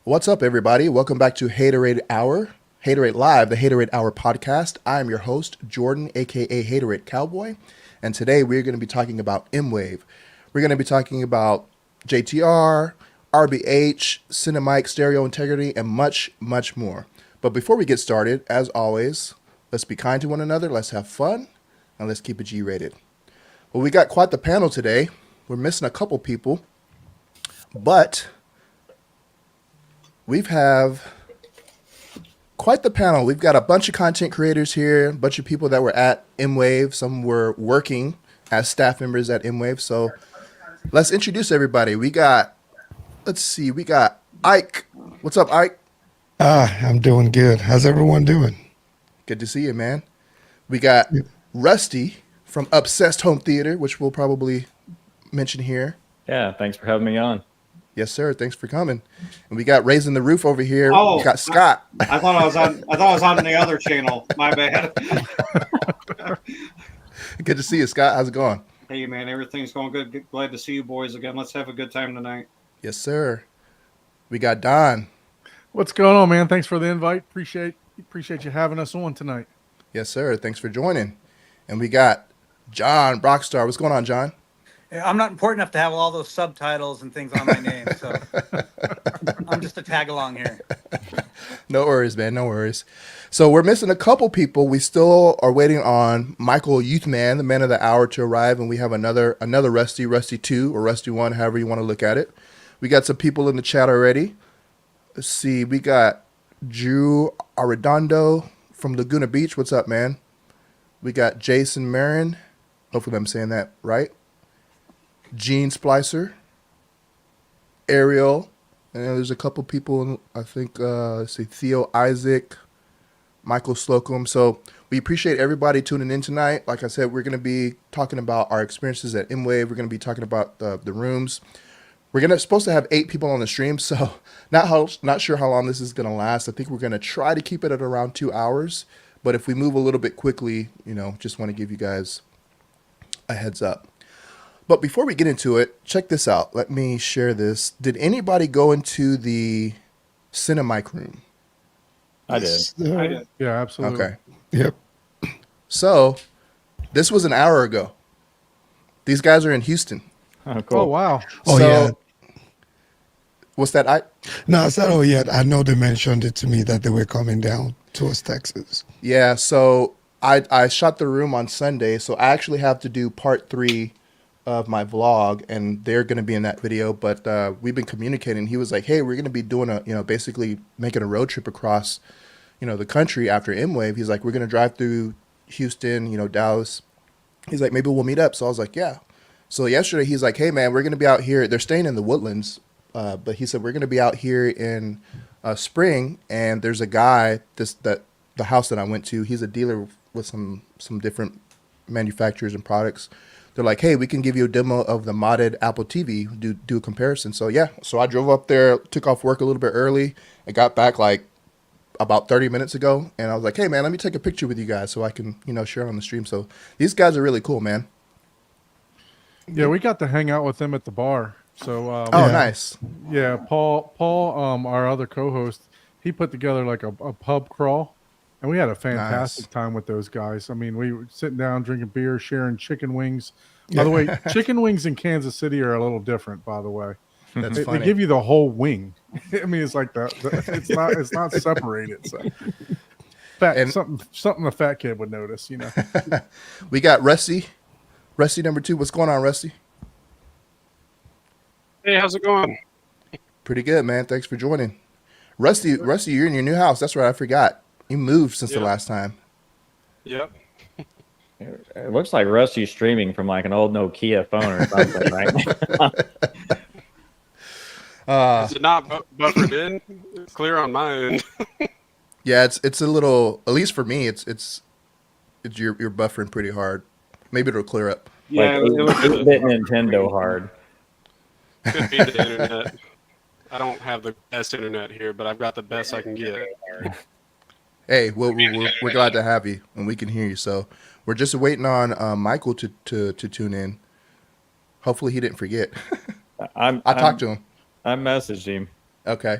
What's up, everybody? Welcome back to Hatoraid Hour, Hatoraid Live, the Hatoraid Hour podcast. I am your host, Jordan, aka Hatoraid Cowboy, and today we're going to be talking about Mwave. We're going to be talking about JTR, RBH, Cinemike, Stereo Integrity, and much, much more. But before we get started, as always, let's be kind to one another, let's have fun, and let's keep it G-rated. Well, we got quite the panel today. We're missing a couple people, but we have quite the panel. We've got a bunch of content creators here, a bunch of people that were at Mwave. Some were working as staff members at Mwave. So let's introduce everybody. We got Ike. What's up, Ike? I'm doing good. How's everyone doing? Good to see you, man. We got Rusty from Obsessed Home Theater, which we'll probably mention here. Yeah, thanks for having me on. Yes, sir. Thanks for coming. And we got Raising the Roof over here. Oh, we got Scott. I thought I was on the other channel. My bad. Good to see you, Scott. How's it going? Hey, man, everything's going good. Glad to see you boys again. Let's have a good time tonight. Yes, sir. We got Don. What's going on, man? Thanks for the invite. Appreciate you having us on tonight. Yes, sir. Thanks for joining. And we got John Brockstar. What's going on, John? I'm not important enough to have all those subtitles and things on my name, so I'm just a tag along here. No worries, man. No worries. So we're missing a couple people. We still are waiting on Michael Youthman, the man of the hour, to arrive, and we have another Rusty 2 or Rusty 1, however you want to look at it. We got some people in the chat already. Let's see. We got Drew Arredondo from Laguna Beach. What's up, man? We got Jason Marin. Hopefully I'm saying that right. Gene Splicer, Ariel, and there's a couple people, I think, let's see, Theo Isaac, Michael Slocum. So we appreciate everybody tuning in tonight. Like I said, we're going to be talking about our experiences at Mwave. We're going to be talking about the rooms. We're supposed to have 8 people on the stream, so not sure how long this is going to last. I think we're going to try to keep it at around 2 hours, but if we move a little bit quickly, just want to give you guys a heads up. But before we get into it, check this out. Let me share this. Did anybody go into the Cinemike room? I did. I did. Yeah, absolutely. Okay. Yep. So this was an hour ago. These guys are in Houston. Oh, cool. Oh, wow. Oh, So, yeah. What's that? No, I said, oh, yeah. I know they mentioned it to me that they were coming down towards Texas. Yeah, so I shot the room on Sunday, so I actually have to do part 3 of my vlog, and they're going to be in that video, but we've been communicating. He was like, hey, we're going to be doing basically making a road trip across, the country after Mwave. He's like, we're going to drive through Houston, Dallas. He's like, maybe we'll meet up. So I was like, yeah. So yesterday he's like, hey, man, we're going to be out here. They're staying in the Woodlands, but he said, we're going to be out here in spring, and there's a guy, the house that I went to, he's a dealer with some different manufacturers and products. They're like, hey, we can give you a demo of the modded Apple TV, do a comparison. So yeah, so I drove up there, took off work a little bit early, and got back like about 30 minutes ago. And I was like, hey man, let me take a picture with you guys so I can, share it on the stream. So these guys are really cool, man. Yeah, we got to hang out with them at the bar. So Nice. Yeah, Paul, our other co-host, he put together like a pub crawl, and we had a fantastic time with those guys. I mean, we were sitting down, drinking beer, sharing chicken wings. By the way, chicken wings in Kansas City are a little different, by the way. That's They funny. give you the whole wing. I mean, it's like it's not separated. So something a fat kid would notice, We got Rusty number 2. What's going on, Rusty? Hey, how's it going? Pretty good, man. Thanks for joining. Rusty, you're in your new house. That's right. I forgot. You moved since the last time. Yep. It looks like Rusty's streaming from like an old Nokia phone or something, right? Is it not buffered in? It's clear on my end. Yeah, it's a little. At least for me, it's you're buffering pretty hard. Maybe it'll clear up. Yeah, Like it was 8-bit Nintendo hard. Could be the internet. I don't have the best internet here, but I've got the best I can get. Hey, we're glad to have you, and we can hear you. So we're just waiting on Michael to tune in. Hopefully, he didn't forget. I talked to him. I messaged him. Okay.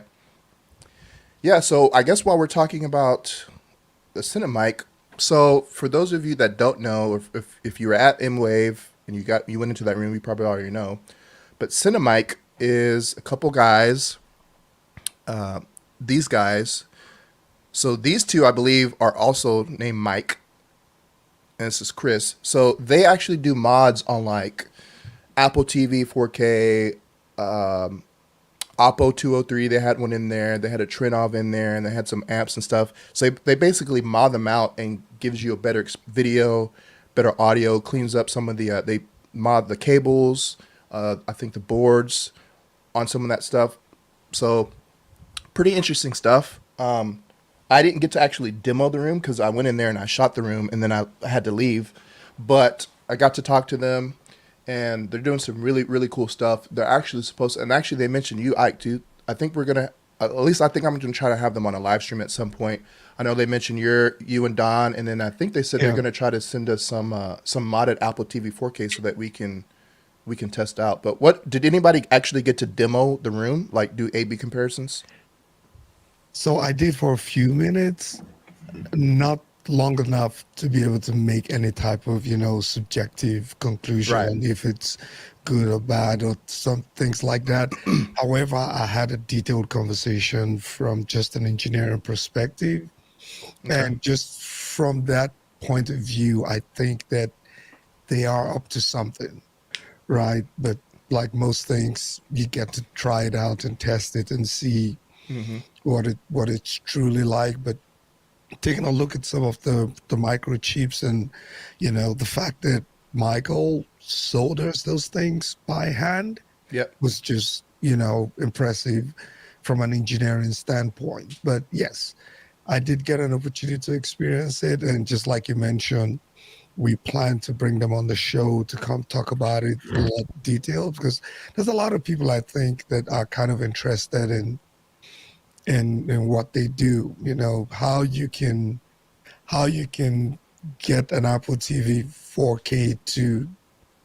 Yeah, so I guess while we're talking about the Cinemike, so for those of you that don't know, if you were at Mwave and you went into that room, you probably already know. But Cinemike is a couple guys. These guys. So these two, I believe, are also named Mike, and this is Chris. So they actually do mods on like Apple TV 4K, Oppo 203. They had one in there. They had a Trinov in there, and they had some amps and stuff. So they basically mod them out and gives you a better video, better audio. Cleans up some of the. They mod the cables. I think the boards on some of that stuff. So pretty interesting stuff. I didn't get to actually demo the room because I went in there and I shot the room and then I had to leave. But I got to talk to them and they're doing some really, really cool stuff. They're actually supposed to, and actually they mentioned you, Ike, too. I think we're going to, at least I think I'm going to try to have them on a live stream at some point. I know they mentioned you and Don, and then I think they said they're going to try to send us some modded Apple TV 4K so that we can test out. But what, did anybody actually get to demo the room, like do A/B comparisons? So I did for a few minutes, not long enough to be able to make any type of, subjective conclusion on if it's good or bad or some things like that. However, I had a detailed conversation from just an engineering perspective. And just from that point of view, I think that they are up to something, right? But like most things, you get to try it out and test it and see what it's truly like. But taking a look at some of the microchips and the fact that Michael solders those things by hand was just impressive from an engineering standpoint. But yes, I did get an opportunity to experience it, and just like you mentioned, we plan to bring them on the show to come talk about it in a lot of detail, because there's a lot of people I think that are kind of interested in what they do, how you can get an Apple TV 4K to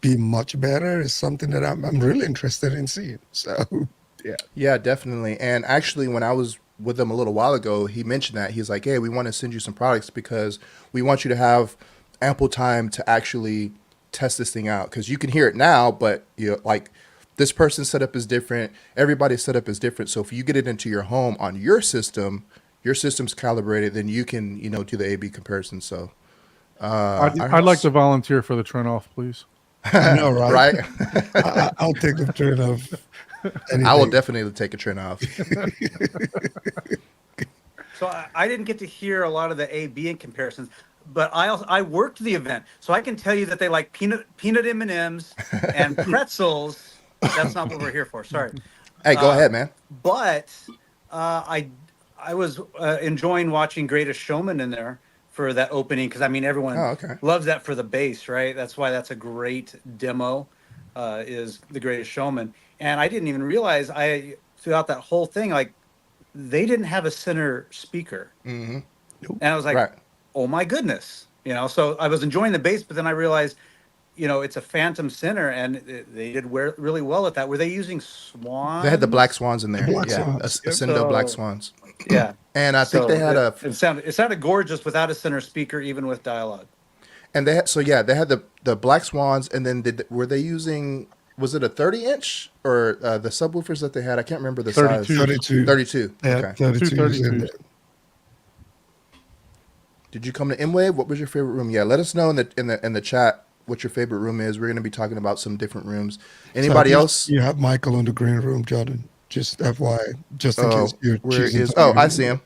be much better is something that I'm really interested in seeing. So Yeah, definitely. And actually, when I was with him a little while ago, he mentioned that he's like, hey, we want to send you some products because we want you to have ample time to actually test this thing out, because you can hear it now, but like this person's setup is different. Everybody's setup is different. So if you get it into your home on your system's calibrated, then you can, do the A/B comparison. So I'd like to volunteer for the Trenoff, please. I know, right? I'll take the turn of anything. I will definitely take a trend off. So I didn't get to hear a lot of the A/B comparisons, but I worked the event, so I can tell you that they like peanut M&Ms and pretzels. That's not what we're here for. Sorry. Hey, go ahead, man. But I was enjoying watching Greatest Showman in there for that opening, because I mean everyone loves that for the bass, right? That's why that's a great demo. Is the Greatest Showman, and I didn't even realize throughout that whole thing, like, they didn't have a center speaker, and I was like, oh my goodness, So I was enjoying the bass, but then I realized, it's a phantom center, and they did really well at that. Were they using swans? They had the black swans in there. Swans. Ascendo black swans. Yeah, And I think they had it sounded gorgeous without a center speaker, even with dialogue. And they had the black swans, and then were they using, was it a 30-inch or the subwoofers that they had? I can't remember the 32. size. 32. Yeah, Okay. 32 is in 32s. there. Did you come to Mwave? What was your favorite room? Yeah, let us know in the chat what your favorite room is. We're going to be talking about some different rooms. Anybody else? You have Michael in the green room, Jordan. Just FYI, just in case you're Where choosing. is? Oh, I see him.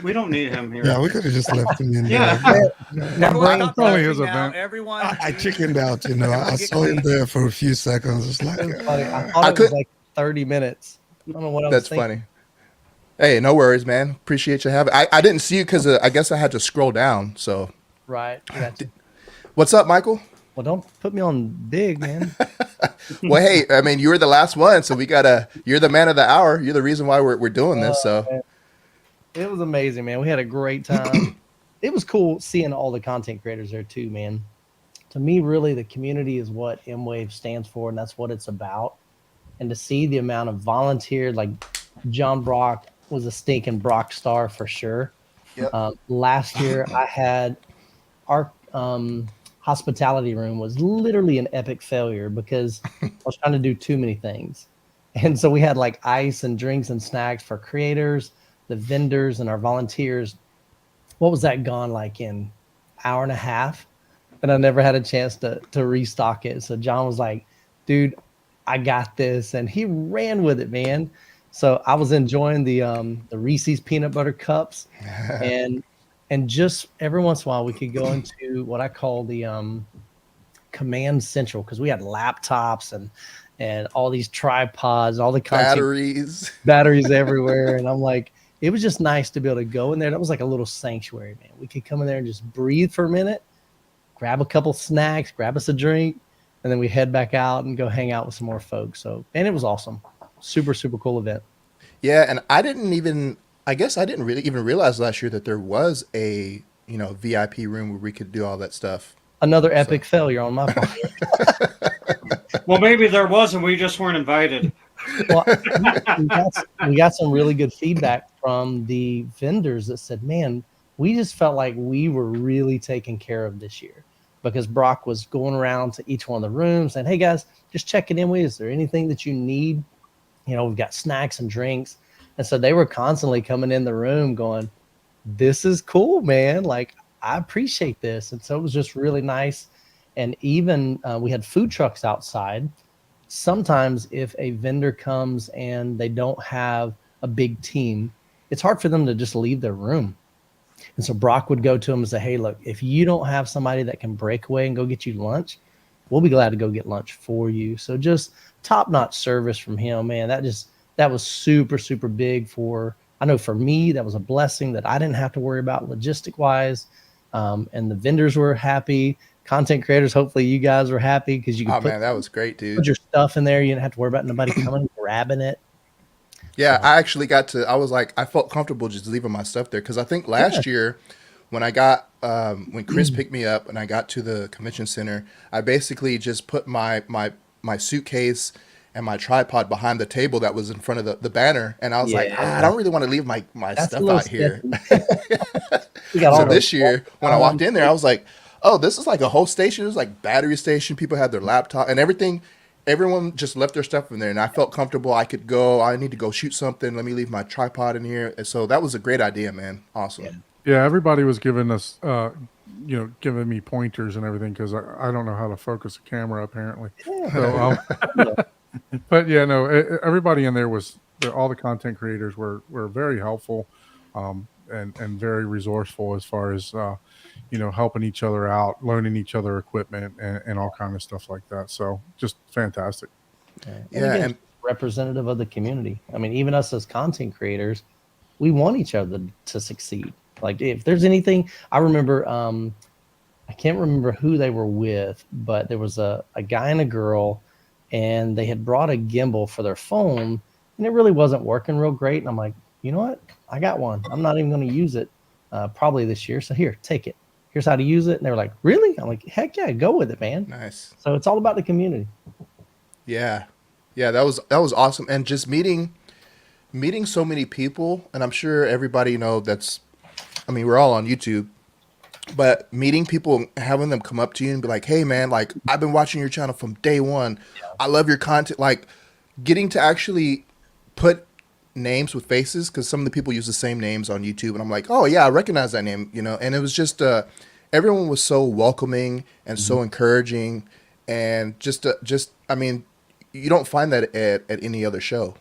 We don't need him here. Yeah, we could have just left him in there. Everyone, It's only his now, event. everyone. I chickened out, I saw him there for a few seconds. It's like, It was funny. I thought it was like 30 minutes. I don't know what I was That's thinking. funny. Hey, no worries, man. Appreciate you having. I didn't see you because I guess I had to scroll down. So, Right. Gotcha. what's up, Michael? Well, don't put me on big, man. Well, hey, I mean, you were the last one, so you're the man of the hour. You're the reason why we're doing this. So, Man. It was amazing, man. We had a great time. It was cool seeing all the content creators there too, man. To me, really, the community is what Mwave stands for, and that's what it's about. And to see the amount of volunteers, like John Brock, was a stinking Brock star for sure. Yep. Last year, I had our hospitality room was literally an epic failure because I was trying to do too many things. And so we had like ice and drinks and snacks for creators, the vendors, and our volunteers. What was that gone like in hour and a half? And I never had a chance to restock it. So John was like, dude, I got this. And he ran with it, man. So I was enjoying the Reese's peanut butter cups, and just every once in a while we could go into what I call the command central, because we had laptops and all these tripods, all the batteries everywhere. And I'm like, it was just nice to be able to go in there. That was like a little sanctuary, man. We could come in there and just breathe for a minute, grab a couple snacks, grab us a drink, and then we head back out and go hang out with some more folks. So, and it was awesome. Super, super cool event. Yeah. And I didn't really even realize last year that there was a, VIP room where we could do all that stuff. Another epic failure on my part. Well, maybe there was, and we just weren't invited. Well, we got some really good feedback from the vendors that said, man, we just felt like we were really taken care of this year, because Brock was going around to each one of the rooms and, hey guys, just checking in with you. Is there anything that you need? We've got snacks and drinks. And so they were constantly coming in the room going, this is cool, man. Like, I appreciate this. And so it was just really nice. And even we had food trucks outside. Sometimes if a vendor comes and they don't have a big team, it's hard for them to just leave their room. And so Brock would go to them and say, hey, look, if you don't have somebody that can break away and go get you lunch, we'll be glad to go get lunch for you. So just top-notch service from him, man. That was super, super big I know for me, that was a blessing that I didn't have to worry about logistic-wise. And the vendors were happy. Content creators, hopefully you guys were happy because you could man, that was great, dude. Put your stuff in there. You didn't have to worry about nobody coming and grabbing it. Yeah, I actually I felt comfortable just leaving my stuff there, because I think last year when I got when Chris picked me up and I got to the convention center, I basically just put my suitcase and my tripod behind the table that was in front of the banner, and I was like, I don't really want to leave my stuff out here. So this year when I walked in there, I was like, oh, this is like a whole station. It was like battery station. People had their laptop and everything. Everyone just left their stuff in there, and I felt comfortable. I could go. I need to go shoot something. Let me leave my tripod in here. And so that was a great idea, man. Awesome. Yeah, everybody was giving us, giving me pointers and everything, because I don't know how to focus a camera apparently. So, but yeah, no, everybody in there all the content creators were very helpful, and very resourceful as far as helping each other out, loaning each other equipment, and all kind of stuff like that. So just fantastic. And representative of the community. I mean, even us as content creators, we want each other to succeed. Like, if there's anything, I remember, I can't remember who they were with, but there was a guy and a girl, and they had brought a gimbal for their phone, and it really wasn't working real great. And I'm like, you know what? I got one. I'm not even going to use it probably this year. So here, take it. Here's how to use it. And they were like, really? I'm like, heck yeah, go with it, man. Nice. So it's all about the community. Yeah. Yeah, that was awesome. And just meeting so many people, and I'm sure everybody we're all on YouTube, but meeting people, having them come up to you and be like, hey man, like, I've been watching your channel from day one. I love your content. Like, getting to actually put names with faces, because some of the people use the same names on YouTube, and I'm like, oh yeah, I recognize that name, and it was just everyone was so welcoming and so encouraging, and you don't find that at any other show.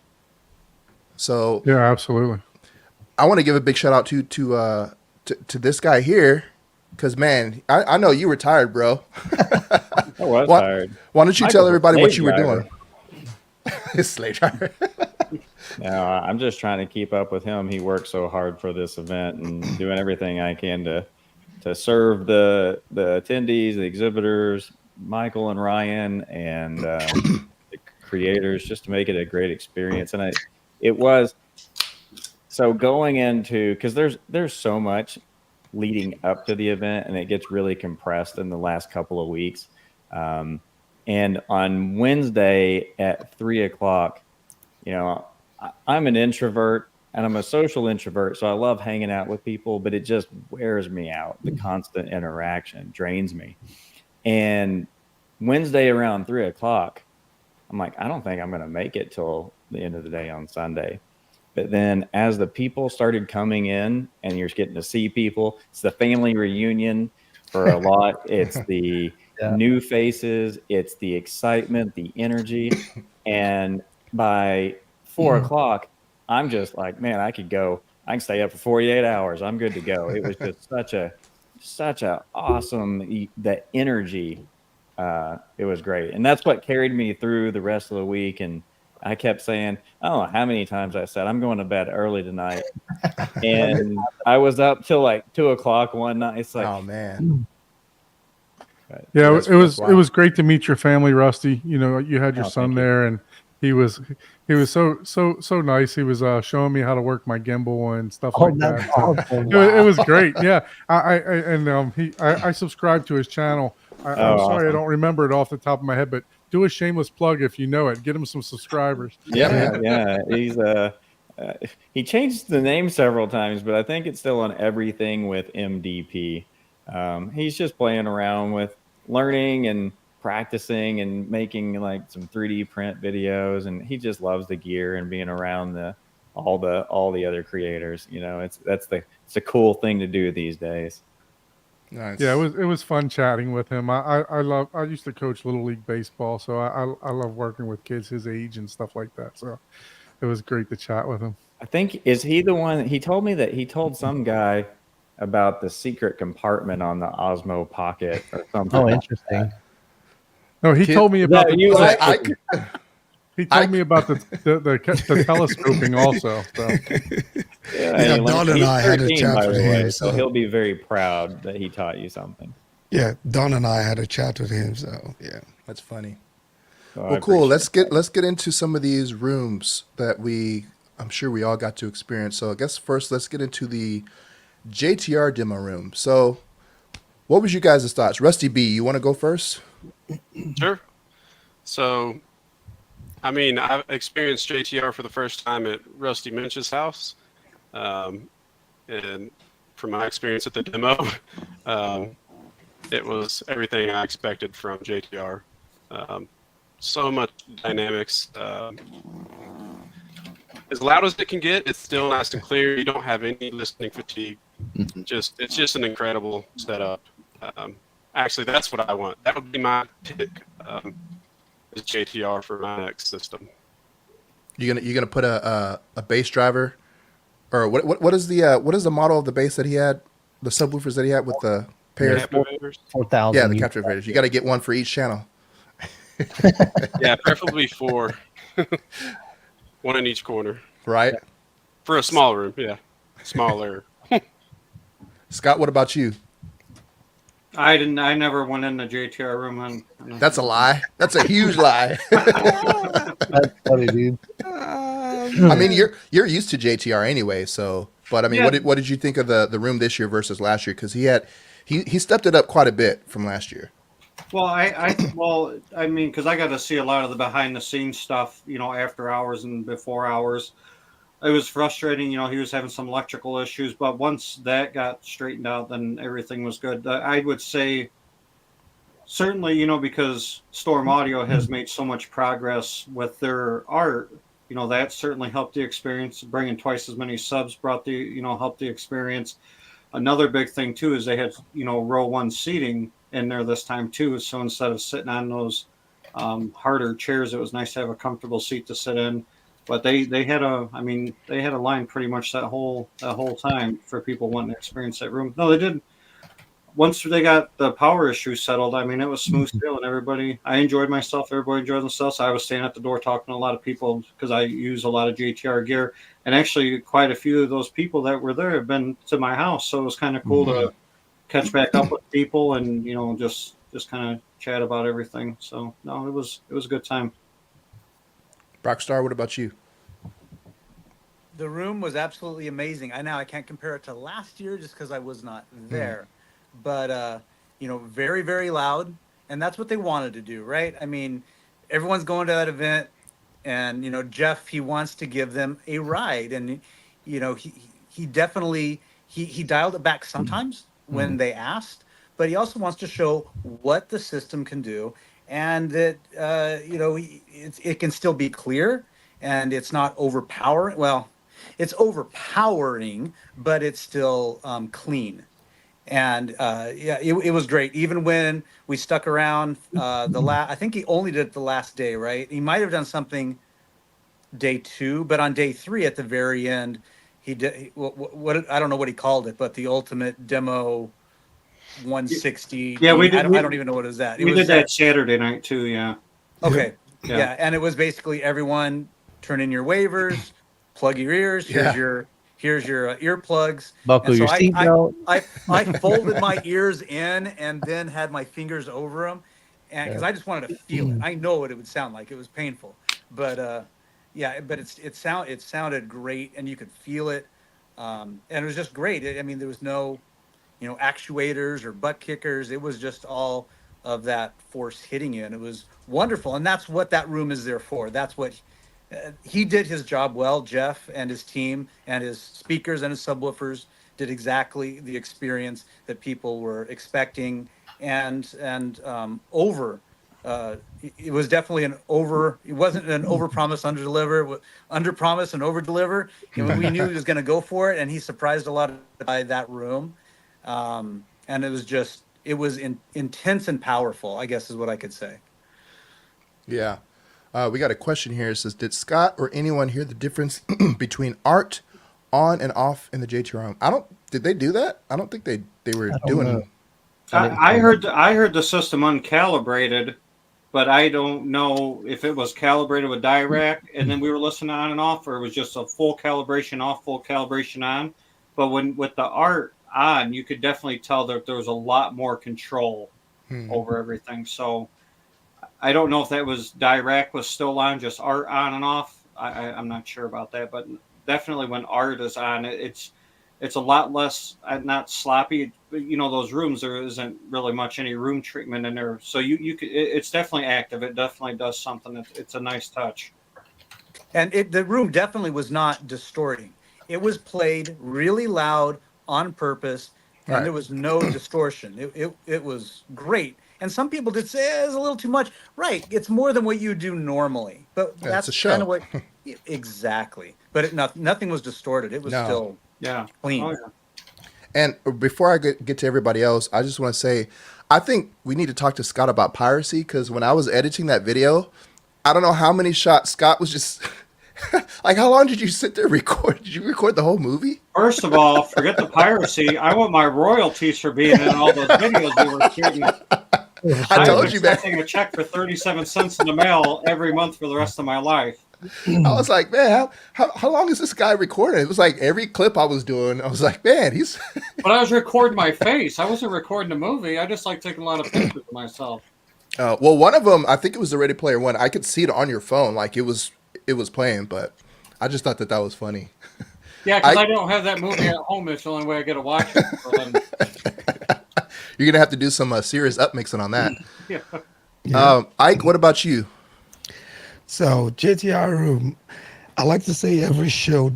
So yeah, absolutely. I want to give a big shout out to this guy here, because man, I know you were tired, bro. I was tired. Why don't you tell everybody what you were doing? Slave driver. No, I'm just trying to keep up with him. He worked so hard for this event and doing everything I can to serve the attendees, the exhibitors, Michael and Ryan, and the creators, just to make it a great experience. And it was so going into, because there's so much leading up to the event, and it gets really compressed in the last couple of weeks. And on Wednesday at 3:00, I'm an introvert. and I'm a social introvert, so I love hanging out with people, but it just wears me out. The constant interaction drains me. And Wednesday around 3:00, I'm like, I don't think I'm going to make it till the end of the day on Sunday. But then as the people started coming in and you're getting to see people, it's the family reunion for a lot. It's the new faces, it's the excitement, the energy. And by 4:00, I'm just like, man, I can stay up for 48 hours. I'm good to go. It was just such a awesome, the energy. It was great. And that's what carried me through the rest of the week. And I kept saying, I don't know how many times I said, I'm going to bed early tonight. And I was up till like 2:00 one night. It's like, oh man. Yeah, it was great to meet your family, Rusty. You know, you had your son there, and he was so nice. He was showing me how to work my gimbal and stuff like that. Awesome. It was great. Yeah, I subscribed to his channel. I'm sorry, I don't remember it off the top of my head, but do a shameless plug if you know it. Get him some subscribers. Yeah. He's he changed the name several times, but I think it's still on everything with MDP. He's just playing around with learning and practicing and making like some 3D print videos, and he just loves the gear and being around all the other creators. You know, it's a cool thing to do these days. Nice. Yeah, it was fun chatting with him. I used to coach Little League baseball, so I love working with kids his age and stuff like that. So it was great to chat with him. I think, is he the one? He told me that he told some guy about the secret compartment on the Osmo Pocket or something. Oh, interesting. No, he told me about he told me about the telescoping also. So. Yeah, Don and I had a chat with him. So he'll be very proud that he taught you something. Yeah, Don and I had a chat with him. So yeah, that's funny. So well, cool. Let's get into some of these rooms that I'm sure we all got to experience. So I guess first let's get into the JTR demo room. So what was you guys' thoughts? Rusty B, you want to go first? Sure. So, I mean, I've experienced JTR for the first time at Rusty Minch's house. And from my experience at the demo, it was everything I expected from JTR. So much dynamics. As loud as it can get, it's still nice and clear. You don't have any listening fatigue. It's just an incredible setup. Actually, that's what I want. That would be my pick. Is JTR for my next system. You're gonna put a bass driver, or what is the model of the bass that he had, the subwoofers that he had with the pair? 4,000. Yeah, the captivators. You got to get one for each channel. Yeah, preferably 4. One in each corner. Right. For a small room, yeah. Smaller. Scott, what about you? I never went in the JTR room. That's a lie. That's a huge lie. That's funny, dude. I mean, you're used to JTR anyway, so. But I mean, Yeah. what did you think of the room this year versus last year? Because he stepped it up quite a bit from last year. Well, I mean, because I got to see a lot of the behind the scenes stuff, after hours and before hours. It was frustrating, he was having some electrical issues, but once that got straightened out, then everything was good. I would say, certainly, because Storm Audio has made so much progress with their art, that certainly helped the experience. Bringing twice as many subs helped the experience. Another big thing too is they had, row 1 seating in there this time too. So instead of sitting on those harder chairs, it was nice to have a comfortable seat to sit in. But they had a line pretty much that whole time for people wanting to experience that room. No, they did. Once they got the power issue settled, I mean, it was smooth sailing. I enjoyed myself. Everybody enjoyed themselves. So I was standing at the door talking to a lot of people because I use a lot of JTR gear. And actually, quite a few of those people that were there have been to my house. So it was kind of cool to catch back up with people and, just kind of chat about everything. So, no, it was a good time. Rockstar, what about you? The room was absolutely amazing. I can't compare it to last year just because I was not there. But, very, very loud. And that's what they wanted to do, right? I mean, everyone's going to that event. And, Jeff, he wants to give them a ride. And, you know, he definitely he dialed it back sometimes when they asked, but he also wants to show what the system can do, and that you know, it can still be clear and it's not overpowering. Well, it's overpowering, but it's still clean. And yeah, it was great. Even when we stuck around I think he only did it the last day, right? He might have done something day 2, but on day 3 at the very end, he did what I don't know what he called it, but the ultimate demo 160. Yeah, we did. I don't even know what it was that. We did that Saturday night too. Yeah. Okay. Yeah, and it was basically everyone turn in your waivers, plug your ears. Here's your earplugs. Buckle your seatbelt. I folded my ears in and then had my fingers over them, and because I just wanted to feel it. I know what it would sound like. It was painful, but yeah, but it sounded great, and you could feel it, and it was just great. I mean, there was no, you know, actuators or butt kickers. It was just all of that force hitting you, and it was wonderful. And that's what that room is there for. That's what he did his job well. Jeff and his team and his speakers and his subwoofers did exactly the experience that people were expecting, and over. It was definitely an over. It wasn't an over promise, under deliver. Under promise and over deliver. You know, we knew he was going to go for it, and he surprised a lot by that room. And it was intense and powerful, I guess is what I could say. Yeah. We got a question here. It says, did Scott or anyone hear the difference between art on and off in the JTR? Did they do that? I don't think they were doing. I heard the system uncalibrated, but I don't know if it was calibrated with Dirac and then we were listening on and off, or it was just a full calibration off, full calibration on. But with the art on, you could definitely tell that there was a lot more control over everything. So I don't know if that was Dirac was still on, just art on and off. I'm not sure about that, but definitely when art is on, it's a lot less, not sloppy. You know, those rooms, there isn't really much any room treatment in there, so you could. It's definitely active. It definitely does something. It's a nice touch. And the room definitely was not distorting. It was played really loud on purpose, and there was no distortion. It was great. And some people did say it's a little too much. Right, it's more than what you do normally. But that's kind of what exactly. But nothing was distorted. It was still clean. Oh, yeah. And before I get to everybody else, I just want to say, I think we need to talk to Scott about piracy, because when I was editing that video, I don't know how many shots Scott was just like, how long did you sit there record? Did you record the whole movie? First of all, forget the piracy. I want my royalties for being in all those videos we were shooting. I told you, man. I'm expecting a check for 37 cents in the mail every month for the rest of my life. I was like, man, how long is this guy recording? It was like every clip I was doing, I was like, man, he's. But I was recording my face. I wasn't recording the movie. I just like taking a lot of pictures of myself. Well, one of them, I think it was the Ready Player One. I could see it on your phone, like it was playing, but I just thought that was funny. Yeah, because I don't have that movie at home. It's the only way I get to watch it. You're gonna have to do some serious upmixing on that. Yeah. Ike, what about you? So JTR room, I like to say every show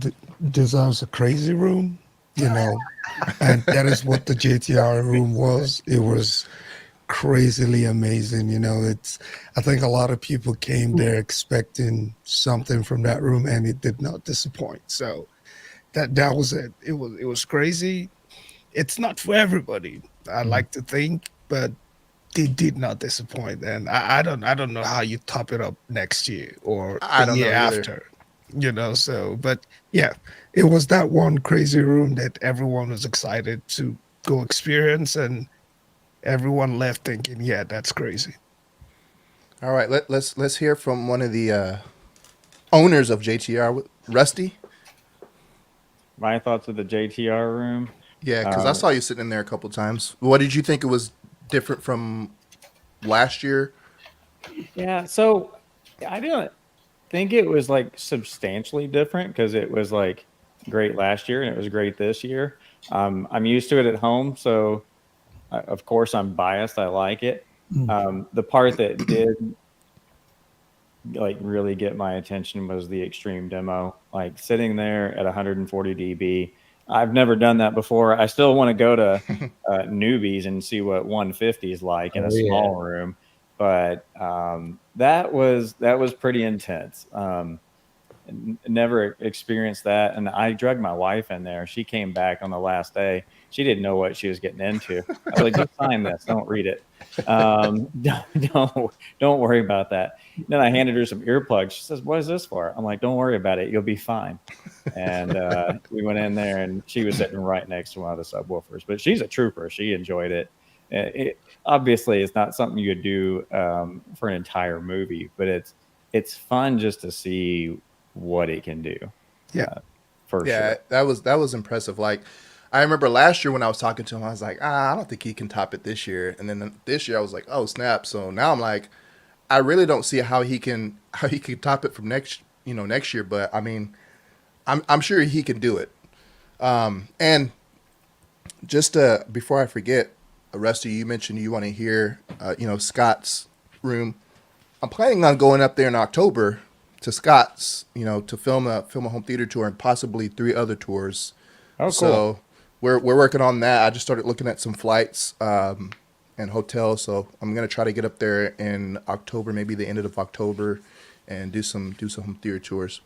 deserves a crazy room, you know, and that is what the JTR room was. It was crazily amazing, you know. I think a lot of people came there expecting something from that room, and it did not disappoint. So that was it. It was crazy. It's not for everybody, I like to think, but they did not disappoint. And I don't know how you top it up next year or the year after, you know. So, but yeah, it was that one crazy room that everyone was excited to go experience, and everyone left thinking, yeah, that's crazy. All right, let's hear from one of the owners of JTR, Rusty. My thoughts of the JTR room. Yeah, because I saw you sitting in there a couple times. What did you think it was different from last year? Yeah, so I didn't think it was like substantially different, because it was like great last year and it was great this year. I'm used to it at home, so of course I'm biased. I like it. The part that did like really get my attention was the extreme demo. Like sitting there at 140 dB. I've never done that before. I still want to go to newbies and see what 150 is like in a small room, but that was pretty intense. Never experienced that, and I drugged my wife in there. She came back on the last day. She didn't know what she was getting into. I was like, just sign this, don't read it. Don't worry about that. Then I handed her some earplugs. She says, what is this for? I'm like, don't worry about it, you'll be fine. And we went in there, and she was sitting right next to one of the subwoofers, but she's a trooper. She enjoyed it. Obviously it's not something you do for an entire movie, but it's fun just to see what it can do. For sure. That was impressive. Like, I remember last year when I was talking to him, I was like, I don't think he can top it this year. And then this year I was like, oh snap. So now I'm like, I really don't see how he can top it from next year. But I mean, I'm sure he can do it. And just before I forget, Rusty, you mentioned you want to hear Scott's room. I'm planning on going up there in October to Scott's, to film a home theater tour and possibly 3 other tours. Oh, cool. So we're working on that. I just started looking at some flights and hotels. So I'm gonna try to get up there in October, maybe the end of October, and do some home theater tours.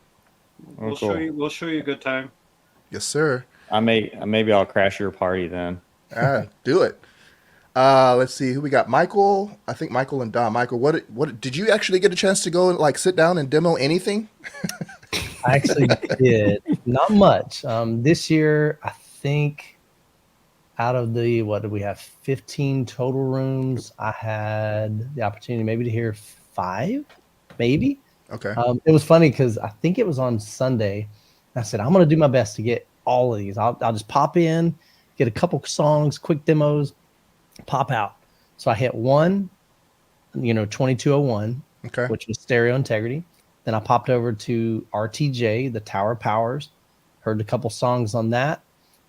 We'll show you a good time. Yes, sir. Maybe I'll crash your party then. Do it. Let's see who we got. Michael, I think Michael and Don. Michael, what did you actually get a chance to go and like sit down and demo anything? I actually did not much. This year, I think out of the, what did we have? 15 total rooms. I had the opportunity maybe to hear 5, maybe. Okay. It was funny because I think it was on Sunday. I said, I'm going to do my best to get all of these. I'll just pop in, get a couple songs, quick demos, pop out. So I hit 2201, which was Stereo Integrity. Then I popped over to RTJ, the Tower Powers, heard a couple songs on that.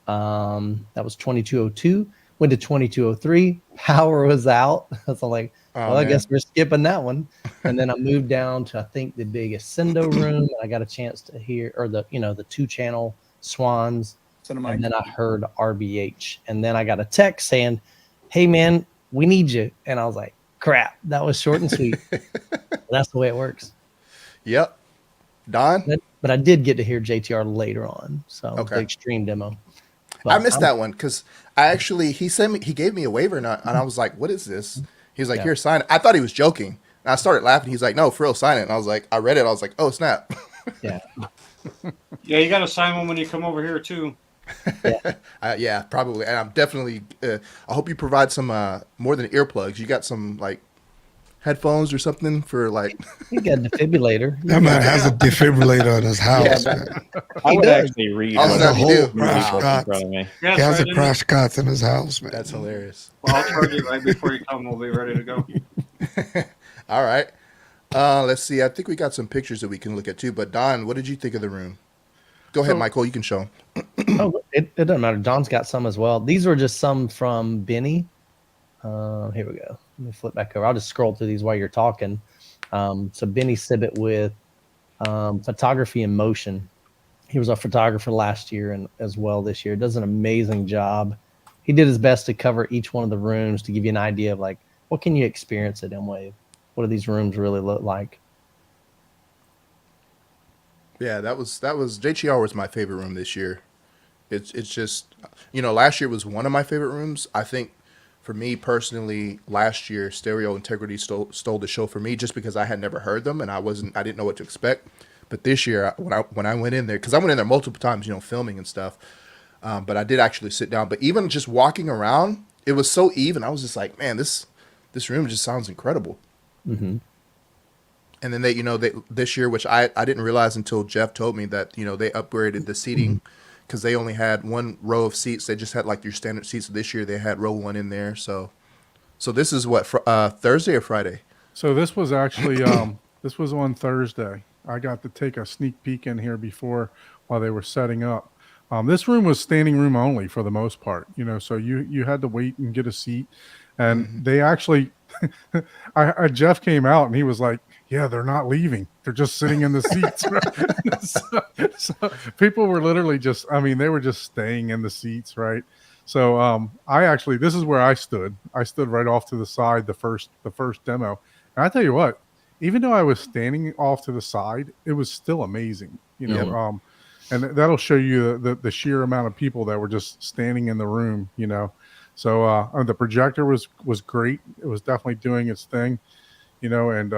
That was 2202. Went to 2203. Power was out. So I'm like, I guess we're skipping that one. And then I moved down to, I think, the big Ascendo room. I got a chance to hear, or the 2-channel Swans. Cinemike. And then I heard RBH. And then I got a text saying, hey man, we need you. And I was like, crap, that was short and sweet. That's the way it works. Yep. Don? But I did get to hear JTR later on. So the extreme demo. But I missed that one because he gave me a waiver and I was like, what is this? He was like, here, sign it. I thought he was joking. And I started laughing. He's like, no, for real, sign it. And I was like, I read it. I was like, oh, snap. Yeah. Yeah, you got to sign one when you come over here too. Yeah, probably. And I'm definitely, I hope you provide some more than earplugs. You got some like headphones or something for like. You got a defibrillator. That man has a defibrillator in his house. Yeah, I would actually read. He has a crash cart in his house, man. That's hilarious. Well, I'll charge you right before you come. We'll be ready to go. All right. Let's see. I think we got some pictures that we can look at too. But Don, what did you think of the room? Go ahead, Michael. You can show them. It doesn't matter. Don's got some as well. These were just some from Benny. Here we go. Let me flip back over. I'll just scroll through these while you're talking. So Benny Sibbett with photography in motion. He was a photographer last year and as well this year. Does an amazing job. He did his best to cover each one of the rooms to give you an idea of like, what can you experience at Mwave? What do these rooms really look like? Yeah, that was JTR was my favorite room this year. It's just, last year was one of my favorite rooms. I think for me personally, last year Stereo Integrity stole the show for me just because I had never heard them and I didn't know what to expect. But this year when I went in there, because I went in there multiple times, filming and stuff, but I did actually sit down. But even just walking around, it was so even. I was just like, man, this room just sounds incredible. Mm-hmm. And then they this year, which I didn't realize until Jeff told me that, they upgraded the seating because they only had one row of seats. They just had like your standard seats. This year they had row 1 in there. So this is what, Thursday or Friday? So this was actually, this was on Thursday. I got to take a sneak peek in here before while they were setting up. This room was standing room only for the most part, so you had to wait and get a seat. And they actually, Jeff came out and he was like, yeah, they're not leaving. They're just sitting in the seats. So people were literally just, I mean, they were just staying in the seats, right? So I actually, this is where I stood. I stood right off to the side the first demo. And I tell you what, even though I was standing off to the side, it was still amazing, you know. And that'll show you the sheer amount of people that were just standing in the room, you know. So the projector was great. It was definitely doing its thing, you know, and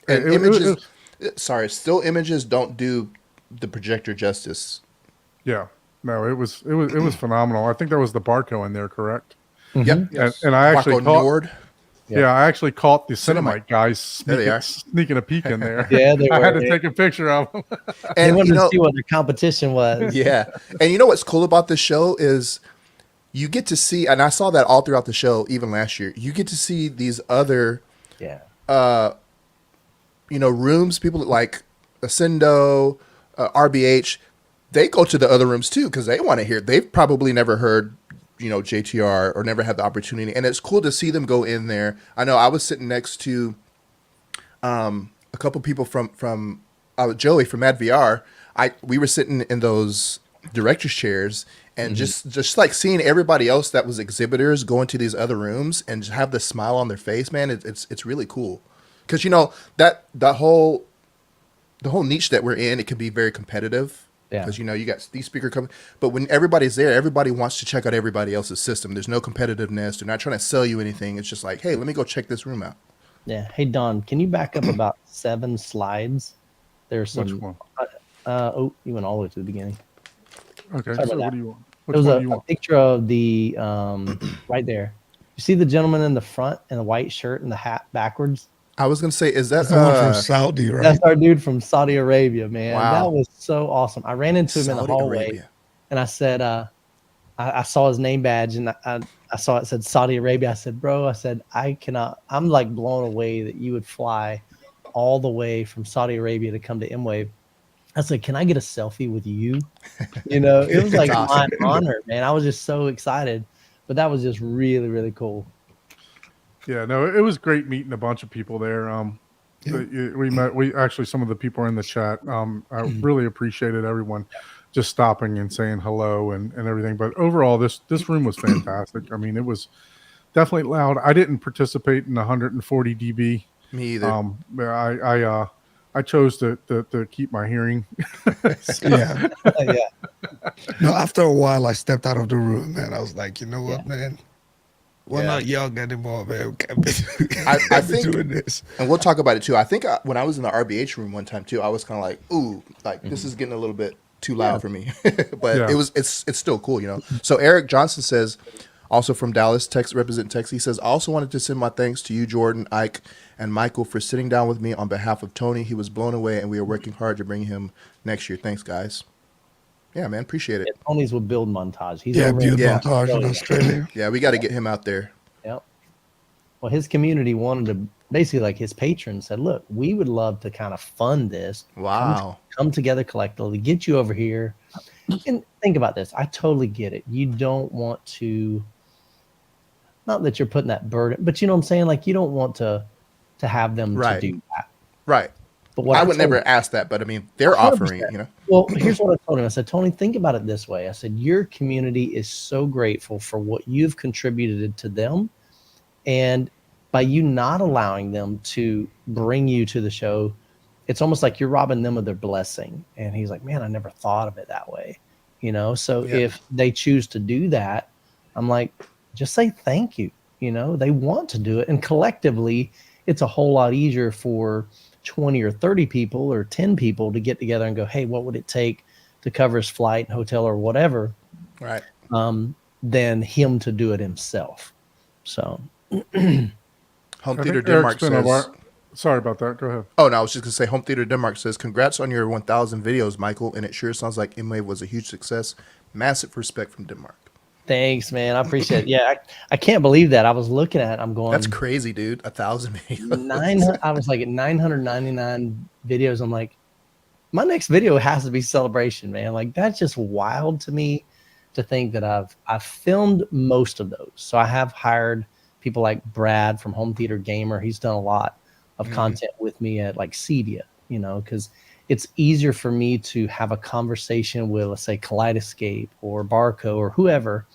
images. Sorry, still images don't do the projector justice. Yeah, no, it was phenomenal. I think there was the Barco in there, correct? Yep. Yes. And I actually Barco caught. Nord. Yeah, I actually caught the Cinemike. Cinemike guys There sneaking a peek in there. Yeah, they I had were. to take a picture of them. They And wanted you to know, see what the competition was. yeah. And you know what's cool about this show is you get to see, and I saw that all throughout the show, even last year. You get to see these other, Yeah. you know, rooms. People like Ascendo, RBH. They go to the other rooms too because they want to hear. They've probably never heard, you know, JTR or never had the opportunity, and it's cool to see them go in there. I know I was sitting next to a couple people from Joey from AdVR. We were sitting in those director's chairs and just like seeing everybody else that was exhibitors go into these other rooms and just have the smile on their face, man. It's really cool because you know that the whole niche that we're in, it can be very competitive. Yeah. Because, you know, you got these speaker coming. But when everybody's there, everybody wants to check out everybody else's system. There's no competitiveness. They're not trying to sell you anything. It's just like, hey, let me go check this room out. Yeah. Hey, Don, can you back up about 7 slides? There's some. Which one? Oh, you went all the way to the beginning. Okay, Sorry so about what that. do you want? Which There was one do you a want? picture of the right there. You see the gentleman in the front in the white shirt and the hat backwards? I was going to say, is that That's the one from Saudi, right? That's our dude from Saudi Arabia, man. Wow. That was so awesome. I ran into him in the Saudi hallway Arabia? and I said, I saw his name badge and I saw it said Saudi Arabia. I said, bro, I'm like blown away that you would fly all the way from Saudi Arabia to come to Mwave. I said, can I get a selfie with you? You know, it was like awesome. my honor, man. I was just so excited, but that was just really, really cool. Yeah, no, it was great meeting a bunch of people there. We actually, some of the people are in the chat. I really appreciated everyone just stopping and saying hello and everything. But overall, this room was fantastic. I mean, it was definitely loud. I didn't participate in 140 dB. Me either. I chose to keep my hearing. Yeah. Yeah. No, after a while, I stepped out of the room, man. I was like, you know what, man? We're Yeah. not young anymore, man. We I be think, doing this. and we'll talk about it too. I think when I was in the RBH room one time too, I was kind of like, ooh, like this is getting a little bit too loud for me. But Yeah. it's still cool, you know. So Eric Johnson says, also from Dallas, representing Texas, he says, I also wanted to send my thanks to you, Jordan, Ike, and Michael for sitting down with me on behalf of Tony. He was blown away, and we are working hard to bring him next year. Thanks, guys. Yeah, man, appreciate it. Tony's with Build Montage. He's Yeah, over build Yeah. montage in Australia. Yeah, we got to get him out there. Yep. Well, his community wanted to basically, like his patrons said, look, we would love to kind of fund this. Wow. Come together collectively, get you over here. And think about this. I totally get it. You don't want to, not that you're putting that burden, but you know what I'm saying? Like you don't want to have them Right. to do that. Right. But what I I would told never him- ask that, but I mean, they're 100%. offering it, you know. Well, here's what I told him. I said, Tony, think about it this way. I said, your community is so grateful for what you've contributed to them. And by you not allowing them to bring you to the show, it's almost like you're robbing them of their blessing. And he's like, man, I never thought of it that way. You know, so Yeah. if they choose to do that, I'm like, just say thank you. You know, they want to do it. And collectively, it's a whole lot easier for 20 or 30 people or 10 people to get together and go, hey, what would it take to cover his flight and hotel or whatever, Right. than him to do it himself. So Home I Theater think Denmark Eric's been says. sorry about that. Go ahead. Oh no, I was just gonna say Home Theater Denmark says, congrats on your 1,000 videos, Michael, and it sure sounds like Mwave was a huge success. Massive respect from Denmark. thanks, man. I appreciate it. Yeah, I can't believe that. I was looking at it. I'm going, That's crazy, dude. 1,000 videos. 900. I was like at 999 videos. I'm like, my next video has to be celebration, man. Like that's just wild to me to think that I've filmed most of those. So I have hired people like Brad from Home Theater Gamer. He's done a lot. of content with me at like Cedia, you know, because it's easier for me to have a conversation with, let's say, Kaleidoscape or Barco or whoever,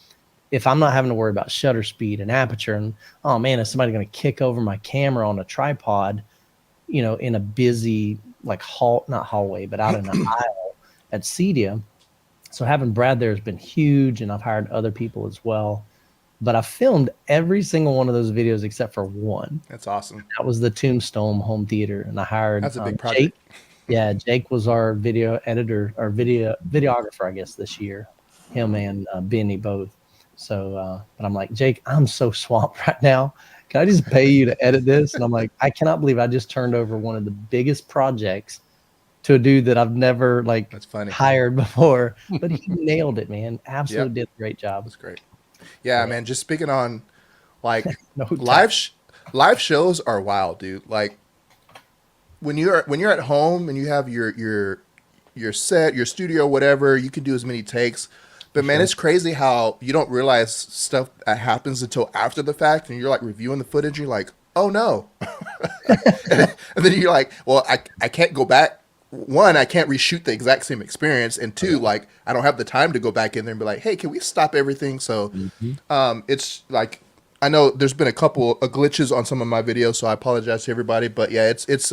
if I'm not having to worry about shutter speed and aperture and, oh man, is somebody going to kick over my camera on a tripod, you know, in a busy, like not hallway, but out in an aisle at Cedia. So having Brad there has been huge, and I've hired other people as well. But I filmed every single one of those videos except for one. That's awesome. That was the Tombstone home theater, and I hired That's a big project. Jake. Yeah, Jake was our video editor or videographer, I guess, this year. Him and Benny both. So, but I'm like, Jake, I'm so swamped right now. Can I just pay you to edit this? And I'm like, I cannot believe I just turned over one of the biggest projects to a dude that I've never hired before, but he nailed it, man. Absolutely did a great job. That's great. Yeah, man. Just speaking on like live shows are wild, dude. Like when you're at home and you have your set, your studio, whatever, you can do as many takes. But man, it's crazy how you don't realize stuff that happens until after the fact, and you're like reviewing the footage. You're like, oh no, and then you're like, well, I can't go back. One, I can't reshoot the exact same experience, and two, like I don't have the time to go back in there and be like, hey, can we stop everything? So, it's like I know there's been a couple of glitches on some of my videos, so I apologize to everybody. But yeah, it's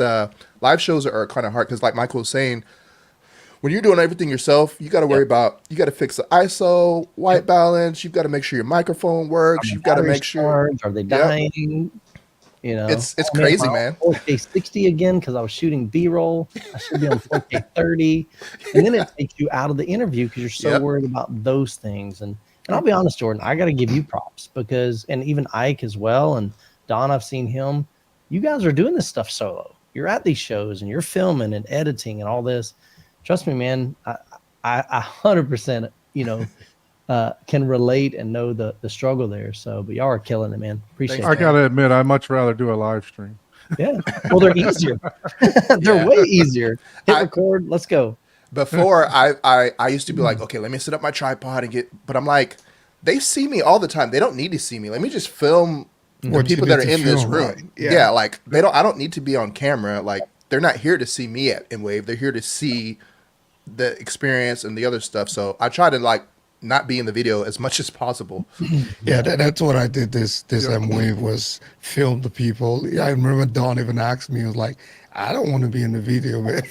live shows are kind of hard because, like Michael was saying, when you're doing everything yourself, you got to worry about, you got to fix the ISO, white balance. You've got to make sure your microphone works. You've got to make sure. Are they dying? You know, it's crazy, man. 4K 60 again because I was shooting B-roll. I should be on 4K 30, and then it takes you out of the interview because you're so worried about those things. And I'll be honest, Jordan, I got to give you props because, and even Ike as well, and Don, I've seen him. You guys are doing this stuff solo. You're at these shows and you're filming and editing and all this. Trust me, man. I 100%, you know, can relate and know the struggle there. So, but y'all are killing it, man. Appreciate it. I gotta admit, I'd much rather do a live stream. Yeah. Well, they're easier. They're way easier. Hit record. Let's go. Before I used to be like, okay, let me set up my tripod and but I'm like, they see me all the time. They don't need to see me. Let me just film the people that are in this room. Right? Yeah. Like I don't need to be on camera. Like they're not here to see me in Wave. They're here to see the experience and the other stuff. So I try to like not be in the video as much as possible. Yeah, that's what I did. This Mwave was film the people. I remember Don even asked me, he was like, I don't want to be in the video, man.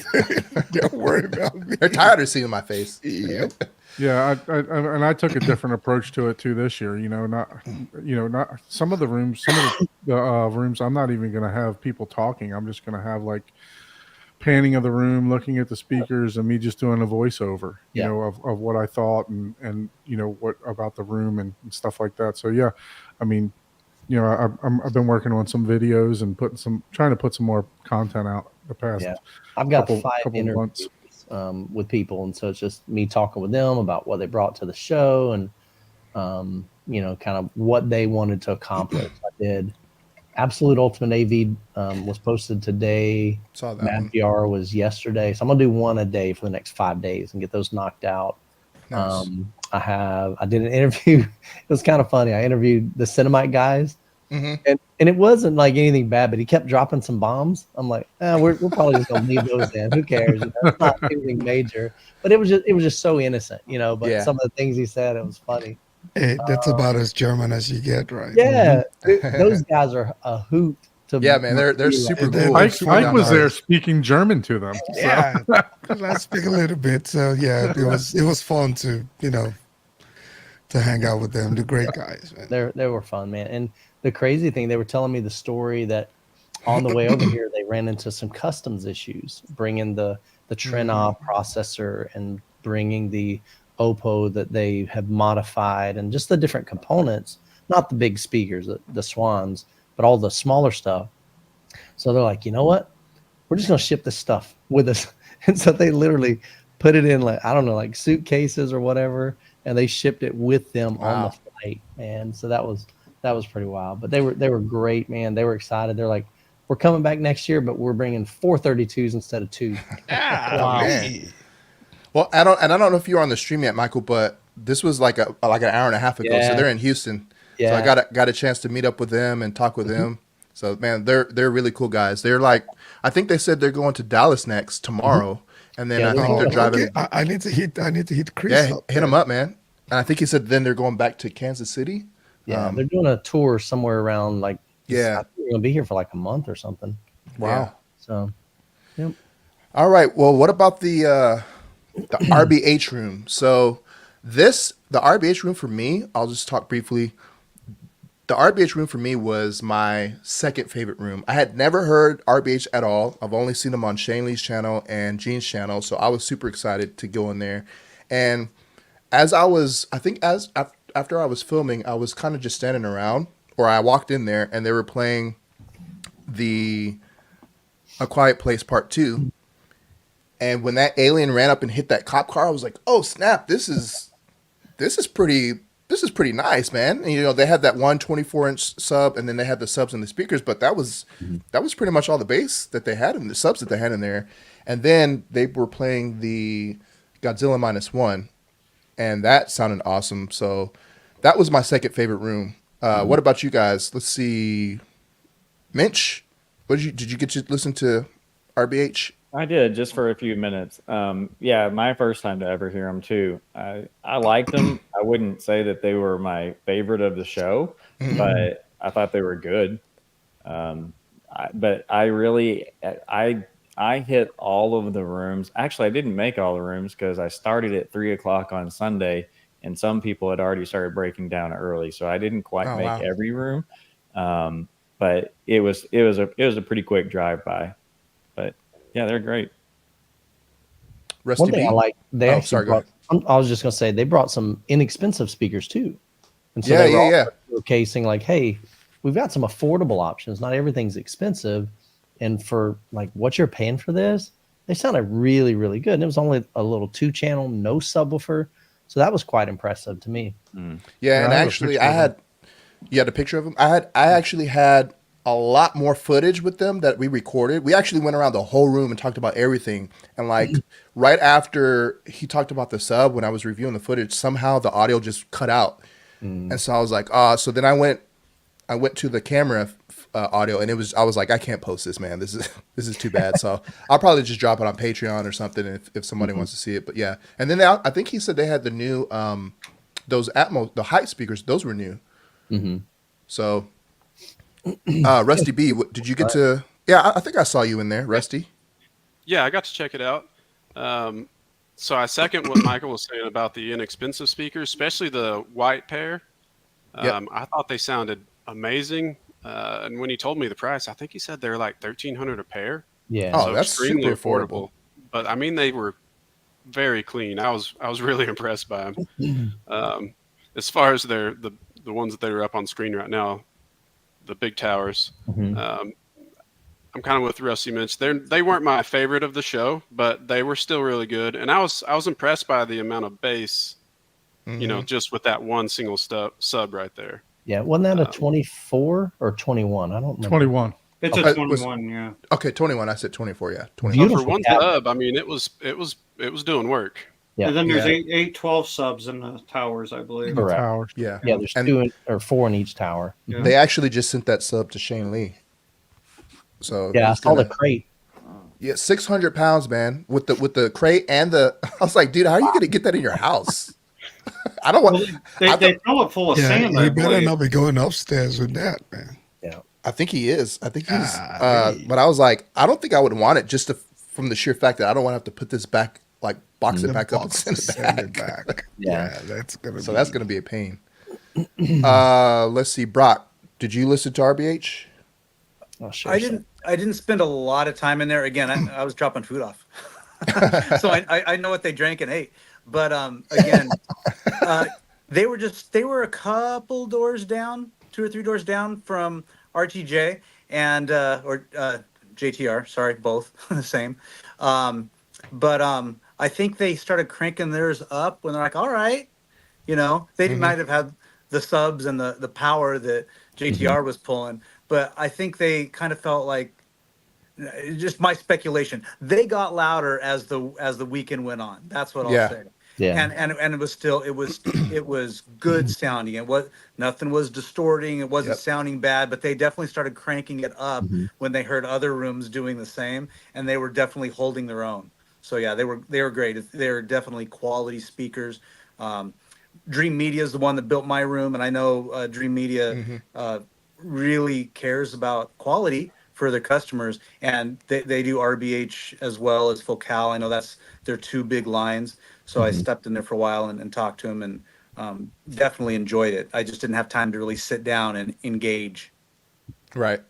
Don't worry about me. They're tired of seeing my face. Yep. Yeah, I took a different approach to it too this year. You know, not some of the rooms, rooms. I'm not even going to have people talking. I'm just going to have like panning of the room, looking at the speakers, and me just doing a voiceover. You know, of what I thought and you know what about the room and stuff like that. So yeah, I mean, you know, I've been working on some videos and trying to put some more content out the past. Yeah, I've got 5 interviews with people, and so it's just me talking with them about what they brought to the show and you know, kind of what they wanted to accomplish. I did Absolute Ultimate AV was posted today. Saw that. Matt VR was yesterday, so I'm gonna do one a day for the next 5 days and get those knocked out. Nice. I did an interview. It was kind of funny. I interviewed the Cinemike guys, and it wasn't like anything bad, but he kept dropping some bombs. I'm like, we're probably just gonna leave those in. Who cares? You know, it's not anything major, but it was just so innocent, you know. But some of the things he said, it was funny. Hey, that's about as German as you get, right? Yeah, those guys are a hoot. Man, they're super cool. Mike was there speaking German to them. So. Yeah, I speak a little bit. So yeah, it was fun to to hang out with them. They're great guys, man. They were fun, man. And the crazy thing, they were telling me the story that on the way over here they ran into some customs issues, bringing the Trenov processor and bringing the Oppo that they have modified and just the different components, not the big speakers, the Swans, but all the smaller stuff. So they're like, you know what? We're just going to ship this stuff with us. And so they literally put it in like, I don't know, like suitcases or whatever. And they shipped it with them on the flight. And so that was pretty wild, but they were great, man. They were excited. They're like, we're coming back next year, but we're bringing 432s instead of 2. Wow. Man. Well, I don't know if you were on the stream yet, Michael, but this was like an hour and a half ago. So they're in Houston. Yeah. So I got a chance to meet up with them and talk with them. So man, they're really cool guys. They're like, I think they said they're going to Dallas next tomorrow, and then I think they're driving. Okay. I need to hit Chris Yeah, up. hit him up, man. And I think he said then they're going back to Kansas City. Yeah, they're doing a tour somewhere around like. Yeah, I think they're gonna be here for like a month or something. Wow. Yeah. So, yep. All right. Well, what about the RBH room? So the RBH room for me, I'll just talk briefly. The RBH room for me was my second favorite room. I had never heard RBH at all. I've only seen them on Shane Lee's channel and Gene's channel, so I was super excited to go in there. And as I was, I think after I was filming, I was kind of just standing around, or I walked in there and they were playing A Quiet Place Part 2. And when that alien ran up and hit that cop car, I was like, "Oh snap! This is pretty nice, man." And, you know, they had that 124-inch sub, and then they had the subs and the speakers, but that was pretty much all the bass that they had and the subs that they had in there. And then they were playing the Godzilla -1, and that sounded awesome. So that was my second favorite room. What about you guys? Let's see, Minch. Did you get to listen to RBH? I did, just for a few minutes. Yeah, my first time to ever hear them too. I liked them. I wouldn't say that they were my favorite of the show, but I thought they were good. But I hit all of the rooms. Actually, I didn't make all the rooms because I started at 3:00 on Sunday, and some people had already started breaking down early, so I didn't quite make every room. But it was a pretty quick drive by. But yeah, they're great. Rusty One thing B? I like, they actually brought, I was just going to say, they brought some inexpensive speakers too. And so they were showcasing like, hey, we've got some affordable options. Not everything's expensive. And for like what you're paying for this, they sounded really, really good. And it was only a little 2-channel, no subwoofer. So that was quite impressive to me. Yeah, and actually you had a picture of them? I actually had a lot more footage with them that we recorded. We actually went around the whole room and talked about everything. And like right after he talked about the sub, when I was reviewing the footage, somehow the audio just cut out. And so I was like, so then I went to the camera audio, and I was like, I can't post this, man. This is too bad. So I'll probably just drop it on Patreon or something if somebody wants to see it. But yeah. And then I think he said they had the new those Atmos, the height speakers, those were new. So Rusty B, did you get to? Yeah, I think I saw you in there, Rusty. Yeah, I got to check it out. So I second what Michael was saying about the inexpensive speakers, especially the white pair. I thought they sounded amazing. And when he told me the price, I think he said they're like $1,300 a pair. Yeah. Oh, so that's super affordable. But I mean, they were very clean. I was really impressed by them. As far as the ones that are up on screen right now, the big towers. I'm kind of with Rusty Minch. They weren't my favorite of the show, but they were still really good. And I was impressed by the amount of bass, just with that one single sub right there. Yeah, wasn't that a 24 or 21? I don't remember. 21. It's a 21, yeah. Okay, 21. I said 24, yeah. 21. So for one sub, I mean, it was doing work. Yeah. And then there's 8 12 subs in the towers, I believe. Correct. Towers. Yeah. Yeah, there's 2 or 4 in each tower. Yeah. They actually just sent that sub to Shane Lee. So yeah, I saw the crate. Yeah, 600 pounds, man, with the crate and I was like, dude, how are you going to get that in your house? I don't want. They fill it full of sand. You better not be going upstairs with that, man. Yeah, I think he is. I think he's. But I was like, I don't think I would want it just from the sheer fact that I don't want to have to put this back, like box it back up and send it back. Yeah, that's gonna. So that's gonna be a pain. Let's see, Brock. Did you listen to RBH? Oh, sure, I didn't spend a lot of time in there. Again, I was dropping food off, so I know what they drank and ate. But again, they were a couple doors down, 2 or 3 doors down from RTJ and or JTR. Sorry, both the same. But I think they started cranking theirs up when they're like, all right, they might have had the subs and the power that JTR was pulling, but I think they kind of felt like, just my speculation, they got louder as the weekend went on. That's what I'll say. and it was still it was good sounding. Nothing was distorting. It wasn't sounding bad, but they definitely started cranking it up when they heard other rooms doing the same, and they were definitely holding their own. So yeah, they were great. They're definitely quality speakers. Dream Media is the one that built my room, and I know Dream Media really cares about quality for their customers, and they do RBH as well as Focal. I know that's their two big lines. So I stepped in there for a while and talked to him, and definitely enjoyed it. I just didn't have time to really sit down and engage. Right.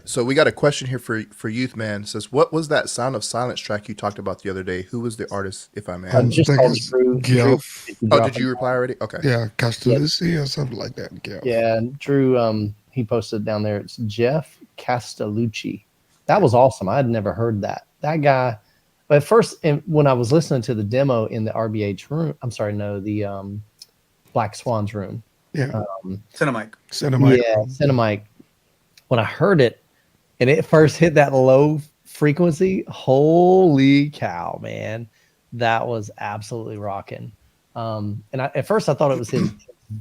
So we got a question here for Youth Man. It says, what was that Sound of Silence track you talked about the other day? Who was the artist, if I may? Just called Drew. Oh, did you reply already? Okay. Yeah, Castellucci or something like that. Yeah, Drew. He posted down there. It's Jeff Castellucci. That was awesome. I had never heard that. That guy. But at first, when I was listening to the demo in the RBH room, I'm sorry, no, the Black Swans room. Yeah. Cinemike. Yeah, Cinemike. When I heard it, and it first hit that low frequency, holy cow, man, that was absolutely rocking. At first I thought it was his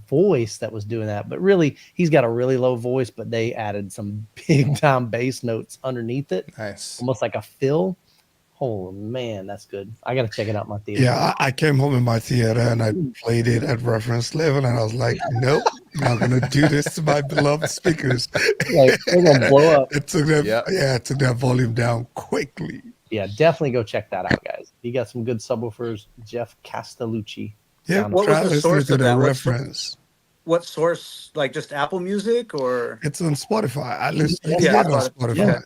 voice that was doing that, but really he's got a really low voice, but they added some big time bass notes underneath it. Nice. Almost like a fill. Oh man, that's good. I got to check it out in my theater. Yeah, I came home in my theater and I played it at reference level, and I was like, nope, I'm going to do this to my beloved speakers. Like, they're going to blow up. It took that volume down quickly. Yeah, definitely go check that out, guys. You got some good subwoofers. Jeff Castellucci. Yeah, what was the source of that reference? What source? Like just Apple Music, or it's on Spotify? I listen on Spotify. Yeah.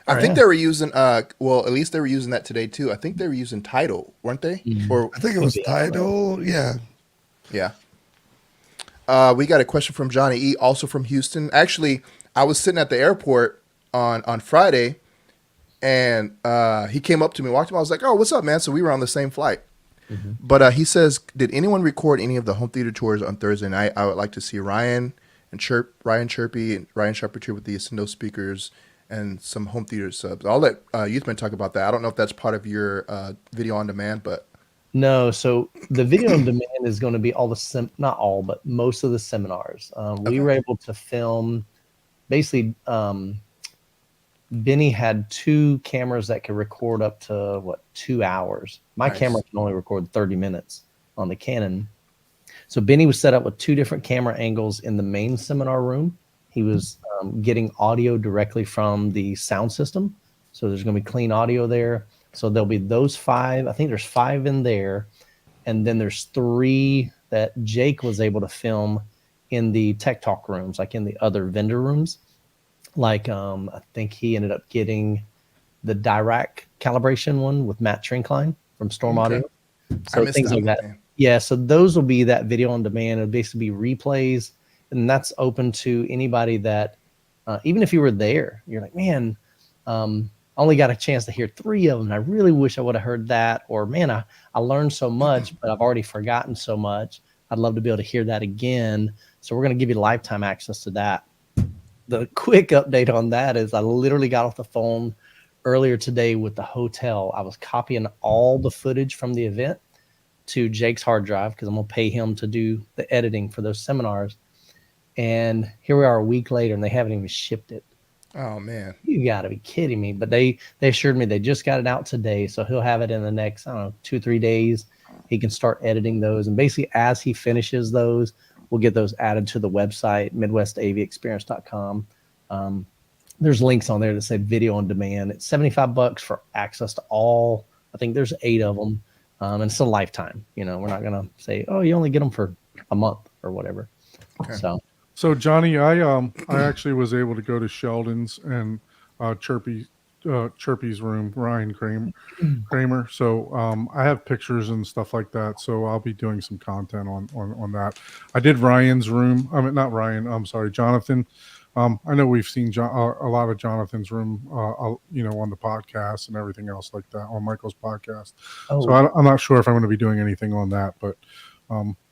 I think they were using at least they were using that today too. I think they were using Tidal, weren't they? Or I think it was Tidal. Yeah. We got a question from Johnny E, also from Houston. Actually, I was sitting at the airport on Friday, and he came up to me, walked to me. I was like, "Oh, what's up, man?" So we were on the same flight. But he says, "Did anyone record any of the home theater tours on Thursday night? I would like to see Ryan Chirpy, and Ryan Shepherd with the Ascendo speakers." And some home theater subs. I'll let Youthman talk about that. I don't know if that's part of your video on demand, but no. So the video on demand is going to be all the not all, but most of the seminars. We were able to film. Basically, Benny had 2 cameras that could record up to 2 hours. My camera can only record 30 minutes on the Canon. So Benny was set up with 2 different camera angles in the main seminar room. He was getting audio directly from the sound system. So there's going to be clean audio there. So there'll be those 5. I think there's 5 in there. And then there's 3 that Jake was able to film in the tech talk rooms, like in the other vendor rooms. Like I think he ended up getting the Dirac calibration one with Matt Trinkline from Storm Audio. So things like that. Yeah, so those will be that video on demand. It'll basically be replays. And that's open to anybody that, even if you were there, you're like, man, I only got a chance to hear 3 of them. I really wish I would have heard that. Or, man, I learned so much, but I've already forgotten so much. I'd love to be able to hear that again. So we're going to give you lifetime access to that. The quick update on that is I literally got off the phone earlier today with the hotel. I was copying all the footage from the event to Jake's hard drive because I'm going to pay him to do the editing for those seminars. And here we are a week later, and they haven't even shipped it. Oh, man. You got to be kidding me. But they assured me they just got it out today, so he'll have it in the next, 2-3 days. He can start editing those. And basically, as he finishes those, we'll get those added to the website, MidwestAVExperience.com. There's links on there that say video on demand. It's $75 for access to all. I think there's 8 of them. And it's a lifetime. We're not going to say, oh, you only get them for a month or whatever. Okay. So Johnny, I actually was able to go to Sheldon's and Chirpy's room, Ryan Kramer. So I have pictures and stuff like that. So I'll be doing some content on that. I did Ryan's room. I mean, not Ryan. I'm sorry, Jonathan. I know we've seen a lot of Jonathan's room, on the podcast and everything else like that on Michael's podcast. Oh. So I'm not sure if I'm going to be doing anything on that, but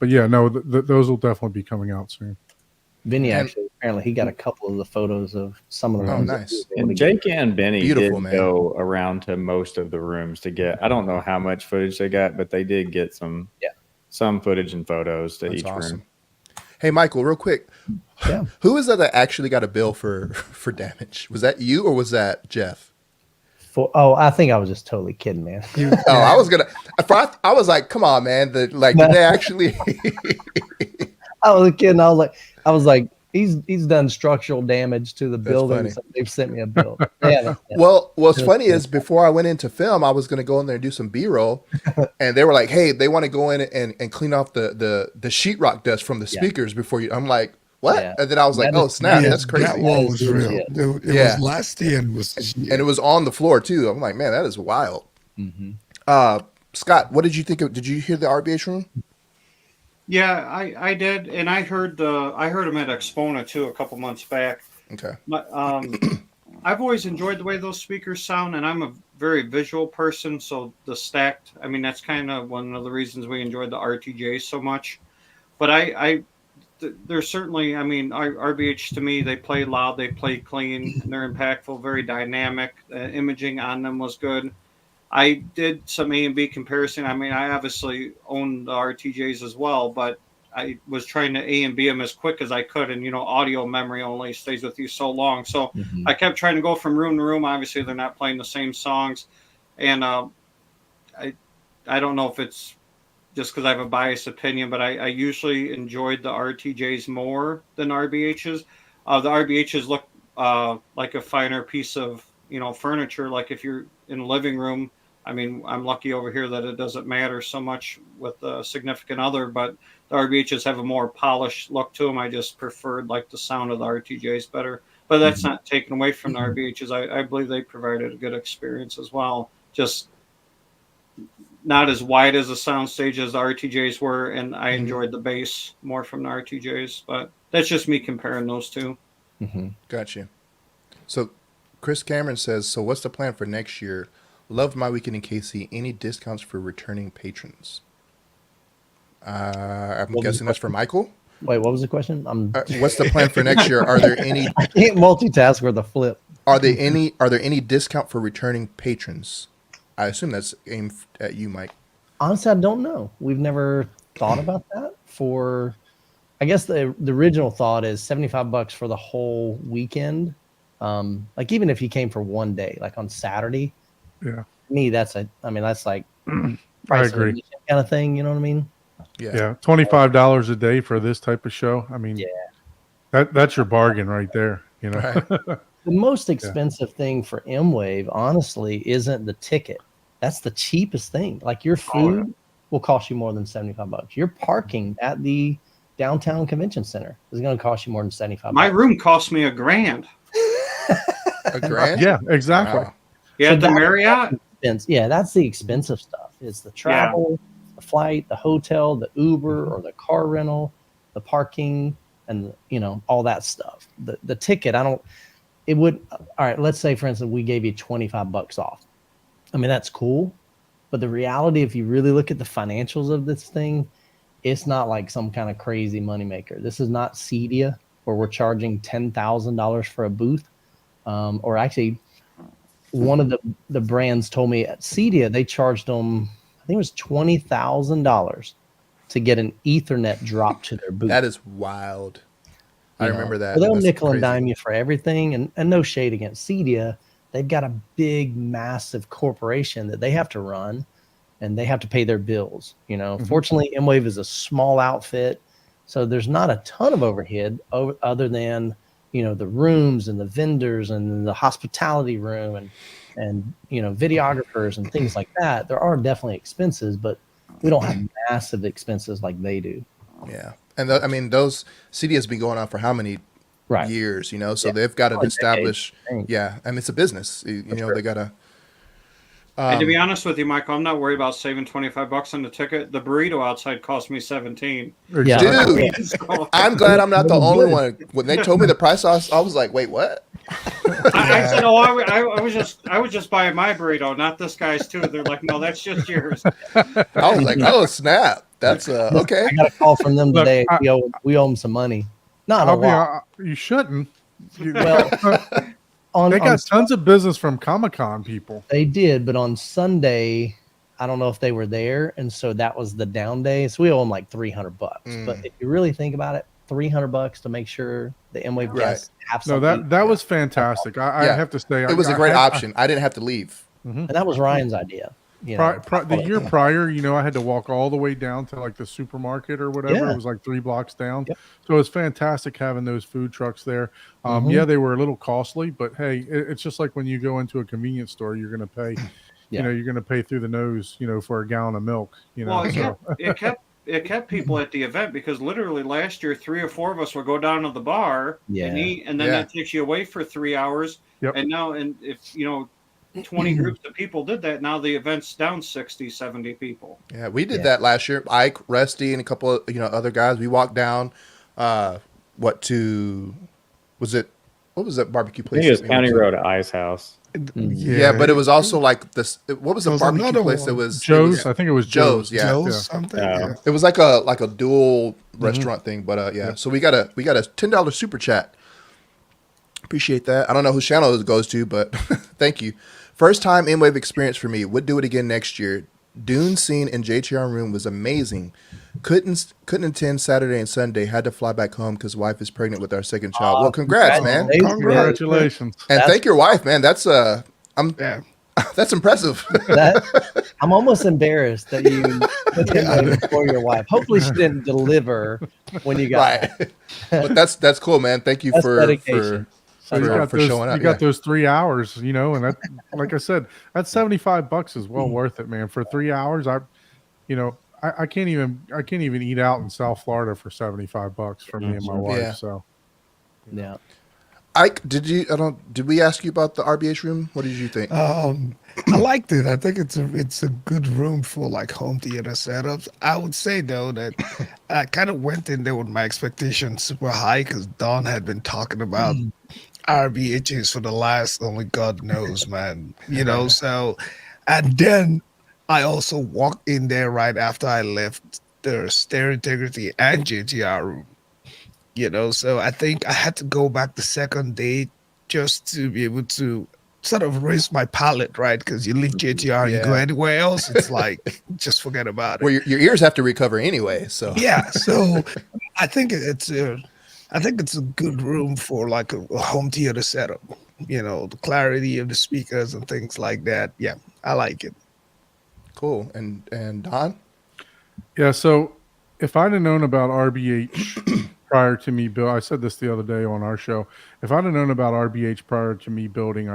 yeah, no, those will definitely be coming out soon. Vinny actually apparently he got a couple of the photos of some of the Oh, rooms. nice. And Jake and Benny Beautiful, did man. go around to most of the rooms to get. I don't know how much footage they got, but they did get some footage and photos to That's each awesome. room. Hey, Michael, real quick. Yeah. Who is that actually got a bill for damage? Was that you or was that Jeff? I think I was just totally kidding, man. Oh, I was I was like, come on, man. Did they actually? I was kidding. I was like, he's done structural damage to the building. funny. So they've sent me a bill. Yeah. Well, what's funny is before I went into film, I was going to go in there and do some B-roll, and they were like, "Hey, they want to go in and clean off the sheetrock dust from the speakers before you." I'm like, "What?" Yeah. And then I was like, "Oh snap, that's crazy!" That wall was real. Yeah. It was lasty and and it was on the floor too. I'm like, "Man, that is wild." Scott, what did you think of? Did you hear the RBH room? Yeah, I did, and I heard him at Exponent too a couple months back. Okay. But I've always enjoyed the way those speakers sound, and I'm a very visual person, so the stacked. I mean, that's kind of one of the reasons we enjoyed the RTJs so much. But there's certainly, I mean, RBH to me, they play loud, they play clean, and they're impactful, very dynamic. Imaging on them was good. I did some A and B comparison. I mean, I obviously own the RTJs as well, but I was trying to A and B them as quick as I could. And, audio memory only stays with you so long. So I kept trying to go from room to room. Obviously, they're not playing the same songs. And I don't know if it's just because I have a biased opinion, but I usually enjoyed the RTJs more than RBHs. The RBHs look like a finer piece of, furniture. Like if you're in a living room, I mean, I'm lucky over here that it doesn't matter so much with a significant other, but the RBHs have a more polished look to them. I just preferred like the sound of the RTJs better, but that's not taken away from the RBHs. I believe they provided a good experience as well. Just not as wide as a sound stage as the RTJs were, and I enjoyed the bass more from the RTJs, but that's just me comparing those two. Gotcha. So Chris Cameron says, so what's the plan for next year? Loved my weekend in KC. Any discounts for returning patrons? I'm guessing that's for Michael. Wait, what was the question? What's the plan for next year? Are there any? I can't multitask with a flip. Are there any discount for returning patrons? I assume that's aimed at you, Mike. Honestly, I don't know. We've never thought about that. I guess the original thought is $75 for the whole weekend. Like even if you came for one day, like on Saturday. Yeah. Me, that's like I price agree. kind of thing. You know what I mean? Yeah. $25 a day for this type of show. I mean, that's your bargain right there. Right. The most expensive thing for Mwave, honestly, isn't the ticket. That's the cheapest thing. Like your food will cost you more than $75. Your parking at the downtown convention center is going to cost you more than $75. My room cost me $1,000. $1,000? Yeah, exactly. Wow. Yeah, so the Marriott. That's the expensive stuff. It's the travel, the flight, the hotel, the Uber or the car rental, the parking, and all that stuff. The ticket, all right, let's say for instance we gave you $25 off. I mean, that's cool, but the reality, if you really look at the financials of this thing, it's not like some kind of crazy moneymaker. This is not Cedia where we're charging $10,000 for a booth. Or actually, one of the brands told me at Cedia they charged them, I think it was $20,000 to get an Ethernet drop to their booth. That is wild. I remember that. Well, they'll That's nickel and crazy. dime you for everything, and no shade against Cedia. They've got a big, massive corporation that they have to run, and they have to pay their bills. Fortunately, Mwave is a small outfit, so there's not a ton of overhead other than the rooms and the vendors and the hospitality room and videographers and things like that. There are definitely expenses, but we don't have massive expenses like they do. Yeah. And I mean, those CD has been going on for how many years, so they've got to establish. Yeah. I mean, it's a business, they got to. And to be honest with you, Michael, I'm not worried about saving $25 on the ticket. The burrito outside cost me $17. Yeah. Dude, I'm glad I'm not the only one. When they told me the price, I was like, wait, what? I said, I was just buying my burrito, not this guy's too. They're like, no, that's just yours. I was like, oh snap, that's okay. I got a call from them today. We owe them some money. Not a lot. You shouldn't. Well, they got tons of business from Comic-Con people. They did, but on Sunday, I don't know if they were there, and so that was the down day. So we owe them like $300. But if you really think about it, $300 to make sure the Mwave guests have something. No, that was fantastic. I have to say, it was a great option. I didn't have to leave, and that was Ryan's idea. The year prior, I had to walk all the way down to like the supermarket or whatever. Yeah. It was like 3 blocks down. Yep. So it was fantastic having those food trucks there. Yeah, they were a little costly, but hey, it's just like when you go into a convenience store, you're going to pay, you're going to pay through the nose, for a gallon of milk. Well, it kept people at the event because literally last year, 3 or 4 of us would go down to the bar and eat, and then that takes you away for 3 hours. Yep. And now, if 20 groups of people did that, now the event's down 60, 70 people. Yeah, we did that last year. Ike, Rusty, and a couple of other guys. We walked down. What was that barbecue place? I think it was County Road Ice House. Yeah, but it was also like this. What was the barbecue place that was Joe's? I think it was Joe's. Yeah, Joe's something. It was like a dual restaurant thing. But so we got a $10 super chat. Appreciate that. I don't know whose channel it goes to, but thank you. First time Mwave experience for me. Would do it again next year. Dune scene in JTR room was amazing. Couldn't attend Saturday and Sunday. Had to fly back home because wife is pregnant with our second child. Well, congrats, man. Congratulations. And thank your wife, man. That's that's impressive. I'm almost embarrassed that you put him before your wife. Hopefully she didn't deliver when you got right. But that's cool, man. Thank you for dedication. So you got showing up. You got those 3 hours, and that, like I said, that $75 is well worth it, man. For 3 hours, I can't even eat out in South Florida for $75 for me and my wife. Yeah. So, yeah. Ike, did we ask you about the RBH room? What did you think? I liked it. I think it's a good room for like home theater setups. I would say though that I kind of went in there with my expectations super high because Don had been talking about RBHs for the last only God knows, man. So, and then I also walked in there right after I left the Stereo Integrity and JTR room. So I think I had to go back the second day just to be able to sort of raise my palate, right? Because you leave JTR, you go anywhere else, it's like just forget about it. Well, your ears have to recover anyway, so yeah. So I think it's a good room for like a home theater setup. The clarity of the speakers and things like that. Yeah, I like it. Cool. And Don? Yeah. So if I'd have known about RBH prior to me I said this the other day on our show. If I'd have known about RBH prior to me building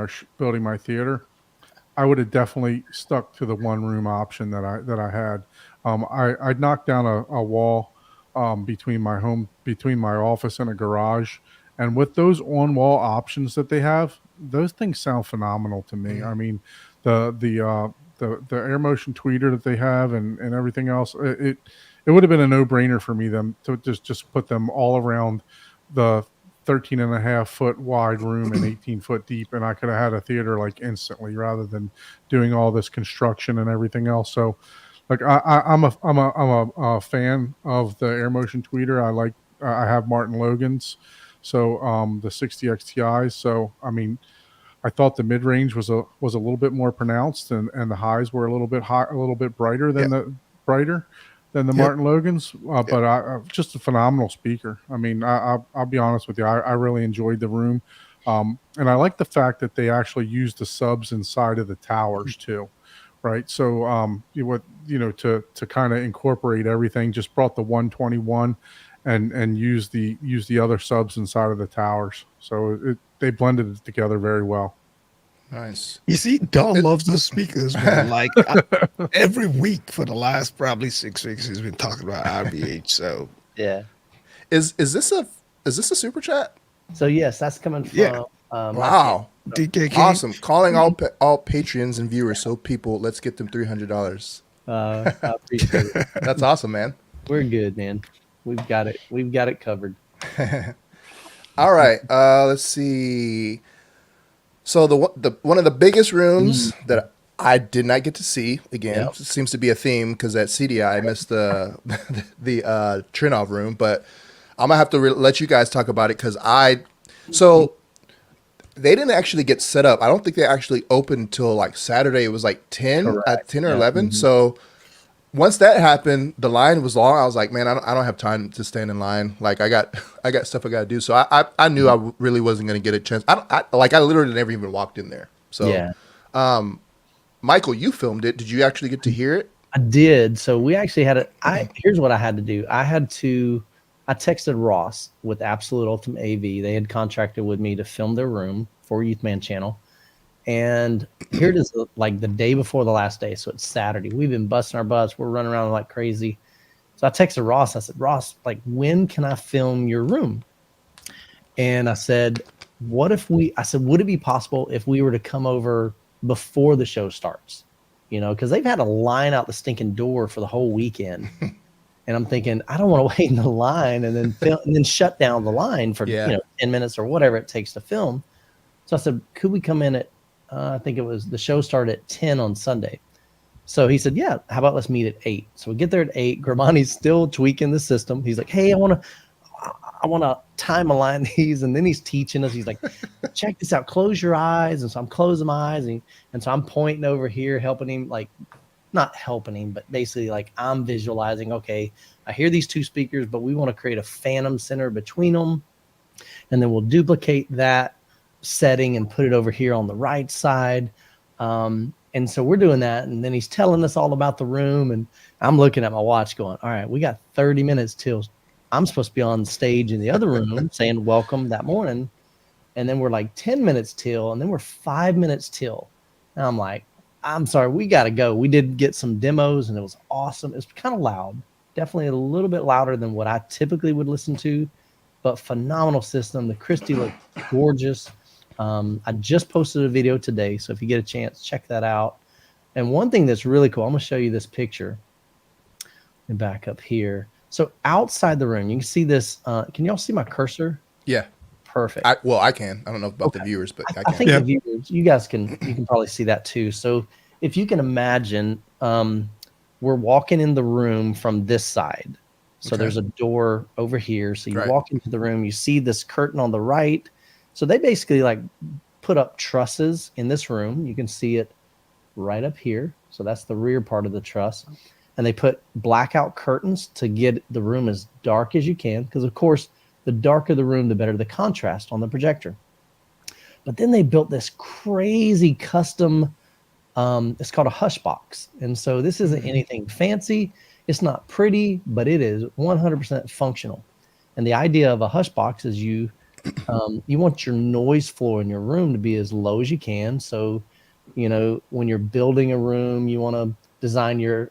my theater, I would have definitely stuck to the one room option that I had. I'd knocked down a wall between my office and a garage, and with those on wall options that they have, those things sound phenomenal to me. I mean, the air motion tweeter that they have and everything else, it would have been a no-brainer for me to just put them all around the 13.5-foot wide room and 18-foot deep, and I could have had a theater like instantly rather than doing all this construction and everything else. So, like I'm a fan of the air motion tweeter. I have Martin Logan's, so the 60 XTIs. So I mean, I thought the mid range was a little bit more pronounced, and the highs were a little bit brighter than the Martin Logans, but I just a phenomenal speaker. I mean, I'll be honest with you, I really enjoyed the room, and I like the fact that they actually used the subs inside of the towers too, right? So to kind of incorporate everything, just brought the 121 and use the other subs inside of the towers. So they blended it together very well. Nice. You see, Don loves those speakers, man. Like every week for the last probably 6 weeks, he's been talking about RBH. So yeah, is this a super chat? So yes, that's coming from. Wow, DKK. Awesome. Calling all patrons and viewers. So let's get them $300. I appreciate it. That's awesome, man. We're good, man. We've got it covered. All right. Let's see. So the one of the biggest rooms that I did not get to see again, seems to be a theme because at CDI I missed the Trinov room, but I'm gonna have to let you guys talk about it because so they didn't actually get set up. I don't think they actually opened until like Saturday. It was like 10 at 10 or 11. So once that happened, the line was long. I was like, man, I don't have time to stand in line. Like I got stuff I got to do. So I knew I really wasn't going to get a chance. I literally never even walked in there. So, Michael, you filmed it. Did you actually get to hear it? I did. So we actually had here's what I had to do. I texted Ross with Absolute Ultimate AV. They had contracted with me to film their room for Youthman channel. And here it is, like the day before the last day. So it's Saturday. We've been busting our butts. We're running around like crazy. So I texted Ross. I said, Ross, like, when can I film your room? And I said, would it be possible if we were to come over before the show starts? You know, because they've had a line out the stinking door for the whole weekend. And I'm thinking, I don't want to wait in the line and then film and then shut down the line for 10 minutes or whatever it takes to film. So I said, could we come in at I think it was the show started at 10 on Sunday. So he said, yeah, how about let's meet at 8? So we get there at 8. Grimani's still tweaking the system. He's like, hey, I want to time align these. And then he's teaching us. He's like, check this out. Close your eyes. And so I'm closing my eyes. And so I'm pointing over here, helping him, like, not helping him, but basically like I'm visualizing, okay, I hear these two speakers, but we want to create a phantom center between them. And then we'll duplicate that setting and put it over here on the right side. And so we're doing that. And then he's telling us all about the room. And I'm looking at my watch going, all right, we got 30 minutes till I'm supposed to be on stage in the other room saying welcome that morning. And then we're like 10 minutes till, and then we're 5 minutes till. And I'm like, I'm sorry, we got to go. We did get some demos and it was awesome. It was kind of loud, definitely a little bit louder than what I typically would listen to, but phenomenal system. The Christie looked gorgeous. I just posted a video today, so if you get a chance, check that out. And one thing that's really cool, I'm going to show you this picture. And back up here. So outside the room, you can see this. Can y'all see my cursor? Yeah. Perfect. I can. I don't know about the viewers, but I can. I think the viewers, you guys can probably see that too. So if you can imagine, we're walking in the room from this side. So there's a door over here. So you walk into the room, you see this curtain on the right. So they basically like put up trusses in this room. You can see it right up here. So that's the rear part of the truss. And they put blackout curtains to get the room as dark as you can. Because of course, the darker the room, the better the contrast on the projector. But then they built this crazy custom, it's called a hush box. And so this isn't anything fancy. It's not pretty, but it is 100% functional. And the idea of a hush box is you want your noise floor in your room to be as low as you can. So, you know, when you're building a room, you want to design your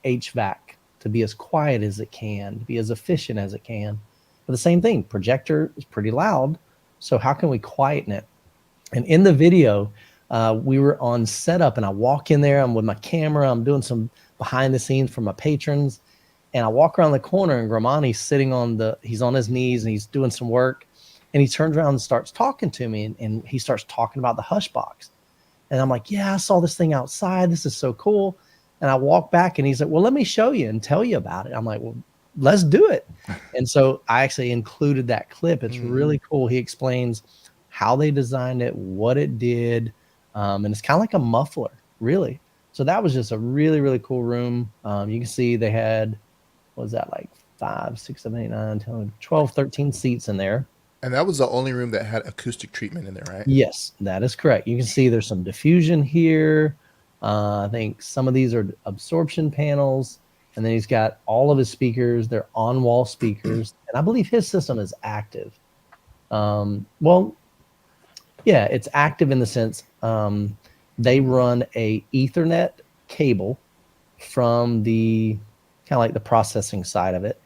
HVAC to be as quiet as it can, to be as efficient as it can. But the same thing, projector is pretty loud. So how can we quieten it? And in the video, we were on setup and I walk in there, I'm with my camera, I'm doing some behind the scenes for my patrons. And I walk around the corner and Grimani's sitting he's on his knees and he's doing some work. And he turns around and starts talking to me and he starts talking about the hush box. And I'm like, yeah, I saw this thing outside. This is so cool. And I walk back and he's like, well, let me show you and tell you about it. I'm like, well, let's do it. And so I actually included that clip. It's really cool. He explains how they designed it, what it did. And it's kind of like a muffler, really. So that was just a really, really cool room. You can see they had, what was that, like 5, 6, 7, 8, 9, 10, 12, 13 seats in there. And that was the only room that had acoustic treatment in there, right? Yes, that is correct. You can see there's some diffusion here. I think some of these are absorption panels. And then he's got all of his speakers. They're on-wall speakers. And I believe his system is active. Well, yeah, it's active in the sense they run a Ethernet cable from the kind of like the processing side of it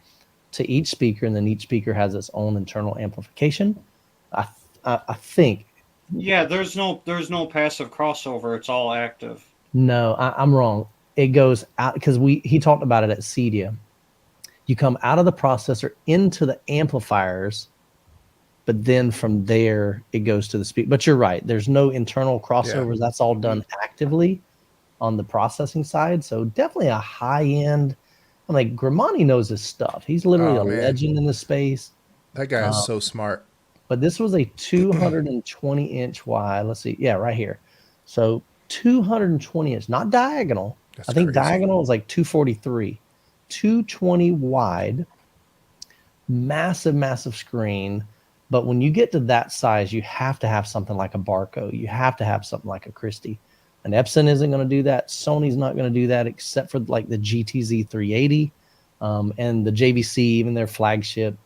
to each speaker, and then each speaker has its own internal amplification. I think. Yeah, there's no passive crossover. It's all active. No, I'm wrong. It goes out because he talked about it at CEDIA. You come out of the processor into the amplifiers, but then from there it goes to the speaker. But you're right. There's no internal crossovers. Yeah. That's all done actively on the processing side. So definitely a high end. I'm like, Grimani knows his stuff. He's literally a legend in the space. That guy is so smart. But this was a 220-inch wide. Let's see. Yeah, right here. So 220 inch, not diagonal. That's I think crazy. diagonal is like 243. 220 wide, massive, massive screen. But when you get to that size, you have to have something like a Barco. You have to have something like a Christie. An Epson isn't going to do that. Sony's not going to do that, except for like the GTZ 380 and the JVC, even their flagship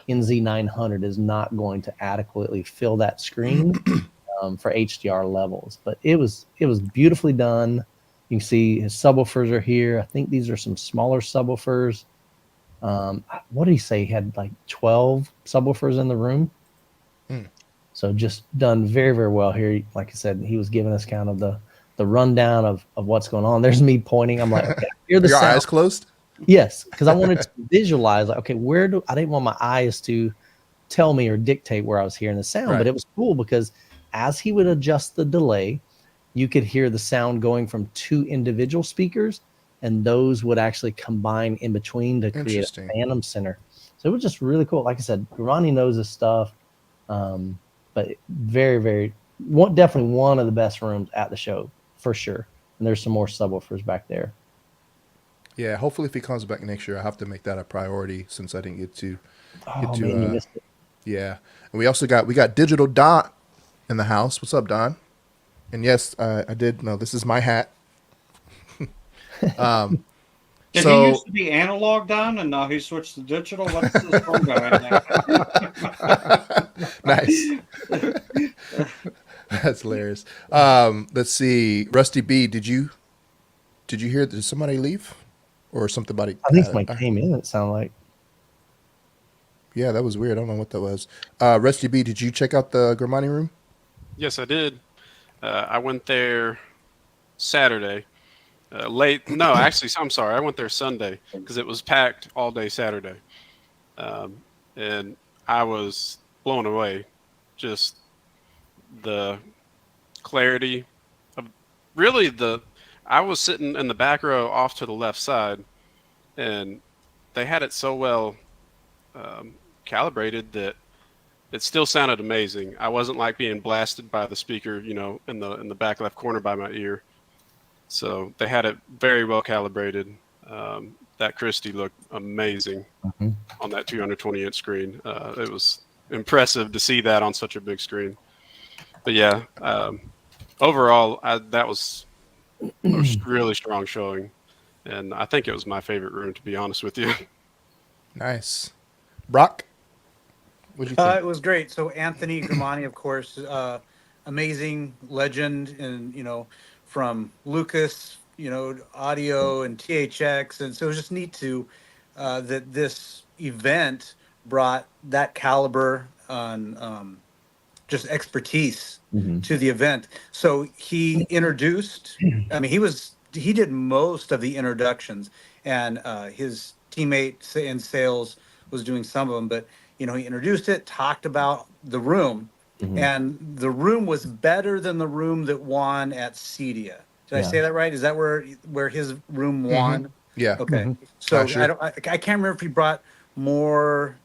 NZ900 is not going to adequately fill that screen for HDR levels. But it was beautifully done. You can see his subwoofers are here. I think these are some smaller subwoofers. What did he say? He had like 12 subwoofers in the room. So just done very, very well here. Like I said, he was giving us kind of the rundown of what's going on. There's me pointing. I'm like, okay, hear the Are your sound. eyes closed? Yes, because I wanted to visualize, like, okay, I didn't want my eyes to tell me or dictate where I was hearing the sound, Right. but it was cool because as he would adjust the delay, you could hear the sound going from two individual speakers, and those would actually combine in between to create a phantom center. So it was just really cool. Like I said, Grimani knows his stuff, but very, very, definitely one of the best rooms at the show for sure. And there's some more subwoofers back there. Yeah, hopefully if he comes back next year, I have to make that a priority since I didn't get to. Man, you missed it. Yeah, and we got Digital Don in the house. What's up, Don? And yes, I did. No, this is my hat. Did he used to be analog, Don, and now he switched to digital? What's this phone guy? Nice. That's hilarious. Let's see. Rusty B, did you hear? Did somebody leave, or something? I think somebody came in. It sounded like. Yeah, that was weird. I don't know what that was. Rusty B, did you check out the Grimani room? Yes, I did. I went there Saturday. Late. No, actually, I'm sorry. I went there Sunday because it was packed all day Saturday. And I was blown away. Just the clarity of really I was sitting in the back row off to the left side, and they had it so well calibrated that it still sounded amazing. I wasn't like being blasted by the speaker, in the back left corner by my ear. So they had it very well calibrated. That Christie looked amazing on that 220-inch screen. It was impressive to see that on such a big screen. But yeah, overall, that was a really strong showing. And I think it was my favorite room, to be honest with you. Nice. Brock? What did you think? It was great. So Anthony Grimani, of course, amazing legend, and from Lucas, audio and THX, and so it was just neat to that this event brought that caliber on just expertise to the event. So he introduced. I mean, he did most of the introductions, and his teammate in sales was doing some of them, but he introduced it, talked about the room, and the room was better than the room that won at Cedia. Did I say that right? Is that where his room won? Yeah. Okay. So I can't remember if he brought more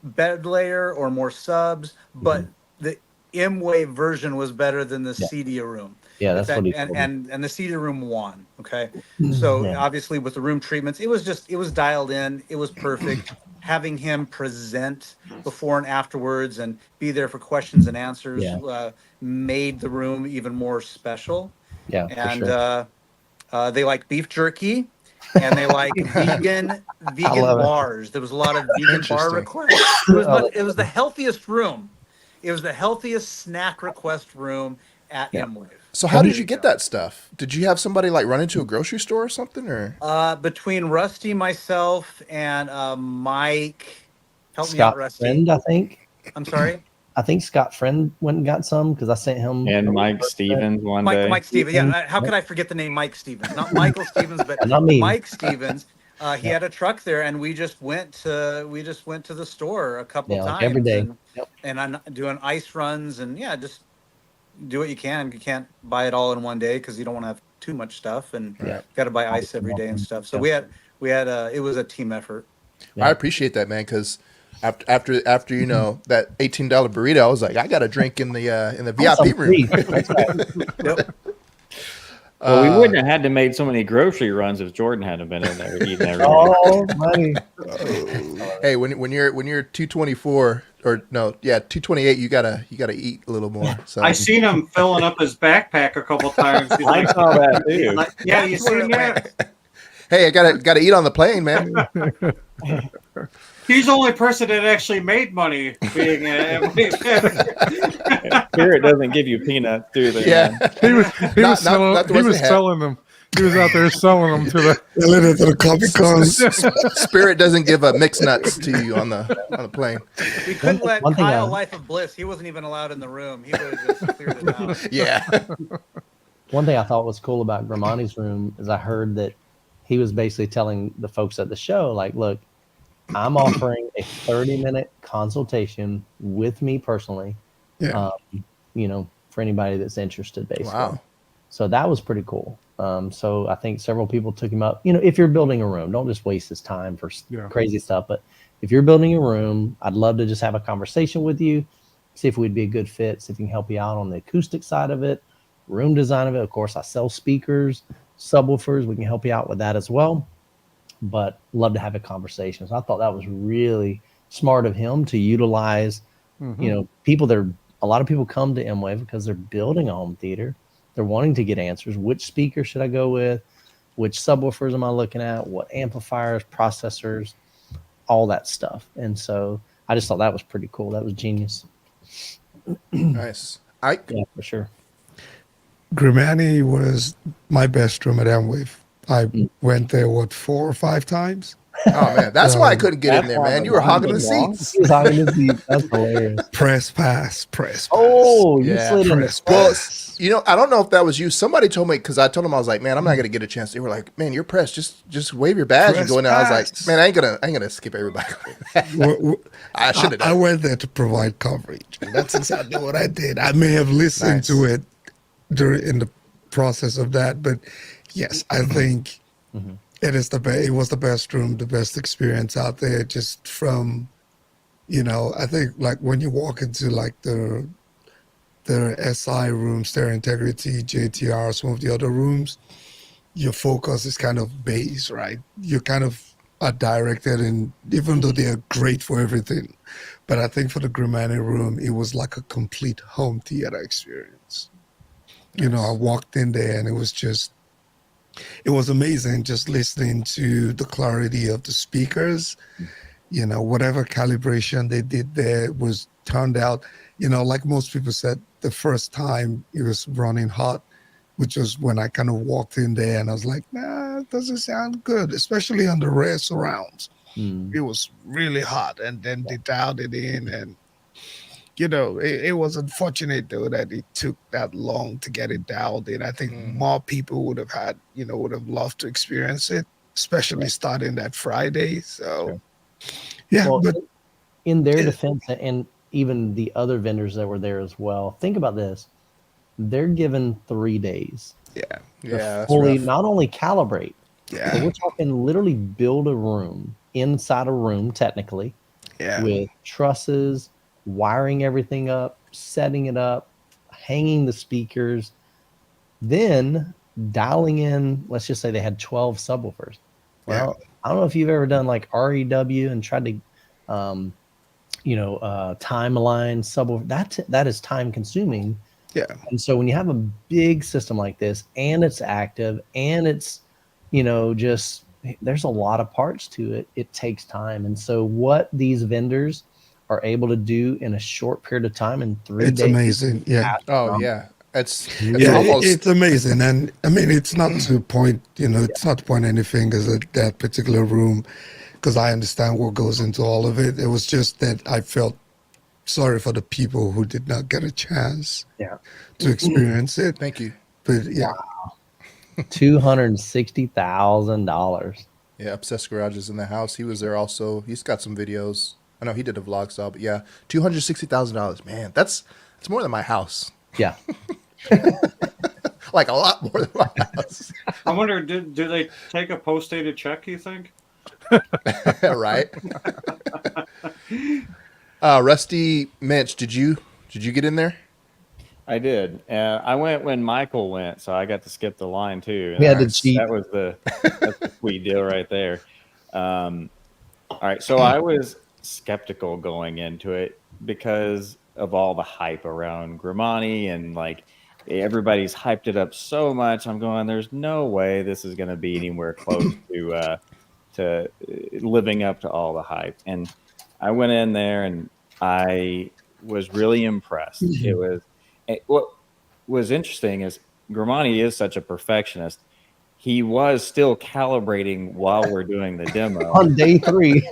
bed layer or more subs, but the Mwave version was better than the Cedia room. Yeah, that's what he told me. And the Cedia room won. Okay. So obviously with the room treatments, it was dialed in. It was perfect. Having him present before and afterwards and be there for questions and answers made the room even more special. Yeah, and for sure. They like beef jerky, and they like vegan bars. There was a lot of vegan bar requests. It was the healthiest room. It was the healthiest snack request room at Mwave. So how did you get that stuff? Did you have somebody like run into a grocery store or something, or? Between Rusty, myself, and Mike, help me Scott out, Rusty. Friend, I think. I'm sorry. I think Scott Friend went and got some because I sent him. And Mike Stevens one day. Mike Stevens. Yeah. How could I forget the name Mike Stevens? Not Michael Stevens, but Not me. Mike Stevens. He had a truck there, and we just went to the store a couple times every day. And I'm doing ice runs, and just do what you can. You can't buy it all in one day because you don't want to have too much stuff, and got to buy ice every day and stuff. So we had it was a team effort. I appreciate that, man, because After you know that $18 burrito, I was like, I got a drink in the VIP room. That's right. Yep. Well, we wouldn't have had to make so many grocery runs if Jordan hadn't been in there eating every day. Oh, buddy. Hey, when you're 224 or no, yeah, 228, you gotta eat a little more. So I seen him filling up his backpack a couple times. He's I like, saw that too. like, yeah, you seen that? hey, I gotta eat on the plane, man. He's the only person that actually made money being Spirit doesn't give you peanuts, do they? Yeah, He was not the ones they had. selling them. He was out there selling them to the. Related to the coffee cons. Spirit doesn't give mixed nuts to you on the plane. We couldn't let one thing, Kyle Life of Bliss. He wasn't even allowed in the room. He would have just cleared it out. Yeah. One thing I thought was cool about Grimani's room is I heard that he was basically telling the folks at the show, like, look, I'm offering a 30-minute consultation with me personally, Yeah. For anybody that's interested, basically. Wow. So that was pretty cool. So I think several people took him up. If you're building a room, don't just waste his time for crazy stuff. But if you're building a room, I'd love to just have a conversation with you, see if we'd be a good fit, see if we can help you out on the acoustic side of it, room design of it. Of course, I sell speakers, subwoofers. We can help you out with that as well. But love to have a conversation. So I thought that was really smart of him to utilize, people a lot of people come to Mwave because they're building a home theater. They're wanting to get answers. Which speaker should I go with? Which subwoofers am I looking at? What amplifiers, processors, all that stuff. And so I just thought that was pretty cool. That was genius. Nice. Yeah, for sure. Grimani was my best room at Mwave. I went there, 4 or 5 times? Oh man, that's why I couldn't get in there, man. You were hogging the seats. He was hogging the seats. That's hilarious. Press pass. Oh, you Yeah, slid in press the pass. Well, I don't know if that was you. Somebody told me because I told them I was like, man, I'm not gonna get a chance. They were like, man, you're pressed. Just wave your badge and go in there. I was like, man, I ain't gonna skip everybody. I should have. I went there to provide coverage. And that's exactly what I did. I may have listened to it in the process of that, but yes, I think it was the best room, the best experience out there. Just from, I think like when you walk into like the SI room, Stereo Integrity, JTR, some of the other rooms, your focus is kind of bass, right? You kind of are directed, and even though they're great for everything, but I think for the Grimani room, it was like a complete home theater experience. Nice. I walked in there and it was amazing just listening to the clarity of the speakers. Whatever calibration they did there was turned out, like most people said, the first time it was running hot, which was when I kind of walked in there and I was like, nah, it doesn't sound good, especially on the rare surrounds. It was really hot, and then they dialed it in, and it was unfortunate though that it took that long to get it dialed in. I think more people would have loved to experience it, especially starting that Friday. So, yeah. Well, but in their defense, and even the other vendors that were there as well, think about this: they're given 3 days. Yeah, yeah. Fully, not only calibrate. Yeah, but we're talking literally build a room inside a room, technically. Yeah, with trusses, wiring everything up, setting it up, hanging the speakers, then dialing in, let's just say they had 12 subwoofers. Well, I don't know if you've ever done like REW and tried to, timeline subwoofer. That is time consuming. Yeah. And so when you have a big system like this and it's active and it's, just there's a lot of parts to it. It takes time. And so what these vendors are able to do in a short period of time in 3 days. It's amazing. Yeah. Oh yeah. It's almost... it's amazing. And I mean, it's not to point, it's not to point any fingers at that particular room, because I understand what goes into all of it. It was just that I felt sorry for the people who did not get a chance to experience it. Thank you. But yeah. Wow. $260,000. Yeah, Obsessed Garage is in the house. He was there also. He's got some videos. I know he did a vlog style, but yeah, $260,000. Man, that's more than my house. Yeah. Like a lot more than my house. I wonder, do they take a post-dated check, you think? Right. Rusty Mitch, did you get in there? I did. I went when Michael went, so I got to skip the line too. We had to cheat. That was that's the sweet deal right there. All right, so I was skeptical going into it because of all the hype around Grimani and like everybody's hyped it up so much. I'm going, there's no way this is going to be anywhere close to living up to all the hype. And I went in there and I was really impressed. What was interesting is Grimani is such a perfectionist. He was still calibrating while we're doing the demo on day 3.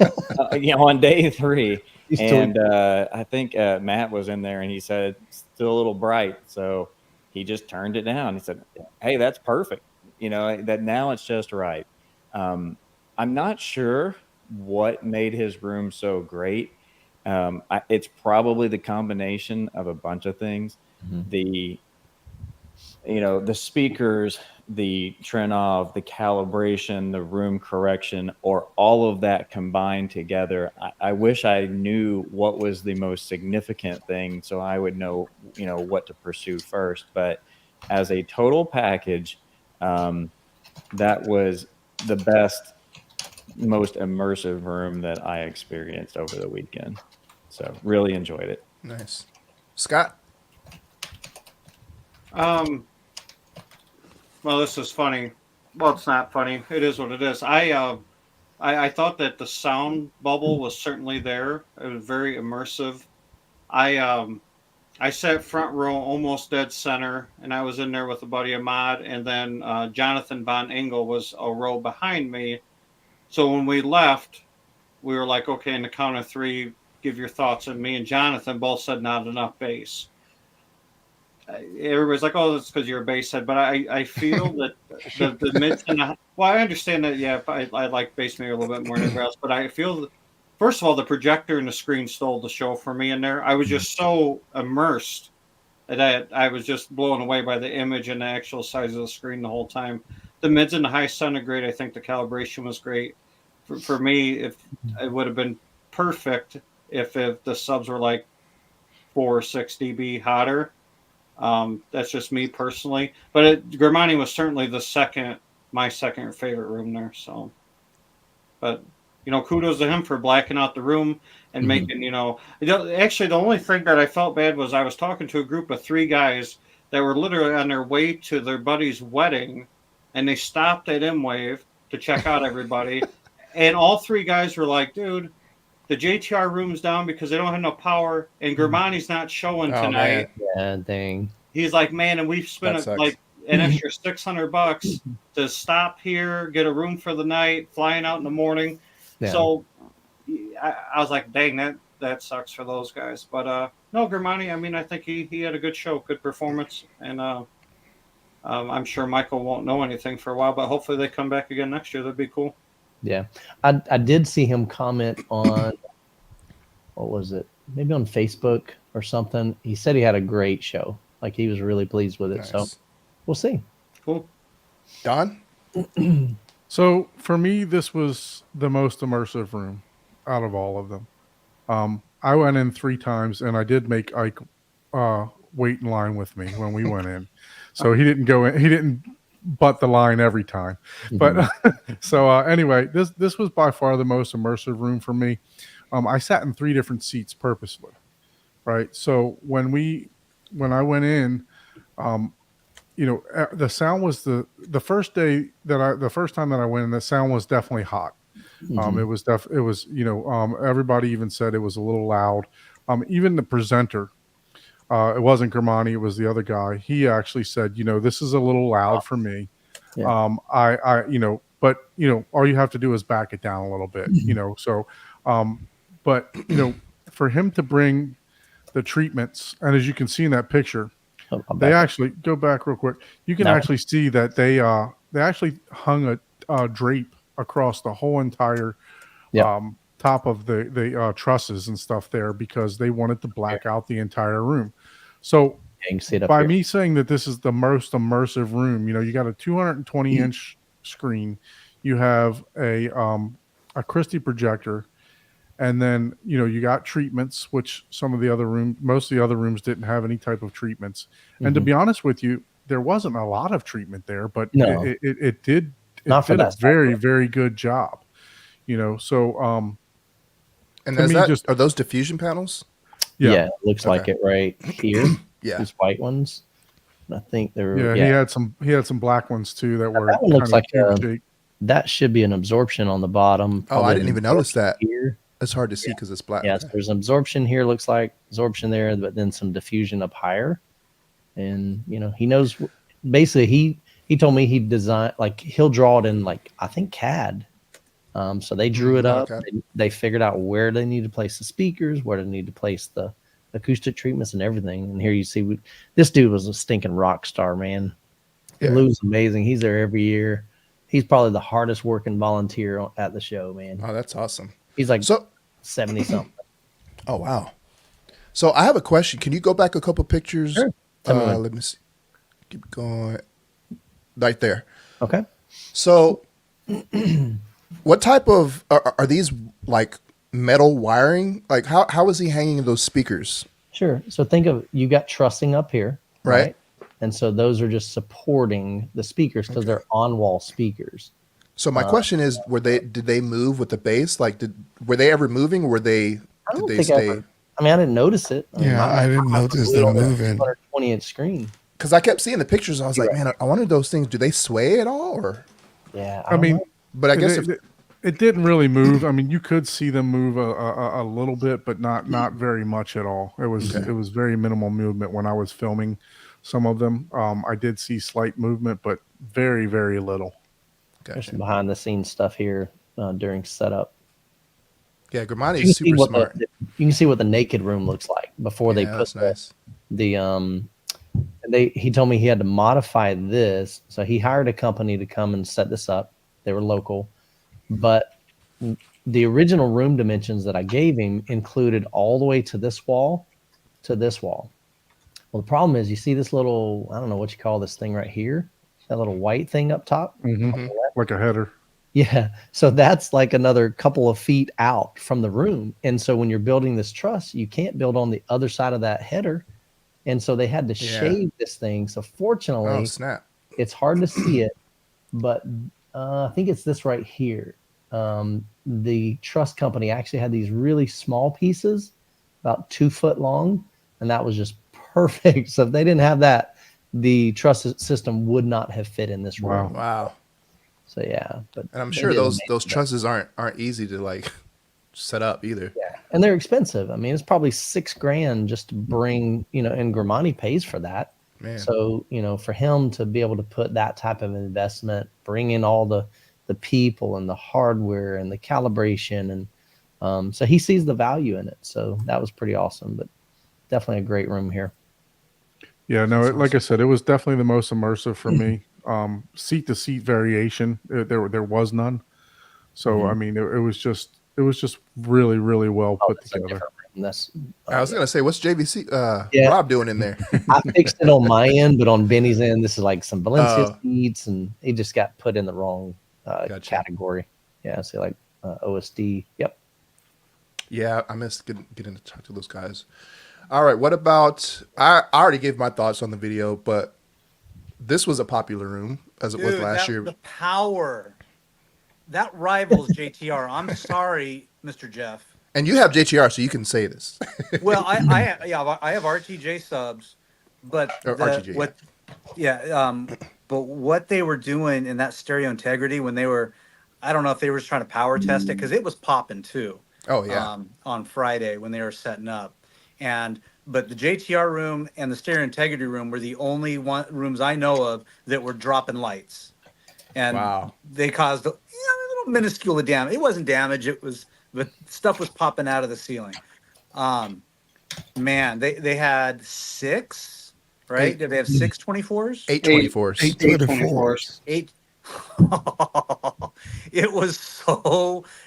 On day 3. And I think Matt was in there and he said, still a little bright. So he just turned it down. He said, hey, that's perfect. That now it's just right. I'm not sure what made his room so great. It's probably the combination of a bunch of things. The speakers, the Trenov, the calibration, the room correction, or all of that combined together. I wish I knew what was the most significant thing so I would know, what to pursue first. But as a total package, that was the best, most immersive room that I experienced over the weekend. So really enjoyed it. Nice. Scott? Well, this is funny. Well, it's not funny. It is what it is. I thought that the sound bubble was certainly there. It was very immersive. I sat front row, almost dead center, and I was in there with a buddy Ahmad, and then Jonathan Von Engel was a row behind me. So when we left, we were like, okay, in the count of 3, give your thoughts. And me and Jonathan both said not enough bass. Everybody's like, oh, that's because you're a bass head. But I feel that the mids and the, well, I understand that, yeah, I like bass maybe a little bit more than the rest. But I feel that, first of all, the projector and the screen stole the show for me in there. I was just so immersed that I was just blown away by the image and the actual size of the screen the whole time. The mids and the highs sounded great. I think the calibration was great. For me, if it would have been perfect if the subs were like 4 or 6 dB hotter. That's just me personally. But Grimani was certainly my second favorite room there. So, but kudos to him for blacking out the room and making, actually the only thing that I felt bad was I was talking to a group of 3 guys that were literally on their way to their buddy's wedding, and they stopped at Mwave to check out everybody. And all 3 guys were like, dude, the JTR room's down because they don't have no power, and Grimani's not showing tonight. Yeah, dang. He's like, man, and we've spent like an extra $600 to stop here, get a room for the night, flying out in the morning. Yeah. So I was like, dang, that sucks for those guys. But no, Grimani, I mean, I think he had a good show, good performance, and I'm sure Michael won't know anything for a while, but hopefully they come back again next year. That'd be cool. Yeah, I did see him comment on, what was it? Maybe on Facebook or something. He said he had a great show. Like he was really pleased with it. Nice. So we'll see. Cool. Don? So for me, this was the most immersive room out of all of them. I went in 3 times, and I did make Ike wait in line with me when we went in. So he didn't go in. He didn't butt the line every time. But so anyway, this was by far the most immersive room for me. I sat in 3 different seats purposely, right? So when I went in, the sound was the first time that I went in, the sound was definitely hot. Everybody even said it was a little loud. Even the presenter, it wasn't Grimani, it was the other guy. He actually said, this is a little loud for me. Yeah. But all you have to do is back it down a little bit, so, but for him to bring the treatments, and as you can see in that picture, they actually go back real quick. You can actually see that they actually hung a drape across the whole entire top of the trusses and stuff there because they wanted to black out the entire room. So by me saying that this is the most immersive room, you got a 220-inch screen, you have a Christie projector, And then, you got treatments, which most of the other rooms didn't have any type of treatments. And to be honest with you, there wasn't a lot of treatment there, but No. it did Not for a that very, very good job. So And to me, are those diffusion panels? Yeah, it looks like it right here. Yeah. These white ones. I think they're he had some black ones too that were that one looks like cube-shaped. that should be an absorption on the bottom. Oh, I didn't even notice that. Here. It's hard to see because it's black. Yes, there's absorption here, looks like absorption there, but then some diffusion up higher. And he knows. Basically, he told me he designed, like, he'll draw it in, like, I think CAD. So they drew it up. Okay. They figured out where they need to place the speakers, where they need to place the acoustic treatments and everything. And here you see, this dude was a stinking rock star, man. Yeah. Lou's amazing. He's there every year. He's probably the hardest working volunteer at the show, man. Oh, that's awesome. He's like 70 something. Oh, wow. So I have a question. Can you go back a couple pictures? Sure. Let me see. Keep going. Right there. Okay. So what type of are these, like, metal wiring? Like, how is he hanging those speakers? Sure. So think of, you got trussing up here. Right. And so those are just supporting the speakers because they're on-wall speakers. So my question is, did they move with the bass? Like, were they ever moving, or did they stay? I didn't notice it. I didn't notice them moving. 120-inch screen. Because I kept seeing the pictures. And I was like, man, I wonder those things. Do they sway at all? Or Yeah. I mean, but I guess it didn't really move. I mean, you could see them move a little bit, but not very much at all. It was very minimal movement when I was filming some of them. I did see slight movement, but very, very little. There's some behind the scenes stuff here during setup. Yeah, Grimani is super smart. You can see what the naked room looks like before they put he told me he had to modify this. So he hired a company to come and set this up. They were local, but the original room dimensions that I gave him included all the way to this wall to this wall. Well, the problem is, you see this little, I don't know what you call this thing right here, that little white thing up top, like a header. Yeah. So that's like another couple of feet out from the room. And so when you're building this truss, you can't build on the other side of that header. And so they had to shave this thing. So fortunately, it's hard to see it, but I think it's this right here. The truss company actually had these really small pieces, about 2 foot long, and that was just perfect. So if they didn't have that, the truss system would not have fit in this room. Wow. So yeah, but and I'm sure those trusses aren't easy to, like, set up either. Yeah, and they're expensive. I mean, it's probably $6,000 just to bring, and Grimani pays for that. Man. So for him to be able to put that type of investment, bring in all the people and the hardware and the calibration, and so he sees the value in it. So that was pretty awesome. But definitely a great room here. Yeah, no, like I said, it was definitely the most immersive for me. Seat to seat variation, there was none. So I mean, it was just really, really well put together. I was gonna say, what's JVC Rob doing in there? I fixed it on my end, but on Benny's end, this is like some Valencia seats, and it just got put in the wrong category. Yeah, so like OSD. Yep. Yeah, I missed getting to talk to those guys. All right, what about? I already gave my thoughts on the video, but this was a popular room as it was last year. The power that rivals JTR. I'm sorry, Mr. Jeff. And you have JTR, so you can say this. Well, I have RTJ subs, but but what they were doing in that stereo integrity when they were, I don't know if they were just trying to power test it, because it was popping too. Oh yeah. On Friday when they were setting up, but the JTR room and the stereo integrity room were the only rooms I know of that were dropping lights, and they caused a little minuscule damage. It wasn't damage; but stuff was popping out of the ceiling. Man, they had 6, right? Did they have 6 24s? 8 24s. 8 24s. 8.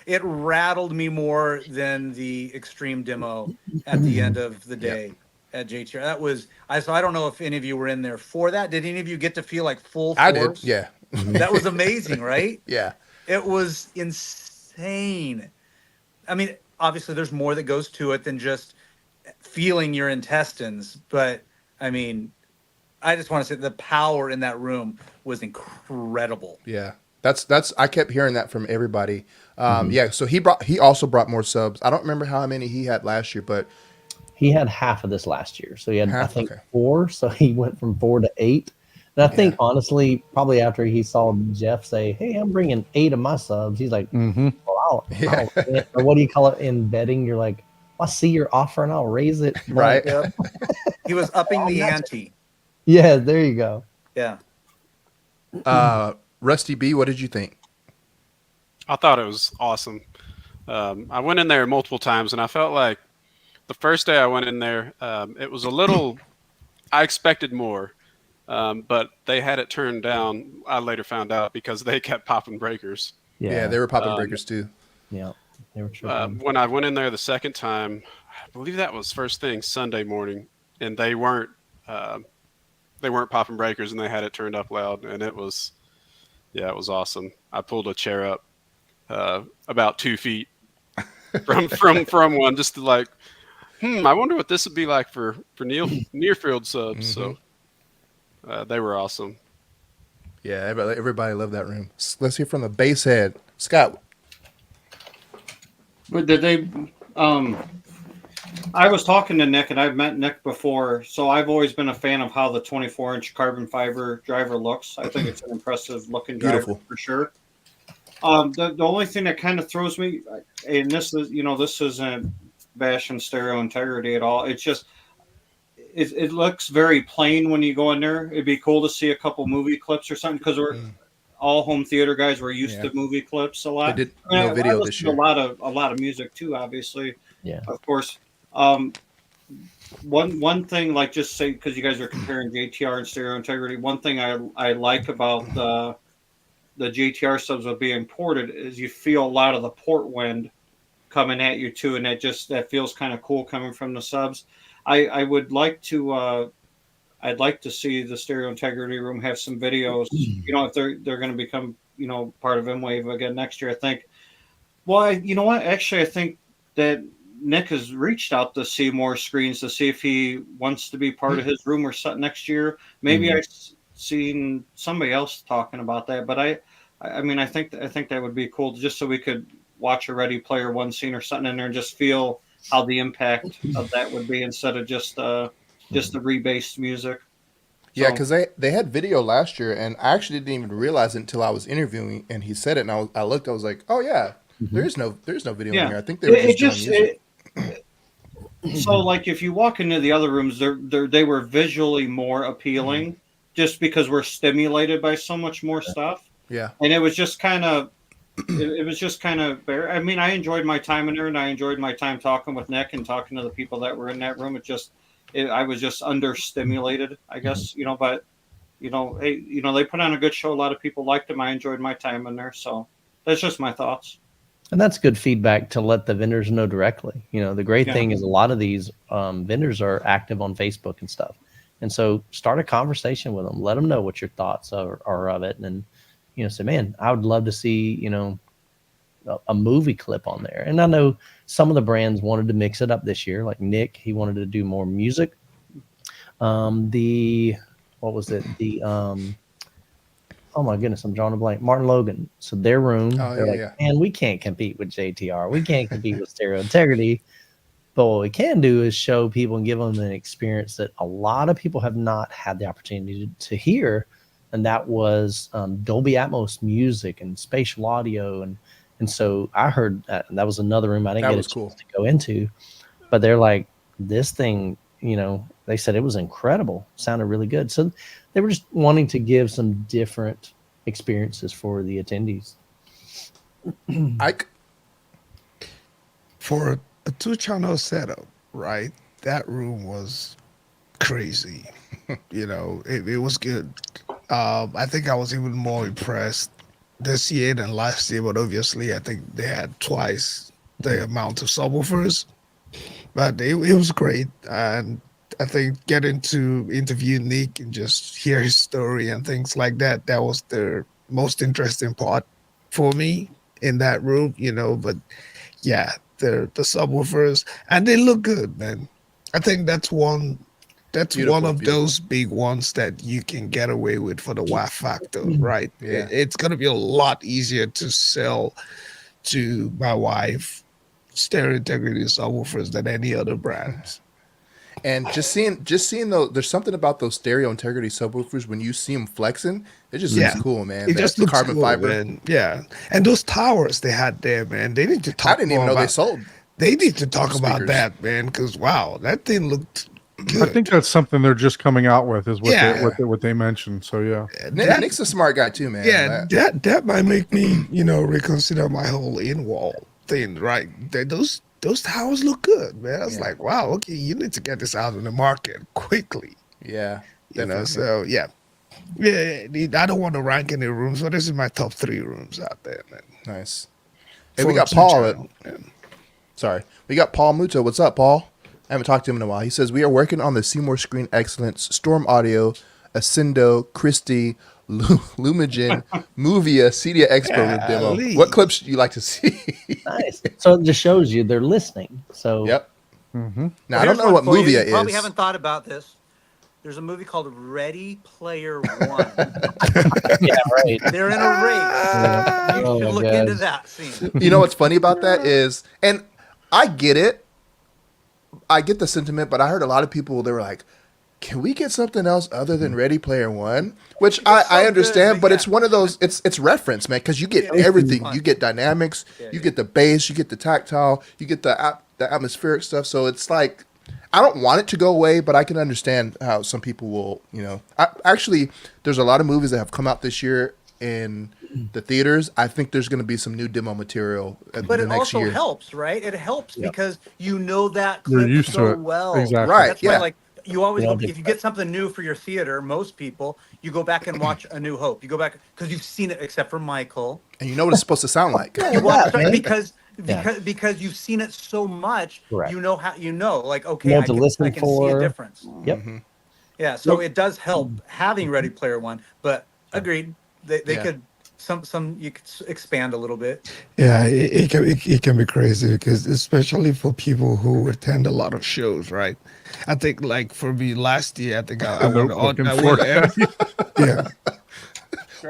It rattled me more than the extreme demo at the end of the day at JTR. That was so I don't know if any of you were in there for that. Did any of you get to feel like full force? I did. Yeah. That was amazing, right? Yeah. It was insane. I mean, obviously there's more that goes to it than just feeling your intestines. But I mean, I just want to say the power in that room was incredible. Yeah. That's I kept hearing that from everybody. Yeah, so he also brought more subs. I don't remember how many he had last year, but He had half of this last year. So he had, I half. think, Okay. 4. So he went from 4 to 8. And I think, honestly, probably after he saw Jeff say, "Hey, I'm bringing 8 of my subs," he's like, "Well, I'll or what do you call it in betting? You're like, I see your offer and I'll raise it." Right. Yep. He was upping the ante. Yeah, there you go. Yeah. Rusty B, what did you think? I thought it was awesome. I went in there multiple times, and I felt like the first day I went in there, it was a little. I expected more, but they had it turned down. I later found out because they kept popping breakers. Yeah, they were popping breakers too. Yeah, they were tripping. When I went in there the second time, I believe that was first thing Sunday morning, and they weren't popping breakers, and they had it turned up loud, and it was awesome. I pulled a chair up about 2 feet from one, just to like, I wonder what this would be like for near field subs. So they were awesome. Yeah, everybody loved that room. Let's hear from the bass head, Scott. But did they? I was talking to Nick, and I've met Nick before, so I've always been a fan of how the 24-inch carbon fiber driver looks. I think it's an impressive looking driver for sure. The only thing that kind of throws me, and this isn't bashing stereo integrity at all. It's just it looks very plain when you go in there. It'd be cool to see a couple movie clips or something, because we're all home theater guys. We're used to movie clips a lot. They did no video this year. A lot of music too, obviously. Yeah, of course. One thing, like, just say, because you guys are comparing JTR and stereo integrity, one thing I like about the JTR subs of being ported is you feel a lot of the port wind coming at you too, and that feels kind of cool coming from the subs. I would like to I'd like to see the stereo integrity room have some videos, if they're going to become part of Mwave again next year. I think. Well, you know what? Actually, I think that Nick has reached out to see more screens to see if he wants to be part of his room or something next year. Maybe I've seen somebody else talking about that, but I mean, I think that would be cool, just so we could watch a Ready Player One scene or something in there and just feel how the impact of that would be, instead of just the rebased music. Yeah, because they had video last year, and I actually didn't even realize it until I was interviewing, and he said it, and I looked, I was like, oh yeah, there's no video in here. I think they were just doing music. So, like, if you walk into the other rooms, they were visually more appealing, just because we're stimulated by so much more stuff. Yeah, and it was just kind of, bare. I mean, I enjoyed my time in there, and I enjoyed my time talking with Nick and talking to the people that were in that room. I was just understimulated, I guess, but hey, they put on a good show. A lot of people liked them. I enjoyed my time in there, so that's just my thoughts. and that's good feedback to let the vendors know directly. The great thing is a lot of these vendors are active on Facebook and stuff, and so start a conversation with them. Let them know what your thoughts are of it, and say, man, I would love to see a movie clip on there. And I know some of the brands wanted to mix it up this year, like Nick. He wanted to do more music. What was it? Oh my goodness, I'm drawing a blank. Martin Logan. So their room, man, we can't compete with JTR. We can't compete with Stereo Integrity. But what we can do is show people and give them an experience that a lot of people have not had the opportunity to hear. And that was Dolby Atmos music and spatial audio. And so I heard that was another room I didn't get a chance to go into. But they're like, this thing, they said it was incredible. Sounded really good. So they were just wanting to give some different experiences for the attendees. For a 2-channel setup, right? That room was crazy. It was good. I think I was even more impressed this year than last year, but obviously I think they had twice the amount of subwoofers. But it was great, and I think getting to interview Nick and just hear his story and things like that was the most interesting part for me in that room, But yeah, the subwoofers, and they look good, man. I think that's one of those big ones that you can get away with for the wow factor, right? Yeah. It's gonna be a lot easier to sell to my wife Stereo Integrity subwoofers than any other brands. And just seeing those, there's something about those Stereo Integrity subwoofers when you see them flexing, it just looks cool, man. It just looks carbon cool, fiber, man. Yeah, and those towers they had there, man. They need to talk. I didn't even know they sold. They need to talk speakers. about that, man, because wow, that thing looked good. I think that's something they're just coming out with, is what they mentioned. So yeah, Nick's a smart guy too, man. Yeah, that might make me, reconsider my whole in-wall thing, right? Those towers look good, man. I was like, wow, okay, you need to get this out in the market quickly. Yeah, definitely. So yeah. I don't want to rank any rooms, but this is my top 3 rooms out there, man. Nice. Hey, we got Paul. Sorry, we got Paul Muto. What's up, Paul? I haven't talked to him in a while. He says we are working on the Seymour Screen Excellence, Storm Audio, Ascendo, Christie, Lumigen, Movia, Cedia Expo room demo. What clips do you like to see? Nice. So it just shows you they're listening. So yep. Mm-hmm. Now I don't know what Movia is. You probably haven't thought about this. There's a movie called Ready Player One. Yeah, right. They're in a race. You should look into that scene. You know what's funny about that is, and I get it. I get the sentiment, but I heard a lot of people, they were like, can we get something else other than Ready Player One? Which I understand, but it's one of those, it's reference, man, because you get everything. You get dynamics, you get the bass, you get the tactile, you get the atmospheric stuff. So it's like, I don't want it to go away, but I can understand how some people will, actually, there's a lot of movies that have come out this year in the theaters. I think there's going to be some new demo material the next year. But it also helps, right? It helps because you know that you're clip used so to it. well. Exactly. Right. That's why, you always go, if you get something new for your theater, most people, you go back and watch A New Hope. You go back because you've seen it, except for Michael. And you know what it's supposed to sound like. You watch because you've seen it so much. Correct. You know how okay, I can see a difference. Yep. Mm-hmm. Yeah, so it does help having Ready Player One, but agreed, they could you could expand a little bit. Yeah, it can be crazy because especially for people who attend a lot of shows, right? I think like for me last year, I think I went on. Yeah.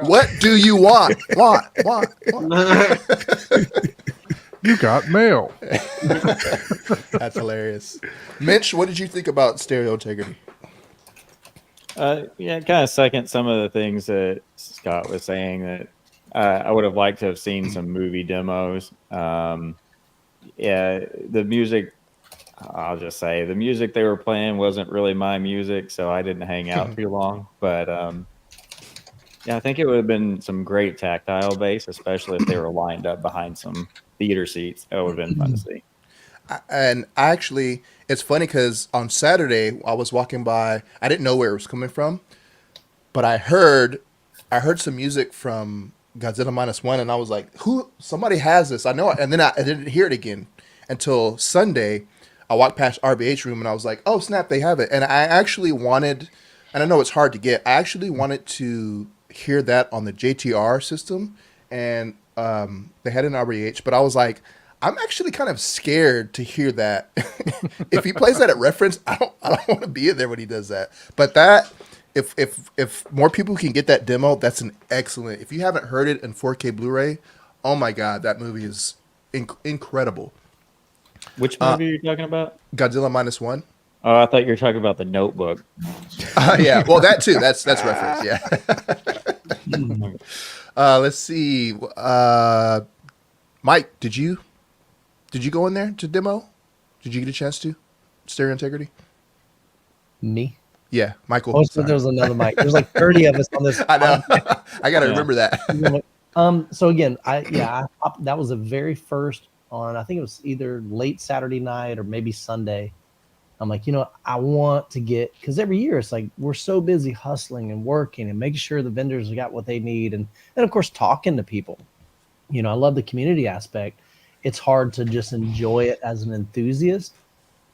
What do you want? What? You got mail. That's hilarious. Mitch, what did you think about Stereo Integrity? Yeah, kind of second some of the things that Scott was saying, that I would have liked to have seen some movie demos. Yeah, the music, I'll just say the music they were playing wasn't really my music, so I didn't hang out too long. But yeah, I think it would have been some great tactile bass, especially if they were lined up behind some theater seats. That would have been fun to see. And actually, it's funny because on Saturday I was walking by. I didn't know where it was coming from, but I heard some music from Godzilla -1, and I was like, "Who? Somebody has this." I know, and then I didn't hear it again until Sunday. I walked past RBH room, and I was like, "Oh snap, they have it!" And I actually wanted, and I know it's hard to get. I actually wanted to hear that on the JTR system, and they had an RBH, but I was like, I'm actually kind of scared to hear that. If he plays that at reference, I don't want to be in there when he does that. But that, if more people can get that demo, that's an excellent. If you haven't heard it in 4K Blu-ray, oh my God, that movie is incredible. Which movie are you talking about? Godzilla -1. Oh, I thought you were talking about The Notebook. Yeah, well, that too. That's reference. Yeah. Let's see. Mike, did you go in there to demo? Did you get a chance to Stereo Integrity? Me? Yeah, Michael. Oh, so there was another Mike. There's like 30 of us on this. I know. I got to remember that. So again, that was the very first on. I think it was either late Saturday night or maybe Sunday. I'm like, I want to get, because every year it's like we're so busy hustling and working and making sure the vendors have got what they need, and of course talking to people. I love the community aspect. It's hard to just enjoy it as an enthusiast.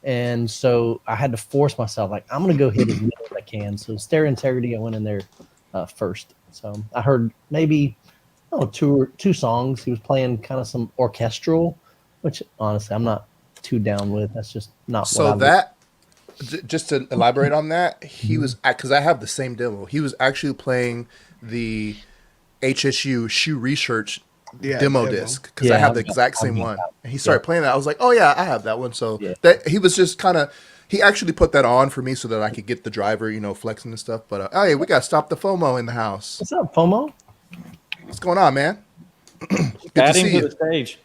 And so I had to force myself, like, I'm going to go hit as many as I can. So Stereo Integrity, I went in there first. So I heard maybe two songs. He was playing kind of some orchestral which honestly I'm not too down with. That's just not So what I would. that, just to elaborate on that, he was, because I have the same demo. He was actually playing the HSU shoe research demo disc, because I Yeah, have the exact same one. And he started Yep. playing that. I was like, oh yeah, I have that one. So Yeah. that he was just kind of, he actually put that on for me so that I could get the driver, flexing and stuff. But oh yeah, we got to stop the FOMO in the house. What's up, FOMO? What's going on, man? Good to Add him see to you. the stage.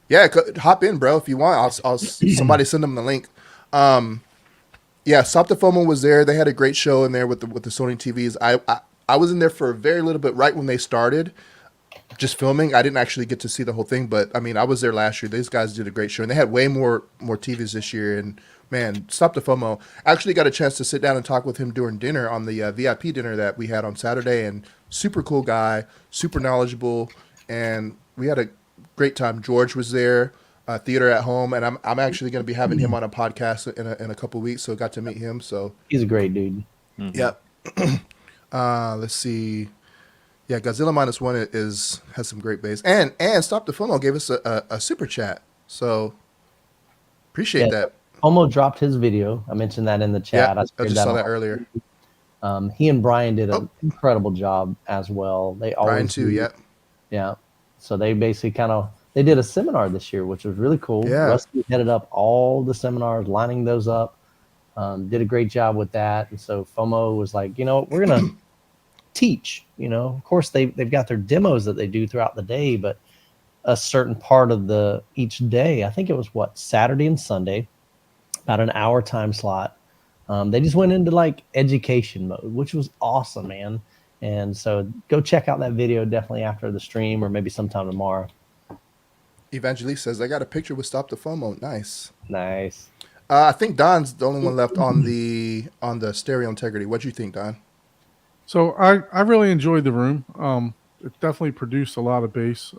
Yeah, hop in, bro, if you want. I'll somebody send them the link. Yeah, Stop the FOMO was there. They had a great show in there with the Sony TVs. I was in there for a very little bit right when they started, just filming. I didn't actually get to see the whole thing, but I mean, I was there last year. These guys did a great show, and they had way more TVs this year. And man, Stop the FOMO. I actually got a chance to sit down and talk with him during dinner on the VIP dinner that we had on Saturday. And super cool guy, super knowledgeable, and we had a great time. George was there. Theater at Home, and I'm actually going to be having him on a podcast in a couple weeks, so got to meet him. So He's a great dude. yep. Let's see. Yeah, Godzilla -1 has some great bass, and Stop the FOMO gave us a super chat, so appreciate that. FOMO dropped his video. I mentioned that in the chat. Yeah, I just saw that earlier. He and Brian did an incredible job as well. They always Brian too. do. Yeah. So they basically they did a seminar this year, which was really cool. Yeah. Rusty headed up all the seminars, lining those up. Did a great job with that. And so FOMO was like, we're going to teach, of course they've got their demos that they do throughout the day, but a certain part of each day, I think it was Saturday and Sunday, about an hour time slot. They just went into like education mode, which was awesome, man. And so go check out that video definitely after the stream or maybe sometime tomorrow. Evangelist says, I got a picture with Stop the FOMO. Nice. I think Don's the only one left on the Stereo Integrity. What do you think, Don? So I really enjoyed the room. It definitely produced a lot of bass.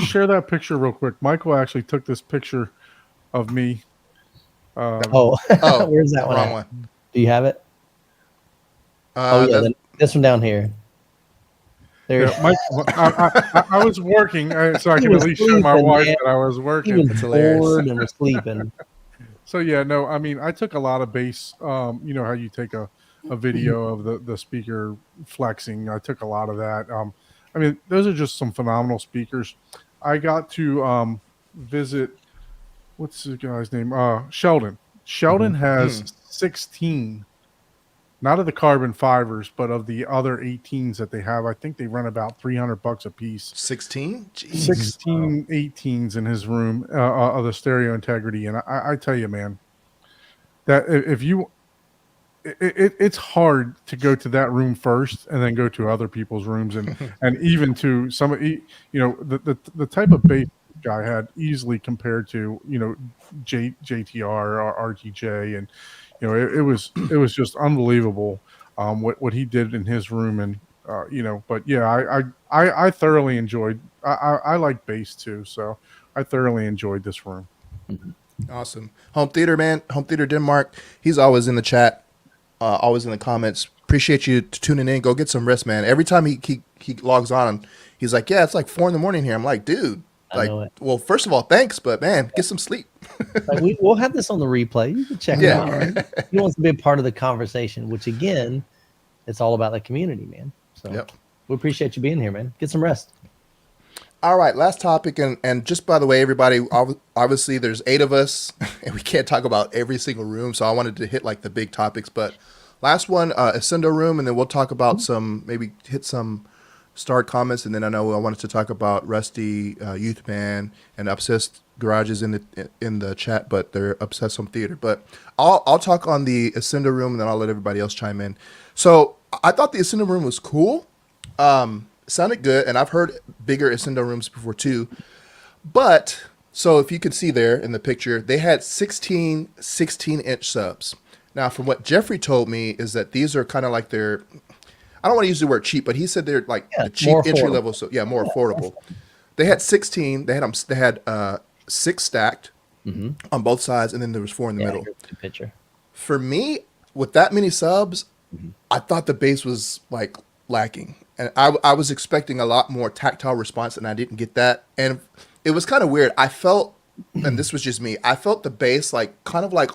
Share that picture real quick. Michael actually took this picture of me. Where's that one? Wrong one. Do you have it? This one down here. There. Yeah, I was working, so I can at least show my wife that I was working. He was bored and was sleeping. So yeah, no, I mean, I took a lot of bass. You know how you take a video of the speaker flexing. I took a lot of that. I mean, those are just some phenomenal speakers. I got to visit, what's the guy's name? Sheldon. Sheldon has 16. Not of the carbon fibers, but of the other 18s that they have. I think they run about $300 a piece. 16? 16 18s in his room of the Stereo Integrity. And I tell you, man, that if you, it's hard to go to that room first and then go to other people's rooms and even to some, the type of bass guy had easily compared to, JTR or RTJ and, it was just unbelievable what he did in his room, and but yeah, I thoroughly enjoyed. I like bass too, so I thoroughly enjoyed this room. Awesome. Home Theater, man. Home Theater Denmark. He's always in the chat, always in the comments. Appreciate you tuning in. Go get some rest, man. Every time he logs on, he's like, yeah, it's like 4 a.m. here. I'm like, dude. Well, first of all, thanks, but man, get some sleep. We'll have this on the replay. You can check it out. Right? He wants to be a part of the conversation, which again, it's all about the community, man. So we appreciate you being here, man. Get some rest. All right, last topic, and just by the way, everybody, obviously there's 8 of us, and we can't talk about every single room, so I wanted to hit like the big topics. But last one, Ascendo room, and then we'll talk about maybe hit some start comments, and then I wanted to talk about Rusty, Youth Band, and Obsessed Garages in the chat, but they're Obsessed Home Theater. But I'll talk on the Ascendo room, and then I'll let everybody else chime in. So I thought the Ascendo room was cool, sounded good, and I've heard bigger Ascendo rooms before too. But so if you can see there in the picture, they had 16 16-inch subs. Now, from what Jeffrey told me, is that these are kind of like their, I don't want to use the word cheap, but he said they're like the cheap entry level. So more affordable. They had 16. They had 6 stacked on both sides, and then there was 4 in the middle. Good picture. For me, with that many subs, I thought the bass was like lacking, and I was expecting a lot more tactile response, and I didn't get that. And it was kind of weird. I felt, and this was just me, I felt the bass like kind of like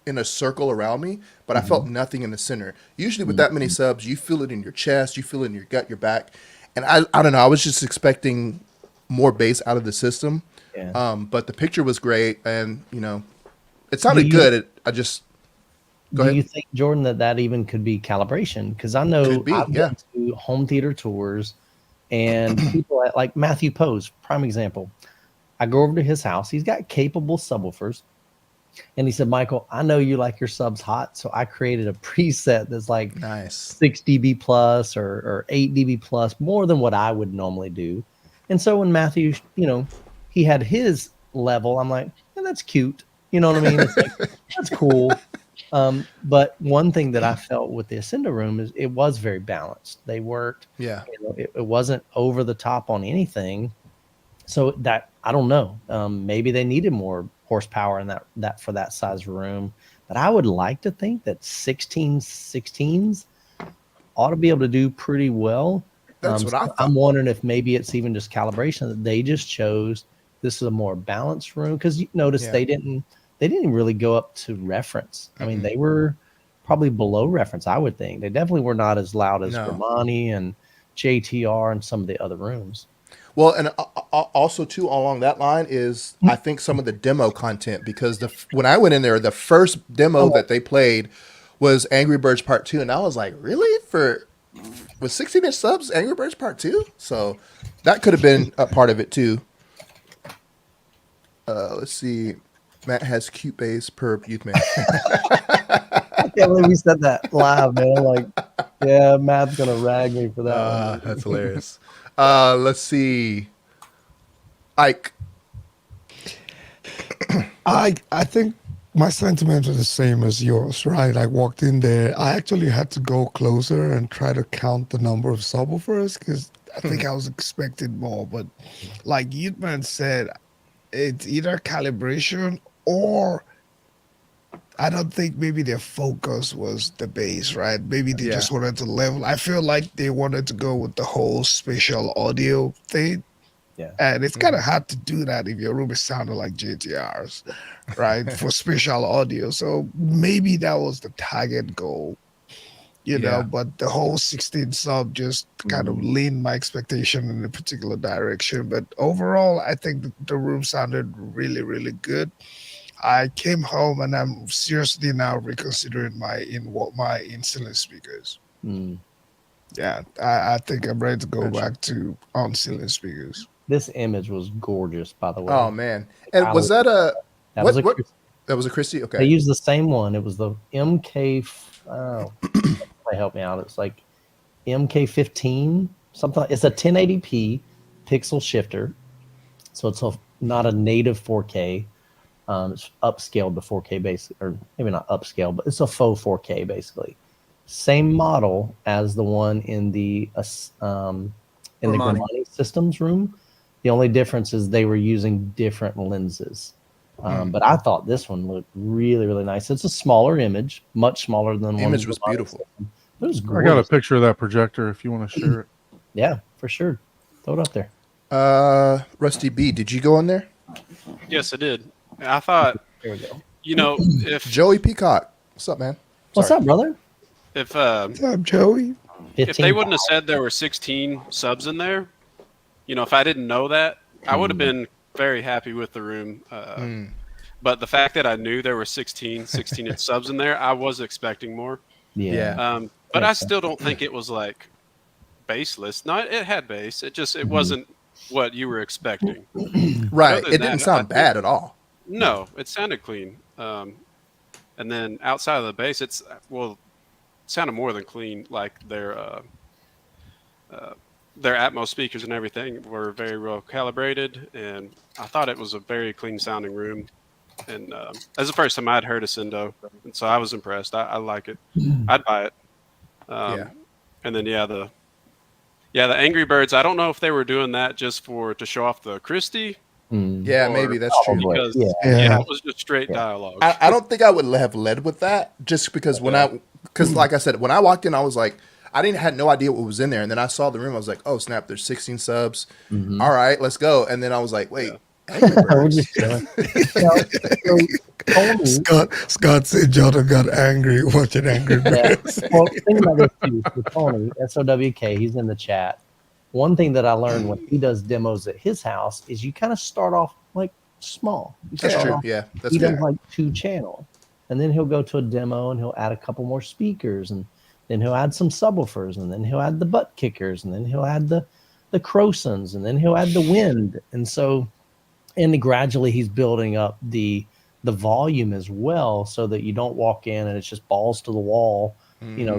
in a circle around me, but I felt nothing in the center. Usually with that many subs, you feel it in your chest, you feel it in your gut, your back. And I don't know, I was just expecting more bass out of the system. Yeah. But the picture was great, and you know, it sounded good. Go Do ahead. you think, Jordan, that even could be calibration? Because I know Could be, I've yeah. been to home theater tours, and people like Matthew Pose, prime example. I go over to his house. He's got capable subwoofers, and he said, "Michael, I know you like your subs hot, so I created a preset that's like Nice. 6 dB plus or 8 dB plus, more than what I would normally do." And so when Matthew, you know, he had his level, I'm like, yeah, that's cute. You know what I mean? It's like, that's cool. But one thing that I felt with the Ascendo room is it was very balanced. They worked. Yeah. You know, it wasn't over the top on anything. So that, I don't know. Maybe they needed more horsepower in that for that size room. But I would like to think that 16s ought to be able to do pretty well. That's what I thought. I'm wondering if maybe it's even just calibration that they just chose this is a more balanced room, because you notice they didn't really go up to reference. I mean, they were probably below reference, I would think. They definitely were not as loud as Grimani and JTR and some of the other rooms. Well, and also too along that line is I think some of the demo content, because when I went in there, the first demo that they played was Angry Birds Part 2, and I was like, really? With 16-inch subs, Angry Birds Part 2? So that could have been a part of it too. Let's see. Matt has cute bass per youth man. I can't believe we said that live, man. I'm like, yeah, Matt's gonna rag me for that. That's hilarious. Let's see. Ike. I think my sentiments are the same as yours, right? I walked in there. I actually had to go closer and try to count the number of subwoofers because I think I was expecting more. But like Youthman said, it's either calibration or I don't think maybe their focus was the bass, right? Maybe they just wanted to level. I feel like they wanted to go with the whole spatial audio thing. Yeah. And it's kind of hard to do that if your room is sounding like JTRs, right? For spatial audio. So maybe that was the target goal, you know, but the whole 16 sub just kind of leaned my expectation in a particular direction. But overall, I think the room sounded really, really good. I came home and I'm seriously now reconsidering my in-ceiling speakers. Yeah, I think I'm ready to go back to on-ceiling speakers. This image was gorgeous, by the way. Oh man! And was that a that was a that was a Christie? Okay. They used the same one. It was the MK. They help me out. It's like MK15 something. It's a 1080p pixel shifter, so it's not a native 4K. It's upscaled to 4K basically, or maybe not upscaled, but it's a faux 4K basically. Same model as the one in the Grimani Systems room. The only difference is they were using different lenses. But I thought this one looked really, really nice. It's a smaller image, much smaller than the image was beautiful. It was I got a picture of that projector if you want to share it. Yeah, for sure. Throw it up there. Rusty B, did you go in there? Yes, I did. I thought, There we go. you know, if Joey Peacock, what's up, man? What's up, brother? if What's up, Joey? if they wouldn't have said there were 16 subs in there, you know, if I didn't know that, I would have been very happy with the room. But the fact that I knew there were 16-inch subs in there, I was expecting more. Yeah. But I still don't think it was like bassless. No, it had bass. It wasn't what you were expecting. Right. It didn't sound bad at all. No, it sounded clean. And then outside of the bass, it sounded more than clean. Like their Atmos speakers and everything were very well calibrated, and I thought it was a very clean sounding room. And as the first time I'd heard Ascendo, and so I was impressed. I like it. I'd buy it. And then the Angry Birds. I don't know if they were doing that just to show off the Christie. Yeah, maybe that's true. Because it was just straight dialogue. I don't think I would have led with that, just because because like I said, when I walked in, I was like, had no idea what was in there, and then I saw the room. I was like, oh snap, there's 16 subs. All right, let's go. And then I was like, wait, We're just chilling. So Tony, Scott said Jordan got angry watching Angry Birds. well, think about this too. So Tony, SOWK, he's in the chat. One thing that I learned when he does demos at his house is you kind of start off like small. That's true. Yeah, that's he good. does like 2 channels, and then he'll go to a demo and he'll add a couple more speakers, and then he'll add some subwoofers, and then he'll add the butt kickers, and then he'll add the Crosons, and then he'll add the wind, and so gradually he's building up the volume as well, so that you don't walk in and it's just balls to the wall,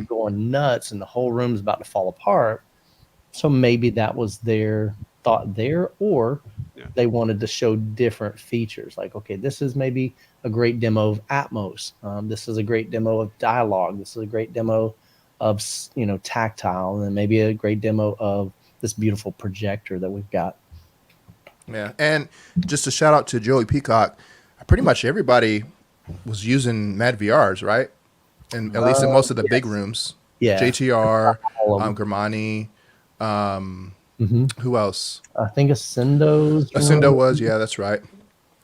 going nuts, and the whole room's about to fall apart. So maybe that was their thought there, or they wanted to show different features. Like, okay, this is maybe a great demo of Atmos. This is a great demo of dialogue. This is a great demo of, tactile, and then maybe a great demo of this beautiful projector that we've got. Yeah, and just a shout out to Joey Peacock. Pretty much everybody was using Mad VRs, right? And at least in most of the big rooms. Yeah. JTR, Grimani, who else? I think Ascendo was, yeah, that's right.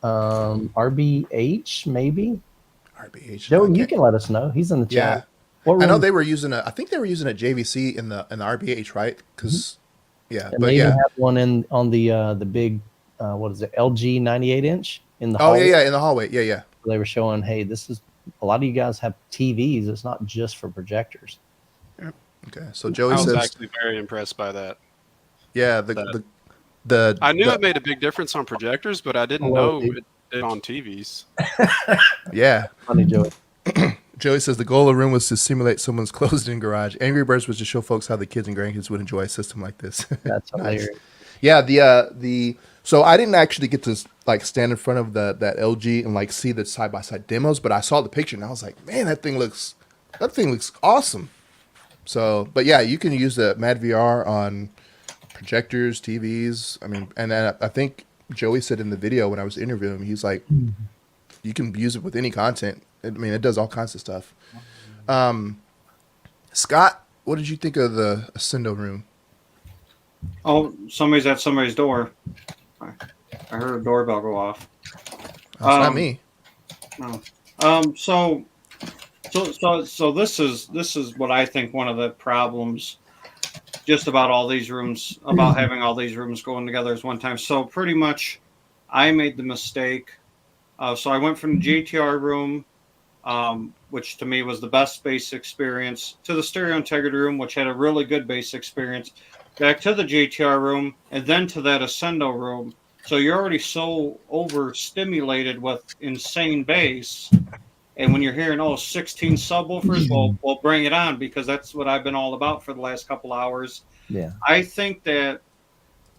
RBH, maybe. RBH. Joe, you can let us know. He's in the chat. Yeah. I know they were using I think they were using a JVC in the RBH, right? Because and they even have one on the big what is it, LG 98-inch in the hallway. in the hallway. Yeah. They were showing, hey, this is, a lot of you guys have TVs. It's not just for projectors. Yeah. Okay, so Joey I was says actually very impressed by that. Yeah, I knew it made a big difference on projectors, but I didn't know it did on TVs. Yeah. Funny, Joey. Joey says the goal of the room was to simulate someone's closed-in garage. Angry Birds was to show folks how the kids and grandkids would enjoy a system like this. That's nice. hilarious. Yeah, so I didn't actually get to like stand in front of that LG and like see the side-by-side demos, but I saw the picture and I was like, man, that thing looks awesome. So, but yeah, you can use the Mad VR on projectors, TVs. I mean, and I think Joey said in the video when I was interviewing him, he's like, you can use it with any content. I mean, it does all kinds of stuff. Scott, what did you think of the Ascendo room? Oh, somebody's at somebody's door. I heard a doorbell go off. That's not me. No. So this is what I think one of the problems just about all these rooms, about having all these rooms going together as one time. So pretty much I made the mistake. So I went from the GTR room, which to me was the best bass experience, to the Stereo Integrity room, which had a really good bass experience, back to the GTR room, and then to that Ascendo room. So you're already so overstimulated with insane bass. And when you're hearing, 16 subwoofers, well, bring it on, because that's what I've been all about for the last couple hours. Yeah. I think that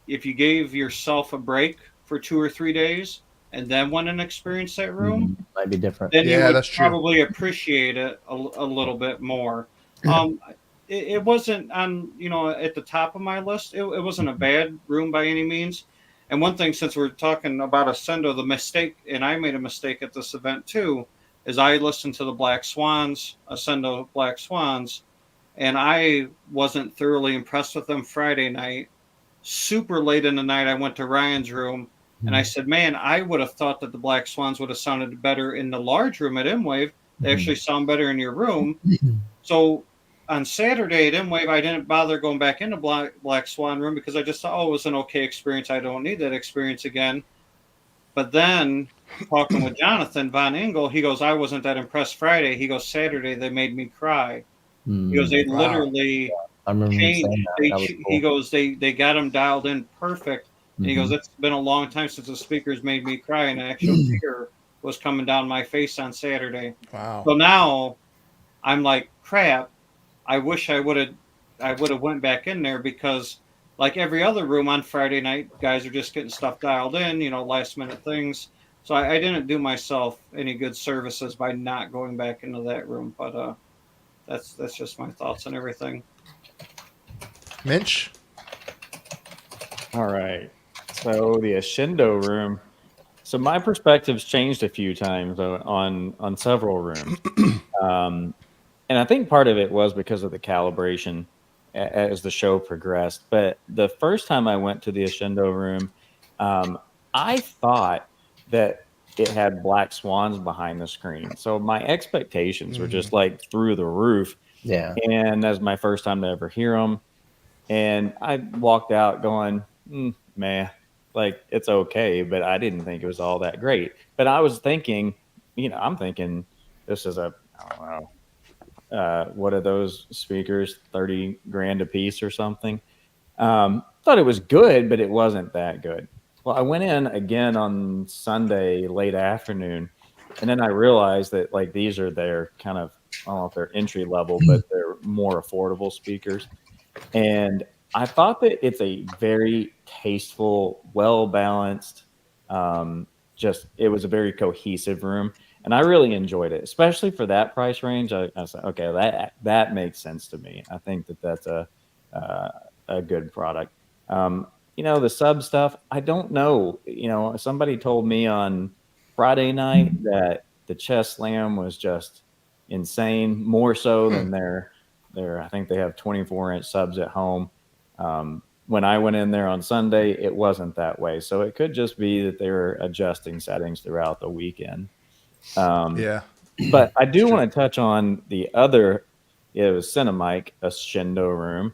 if you gave yourself a break for 2 or 3 days and then went and experienced that room, might be different. Then you would probably appreciate it a little bit more. It wasn't on, at the top of my list. It wasn't a bad room by any means. And one thing, since we're talking about Ascendo, the mistake, and I made a mistake at this event too, is I listened to the Black Swans, Ascendo Black Swans, and I wasn't thoroughly impressed with them Friday night. Super late in the night, I went to Ryan's room, and I said, man, I would have thought that the Black Swans would have sounded better in the large room at Mwave. They actually sound better in your room. So on Saturday at Mwave, I didn't bother going back into Black Swan room because I just thought, it was an okay experience. I don't need that experience again. But then talking with Jonathan Von Engel, he goes, I wasn't that impressed Friday. He goes, Saturday, they made me cry. He goes, they literally changed. He goes, they got them dialed in perfect. And he goes, it's been a long time since the speakers made me cry, and an actual tear was coming down my face on Saturday. Wow. So now I'm like, crap. I wish I would have went back in there, because like every other room on Friday night, guys are just getting stuff dialed in, last minute things. So I didn't do myself any good services by not going back into that room. But that's just my thoughts on everything. Minch? All right. So the Ascendo room. So my perspective's changed a few times on several rooms. And I think part of it was because of the calibration as the show progressed. But the first time I went to the Ascendo room, I thought that it had black swans behind the screen. So my expectations were just like through the roof. Yeah. And that's my first time to ever hear them. And I walked out going, man, like it's okay, but I didn't think it was all that great. But I was thinking, I'm thinking this is I don't know, what are those speakers, 30 grand a piece or something? Thought it was good, but it wasn't that good. Well, I went in again on Sunday late afternoon, and then I realized that like these are their kind of, I don't know if they're entry level, but they're more affordable speakers. And I thought that it's a very tasteful, well balanced, it was a very cohesive room, and I really enjoyed it, especially for that price range. I said, okay, that makes sense to me. I think that's a good product. The sub stuff, I don't know. Somebody told me on Friday night that the Chest Slam was just insane, more so than their I think they have 24-inch subs at home. When I went in there on Sunday, it wasn't that way. So it could just be that they were adjusting settings throughout the weekend. Yeah. But I do want to touch on it was Cinemike, Ascendo room.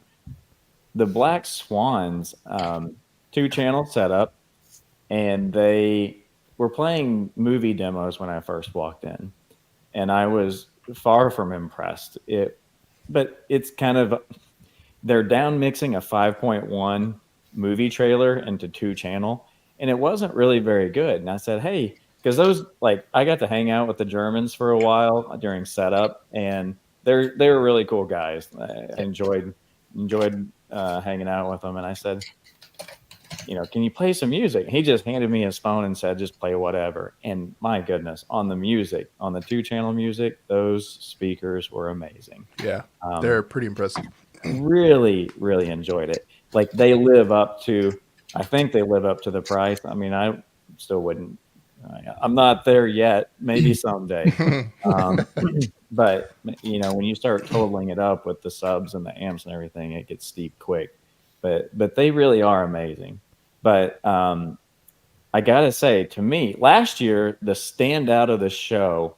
The Black Swans, 2-channel setup, and they were playing movie demos when I first walked in. And I was far from impressed. But it's kind of, they're down mixing a 5.1 movie trailer into 2-channel, and it wasn't really very good. And I said, hey, because I got to hang out with the Germans for a while during setup, and they're really cool guys. I enjoyed hanging out with them. And I said, can you play some music? He just handed me his phone and said, just play whatever. And my goodness, on the 2-channel music, those speakers were amazing. Yeah, they're pretty impressive. Really, really enjoyed it. Like I think they live up to the price. I mean, I still wouldn't, I'm not there yet, maybe someday. But when you start totaling it up with the subs and the amps and everything, it gets steep quick. But they really are amazing. But I gotta say, to me, last year the standout of the show,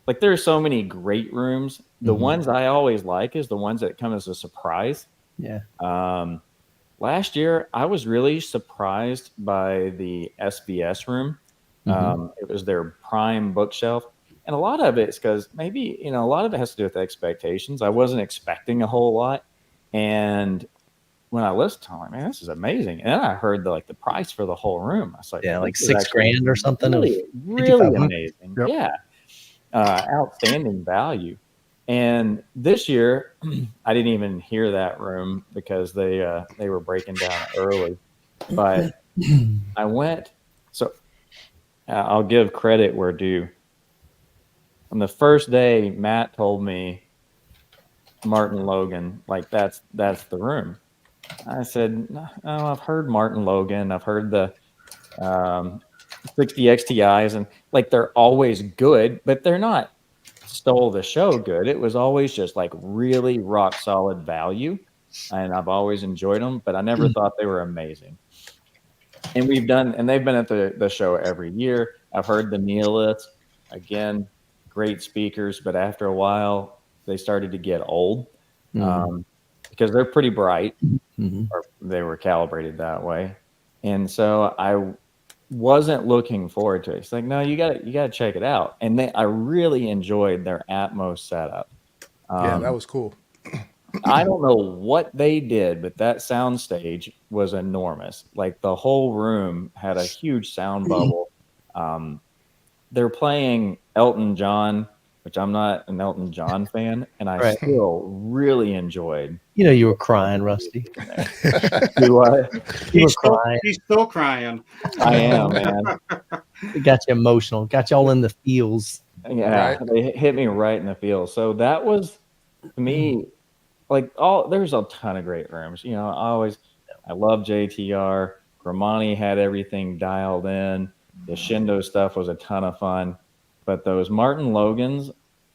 like there are so many great rooms. The ones I always like is the ones that come as a surprise. Yeah. Last year I was really surprised by the SBS room. It was their prime bookshelf. And a lot of it's because maybe, a lot of it has to do with expectations. I wasn't expecting a whole lot. And when I listened to it, I'm like, man, this is amazing. And then I heard the price for the whole room. I was like, yeah, like $6,000 or something. Really amazing. Yep. Yeah. Outstanding value. And this year, I didn't even hear that room because they were breaking down early. But I went. So I'll give credit where due. On the first day, Matt told me Martin Logan, like that's the room. I said, no, I've heard Martin Logan. I've heard the 60 XTIs, and like they're always good, but they're not stole the show good. It was always just like really rock solid value, and I've always enjoyed them, but I never thought they were amazing. And they've been at the show every year. I've heard the Neoliths, again, great speakers, but after a while they started to get old because they're pretty bright, or they were calibrated that way. And so I wasn't looking forward to it. It's like, no, you got to check it out. And I really enjoyed their Atmos setup. Yeah, that was cool. I don't know what they did, but that sound stage was enormous. Like the whole room had a huge sound bubble. They're playing Elton John, which I'm not an Elton John fan, and I still really enjoyed. You were crying, Rusty. Do I? You were crying. He's still crying. I am, man. It got you emotional. Got you all in the feels. Yeah, they hit me right in the feels. So that was, to me, there's a ton of great rooms. I love JTR. Grimani had everything dialed in. The Ascendo stuff was a ton of fun, but those Martin Logans,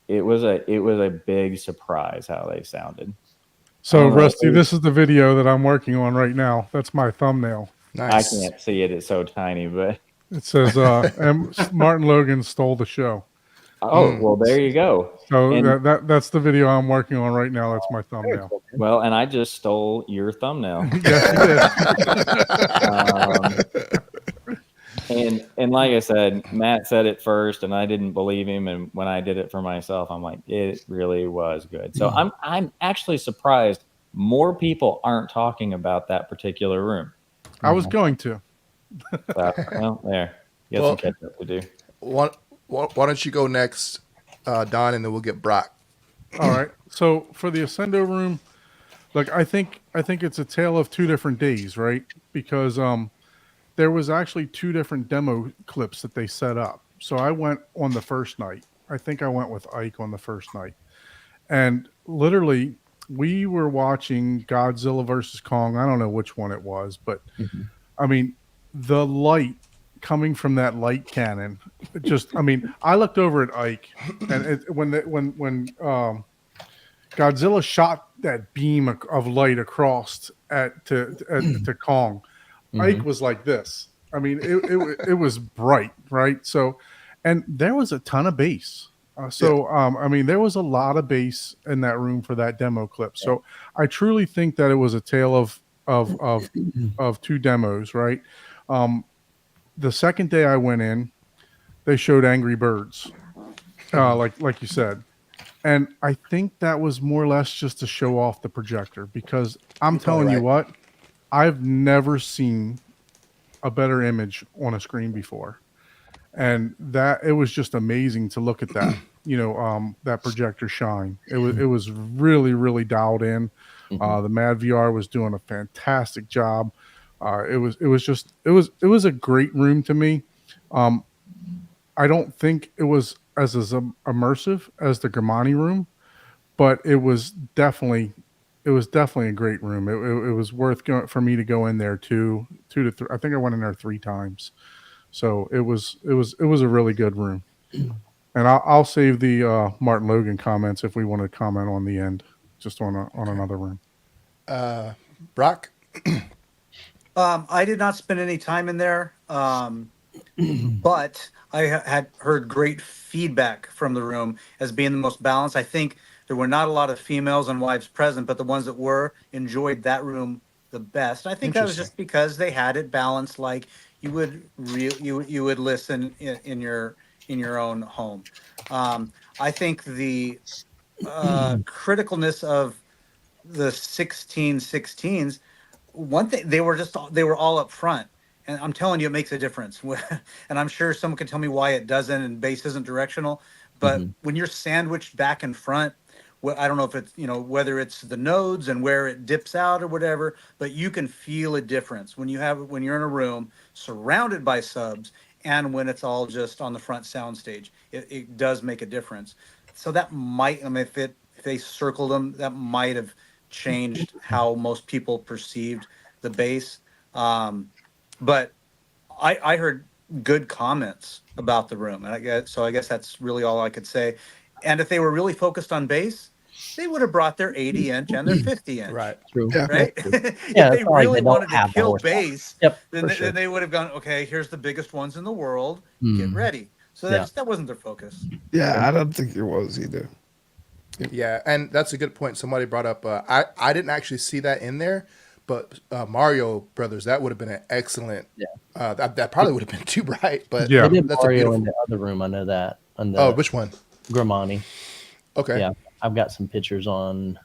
it was a big surprise how they sounded. So Rusty, this is the video that I'm working on right now. That's my thumbnail. Nice. I can't see it; it's so tiny. But it says, Martin Logan stole the show. Oh, well, there you go. So And, that's the video I'm working on right now. That's my thumbnail. Cool, well, and I just stole your thumbnail. Yes, you did. and like I said, Matt said it first, and I didn't believe him. And when I did it for myself, I'm like, it really was good. So I'm actually surprised more people aren't talking about that particular room. I was going to. Well, there. You got some catch up to do. Why don't you go next, Don, and then we'll get Brock. All right. So for the Ascendo room, look, I think it's a tale of two different days, right? Because there was actually two different demo clips that they set up. So I went on the first night. I think I went with Ike on the first night. And literally, we were watching Godzilla versus Kong. I don't know which one it was, but I mean, the light coming from that light cannon, I looked over at Ike, and when Godzilla shot that beam of light across to Kong, Ike was like this. I mean, it was bright, right? So, and there was a ton of bass. There was a lot of bass in that room for that demo clip. So I truly think that it was a tale of two demos, right? The second day I went in, they showed Angry Birds, like you said. And I think that was more or less just to show off the projector, because I'm telling you what, I've never seen a better image on a screen before. And that it was just amazing to look at that, that projector shine. It was really, really dialed in. The Mad VR was doing a fantastic job. It was a great room to me. I don't think it was as immersive as the Grimani room, but it was definitely a great room. It was worth going for me to go in there two to three. I think I went in there 3 times. So it was a really good room. And I'll save the Martin Logan comments if we want to comment on the end, just on another room. Brock? I did not spend any time in there, but I had heard great feedback from the room as being the most balanced. I think there were not a lot of females and wives present, but the ones that were enjoyed that room the best. I think that was just because they had it balanced, like you would you would listen in your own home. I think the criticalness of the 1616s. One thing, they were all up front, and I'm telling you, it makes a difference. And I'm sure someone can tell me why it doesn't, and bass isn't directional. But when you're sandwiched back and front, I don't know if it's whether it's the nodes and where it dips out or whatever, but you can feel a difference when you're in a room surrounded by subs, and when it's all just on the front sound stage. It does make a difference. So that might, if they circled them, that might have changed how most people perceived the bass. But I heard good comments about the room, and I guess that's really all I could say. And if they were really focused on bass, they would have brought their 80-inch and their 50-inch. Right. True. Right? If they really wanted to kill bass, then they would have gone, okay, here's the biggest ones in the world. Get ready. So that wasn't their focus. Yeah, I don't think it was either. Yeah, and that's a good point. Somebody brought up. I didn't actually see that in there, but Mario Brothers, that would have been an excellent. Yeah. That probably would have been too bright, but they did that's Mario in the other room. I know that. Which one? Grimani. Okay. Yeah, I've got some pictures on.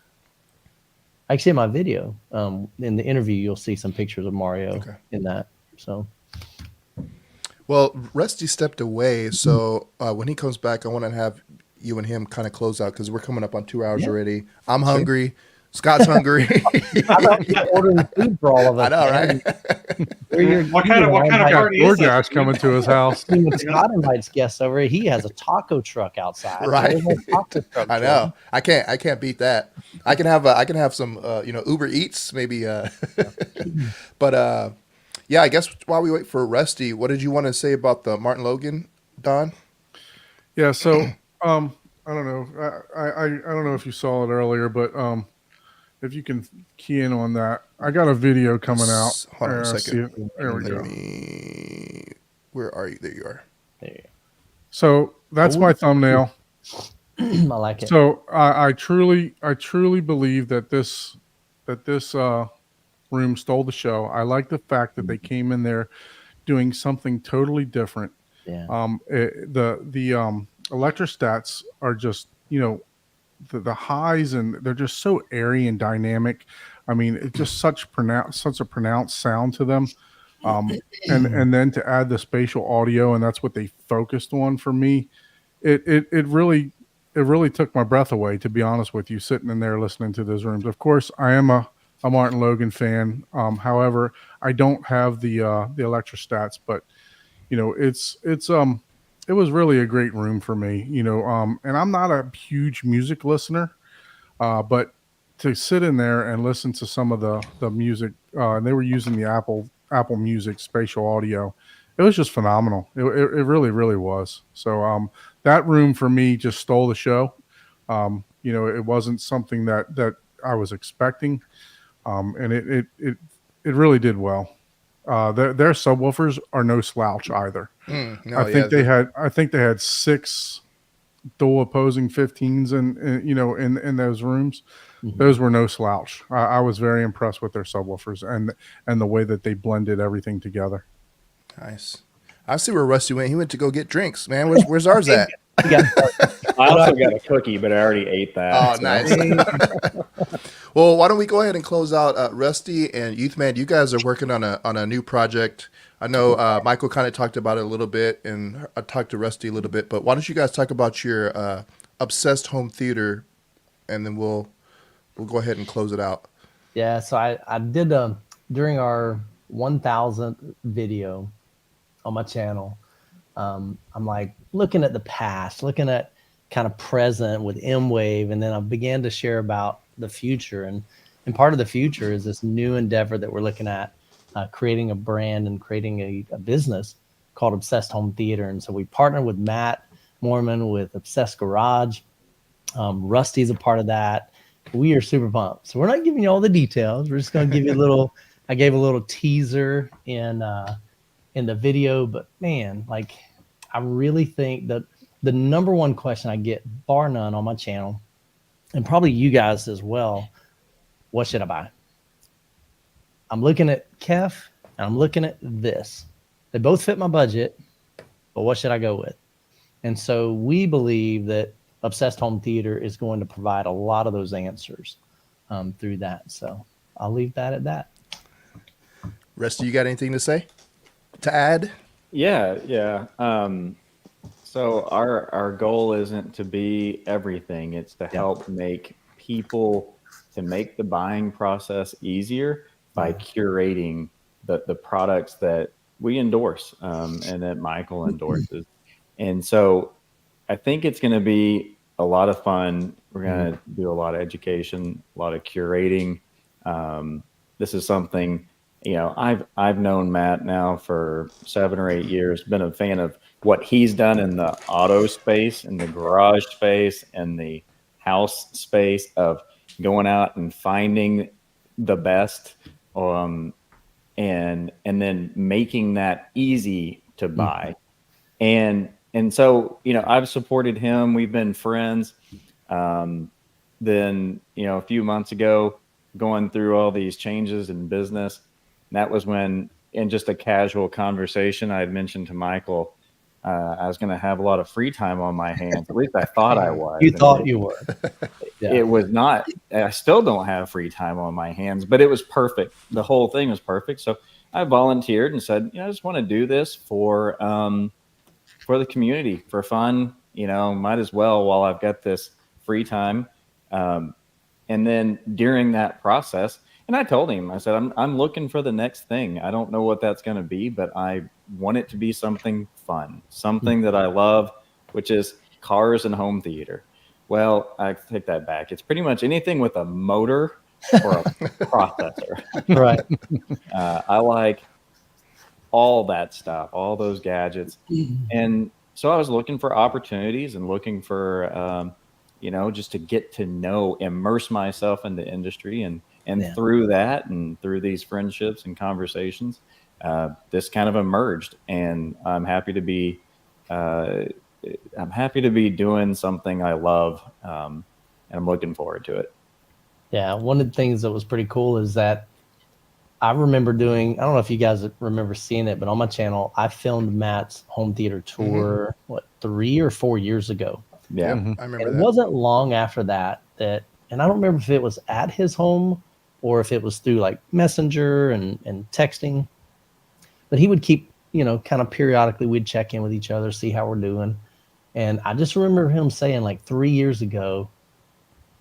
Actually, in my video, in the interview, you'll see some pictures of Mario in that. So. Well, Rusty stepped away, so when he comes back, I want to have you and him kind of close out because we're coming up on 2 hours already. I'm hungry. Scott's hungry. I'm ordering food for all of us. I know, right? What kind of party is this? DoorDash coming to his house. When Scott invites guests over, he has a taco truck outside. Right. So taco truck I know. I can't beat that. I can have some Uber Eats maybe. But yeah, I guess while we wait for Rusty, what did you want to say about the Martin Logan, Don? Yeah. So I don't know. I don't know if you saw it earlier, but if you can key in on that. I got a video coming out. Hold on a second. There we go. Where are you? There you are. There. So that's my thumbnail. I like it. So I truly believe that this room stole the show. I like the fact that they came in there doing something totally different. Yeah. The electrostats are just, the highs, and they're just so airy and dynamic. I mean, it's just such a pronounced sound to them. And then to add the spatial audio, and that's what they focused on for me. It really took my breath away, to be honest with you, sitting in there listening to those rooms. Of course, I am a Martin Logan fan. However, I don't have the electrostats, but it was really a great room for me, and I'm not a huge music listener, but to sit in there and listen to some of the music, and they were using the Apple Music spatial audio. It was just phenomenal. It really, really was. So that room for me just stole the show. It wasn't something that I was expecting, and it really did well. Their subwoofers are no slouch either. I think they had 6 dual opposing 15s in those rooms. Mm-hmm. Those were no slouch. I was very impressed with their subwoofers and the way that they blended everything together. Nice. I see where Rusty went. He went to go get drinks, man. Where's ours at? I also got a cookie, but I already ate that. Oh, nice. Well, why don't we go ahead and close out? Rusty and Youthman, you guys are working on a new project. I know Michael kind of talked about it a little bit, and I talked to Rusty a little bit. But why don't you guys talk about your Obsessed Home Theater, and then we'll go ahead and close it out. Yeah, so I did during our 1000th video on my channel. I'm like looking at the past, looking at kind of present with Mwave, and then I began to share about the future. And part of the future is this new endeavor that we're looking at, creating a brand and creating a business called Obsessed Home Theater. And so we partnered with Matt Mormon with Obsessed Garage. Rusty's a part of that. We are super pumped. So we're not giving you all the details. We're just going to give you I gave a little teaser in the video, but man, like, I really think that the number one question I get, bar none, on my channel, and probably you guys as well, what should I buy? I'm looking at Kef and I'm looking at this. They both fit my budget, but what should I go with? And so we believe that Obsessed Home Theater is going to provide a lot of those answers through that. So I'll leave that at that. Rusty, you got anything to say? To add? Yeah. So our goal isn't to be everything. It's to help make people, to make the buying process easier by curating the products that we endorse and that Michael endorses. And so I think it's going to be a lot of fun. We're going to do a lot of education, a lot of curating. This is something, I've known Matt now for 7 or 8 years, been a fan of what he's done in the auto space, in the garage space, and the house space of going out and finding the best, and then making that easy to buy. And so, I've supported him. We've been friends. Then, a few months ago, going through all these changes in business, that was when, in just a casual conversation, I had mentioned to Michael, I was going to have a lot of free time on my hands. At least I thought I was. You thought you were. Yeah. It was not. I still don't have free time on my hands, but it was perfect. The whole thing was perfect. So I volunteered and said, I just want to do this for the community, for fun. Might as well while I've got this free time. And then during that process, and I told him, I said, I'm looking for the next thing. I don't know what that's going to be, but I want it to be something fun, something that I love, which is cars and home theater. Well, I take that back. It's pretty much anything with a motor or a processor. Right. I like all that stuff, all those gadgets. And so I was looking for opportunities and looking for, just to get to know, immerse myself in the industry, and through that and through these friendships and conversations, this kind of emerged, and I'm happy to be doing something I love, and I'm looking forward to it. Yeah, one of the things that was pretty cool is that I remember doing, I don't know if you guys remember seeing it, but on my channel, I filmed Matt's home theater tour, 3 or 4 years ago. Yeah, I remember And that. it wasn't long after that, and I don't remember if it was at his home or if it was through like Messenger and texting, but he would keep, kind of periodically we'd check in with each other, see how we're doing. And I just remember him saying like 3 years ago,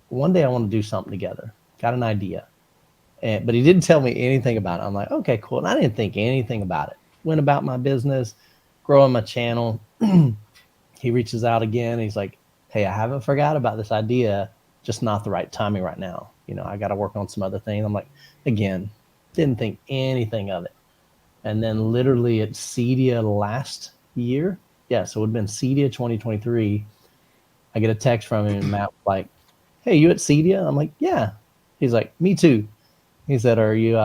one day I want to do something together. Got an idea. But he didn't tell me anything about it. I'm like, okay, cool. And I didn't think anything about it. Went about my business, growing my channel. He reaches out again. He's like, hey, I haven't forgot about this idea, just not the right timing right now. I got to work on some other things. I'm like, again, didn't think anything of it. And then literally at CEDIA last year, so it would have been CEDIA 2023, I get a text from him, and Matt was like, hey, you at CEDIA? I'm like, yeah. He's like, me too. He said, are you,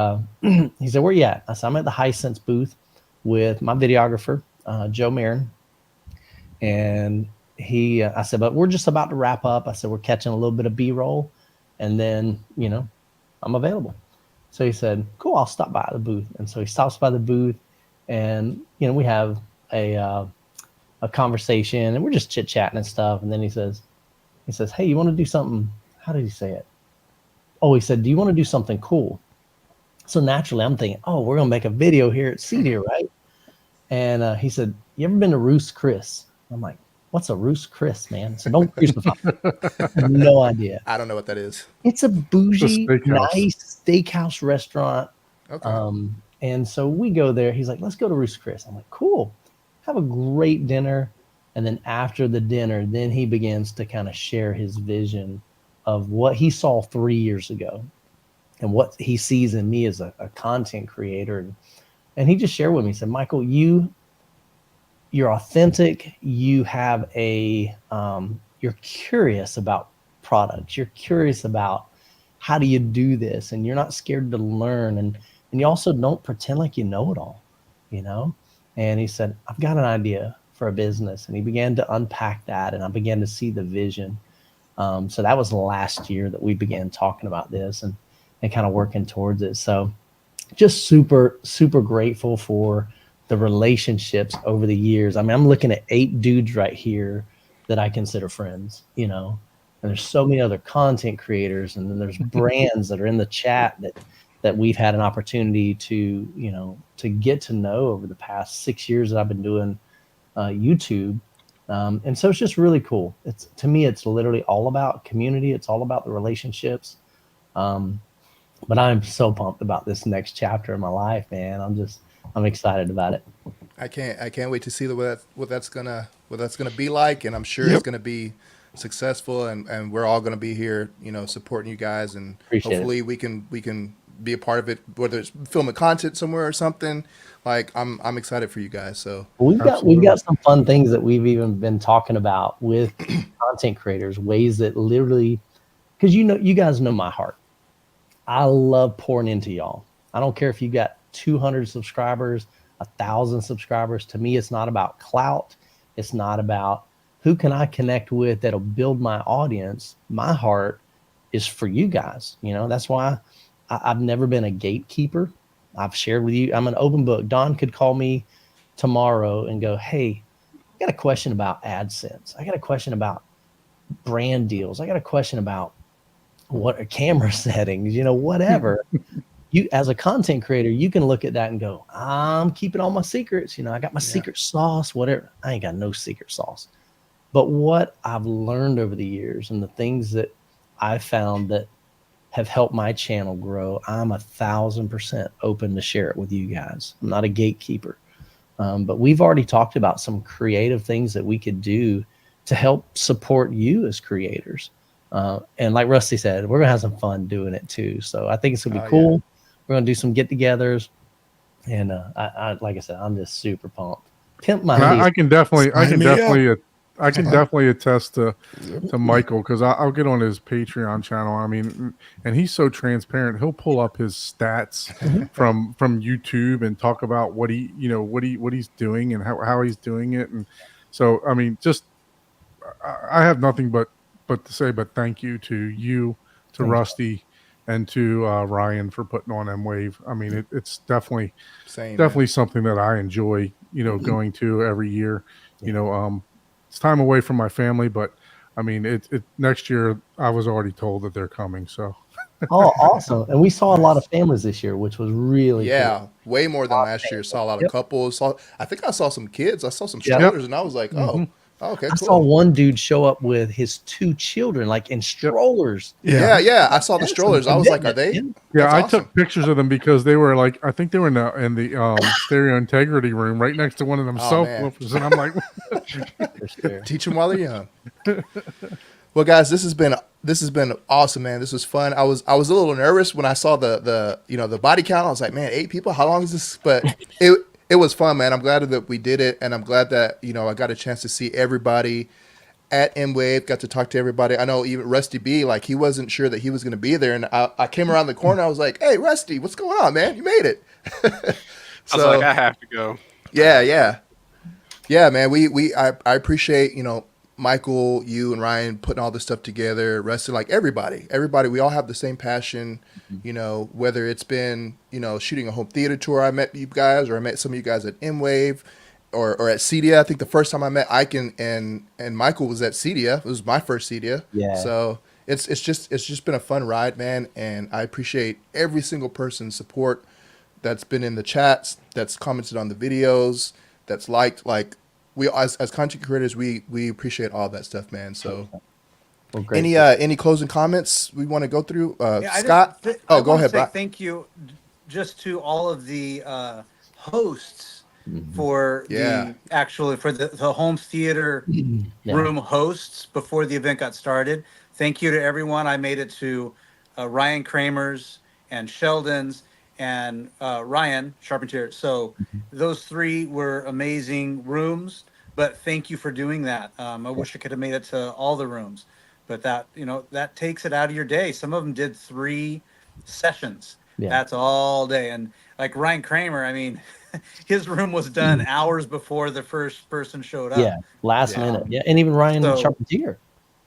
he said, where you at? I said, I'm at the Hisense booth with my videographer, Joe Marin. And I said, but we're just about to wrap up. I said, we're catching a little bit of B-roll, and then, I'm available. So he said, cool, I'll stop by the booth. And so he stops by the booth, and, we have a conversation, and we're just chit-chatting and stuff. And then he says, hey, you want to do something? How did he say it? Oh, he said, do you want to do something cool? So naturally I'm thinking, oh, we're going to make a video here at CEDIA, right? And he said, you ever been to Roost Chris? I'm like, what's a Roost Chris, man? So don't crucify me. No idea. I don't know what that is. It's a bougie, It's a steakhouse. nice steakhouse restaurant. Okay. And so we go there. He's like, let's go to Roost Chris. I'm like, cool. Have a great dinner. And then after the dinner, then he begins to kind of share his vision of what he saw 3 years ago and what he sees in me as a content creator. And he just shared with me, he said, Michael, you're authentic. You have you're curious about products. You're curious about how do you do this? And you're not scared to learn. And you also don't pretend like you know it all, And he said, I've got an idea for a business. And he began to unpack that, and I began to see the vision. So that was last year that we began talking about this and kind of working towards it. So just super, super grateful for the relationships over the years. I mean, I'm looking at 8 dudes right here that I consider friends, and there's so many other content creators, and then there's brands that are in the chat that we've had an opportunity to, to get to know over the past 6 years that I've been doing YouTube. And so it's just really cool. To me, it's literally all about community. It's all about the relationships. But I'm so pumped about this next chapter of my life, man. I'm excited about it. I can't wait to see what that's gonna be like, and I'm sure it's gonna be successful, and we're all gonna be here, supporting you guys, and Appreciate hopefully we can be a part of it, whether it's filming content somewhere or something. Like I'm excited for you guys. So we've got some fun things that we've even been talking about with content creators, ways that literally, because you guys know my heart. I love pouring into y'all. I don't care if you got 200 subscribers, 1,000 subscribers. To me, it's not about clout. It's not about who can I connect with that'll build my audience. My heart is for you guys. That's why I've never been a gatekeeper. I've shared with you, I'm an open book. Don could call me tomorrow and go, hey, I got a question about AdSense. I got a question about brand deals. I got a question about what are camera settings, whatever. You, as a content creator, you can look at that and go, I'm keeping all my secrets. I got my secret sauce, whatever. I ain't got no secret sauce. But what I've learned over the years and the things that I've found that have helped my channel grow, I'm 1,000% open to share it with you guys. I'm not a gatekeeper. But we've already talked about some creative things that we could do to help support you as creators. And like Rusty said, we're gonna have some fun doing it too. So I think it's gonna be cool. Yeah. We're gonna do some get-togethers, and I like I said, I'm just super pumped. Pimp my. I can definitely I can definitely attest to Michael, because I'll get on his Patreon channel. I mean, and he's so transparent. He'll pull up his stats from YouTube and talk about what he's doing and how he's doing it. And so, I mean, just I have nothing but to say but thank you to you, to Rusty, and to Ryan for putting on Mwave. I mean, it's definitely something that I enjoy, going to every year. It's time away from my family, but I mean, it next year I was already told that they're coming. So, oh, awesome! And we saw a lot of families this year, which was really cool. Way more than last year. Saw a lot of couples. I think I saw some kids. I saw some strollers, and I was like, oh, okay, cool. I saw one dude show up with his 2 children, like in strollers. Yeah. I saw the strollers. I was like, are they? Yeah, I took pictures of them because they were like, I think they were in the Stereo Integrity room right next to one of them subwoofers, and I'm like, teach them while they're young. Well, guys, this has been awesome, man. This was fun. I was a little nervous when I saw the body count. I was like, man, 8 people. How long is this? But it was fun, man. I'm glad that we did it, and I'm glad that I got a chance to see everybody at Mwave. Got to talk to everybody. I know even Rusty B, like, he wasn't sure that he was going to be there, and I came around the corner. I was like, hey, Rusty, what's going on, man? You made it. I was like, I have to go. Yeah, man. I appreciate Michael, you and Ryan putting all this stuff together. Rusty, like everybody, we all have the same passion. Whether it's been shooting a home theater tour, I met you guys, or I met some of you guys at Mwave, or at CEDIA. I think the first time I met Ike and Michael was at CEDIA. It was my first CEDIA. Yeah. So it's just been a fun ride, man. And I appreciate every single person's support that's been in the chats, that's commented on the videos, that's liked. Like, we as content creators, we appreciate all that stuff, man. So, any closing comments we want to go through? Scott, go ahead. Thank you, just to all of the hosts for the home theater room hosts before the event got started. Thank you to everyone. I made it to Ryan Kramer's and Sheldon's and Ryan Charpentier. So those 3 were amazing rooms, but thank you for doing that. I wish I could have made it to all the rooms, but that takes it out of your day. Some of them did 3 sessions. That's all day. And like Ryan Kramer, I mean, his room was done hours before the first person showed up. Yeah, last minute. Yeah, and even Ryan Charpentier.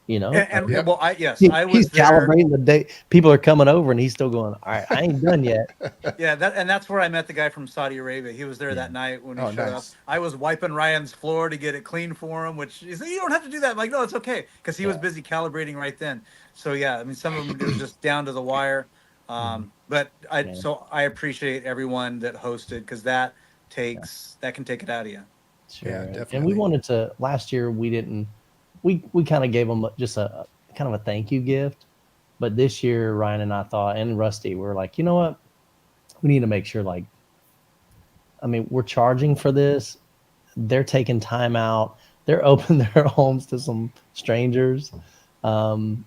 I was he's calibrating the day. People are coming over, and he's still going, all right, I ain't done yet. That's where I met the guy from Saudi Arabia. He was there that night when he showed up. I was wiping Ryan's floor to get it clean for him, which he said, you don't have to do that. I'm like, no, it's okay, because he was busy calibrating right then. So I mean, some of them it was just down to the wire. But I appreciate everyone that hosted, because that can take it out of you. Sure. Yeah, definitely. And we wanted to, last year we didn't. We kind of gave them just a kind of a thank you gift, but this year Ryan and I thought, and Rusty, we're like, you know what, we need to make sure, like, I mean, we're charging for this. They're taking time out. They're opening their homes to some strangers, and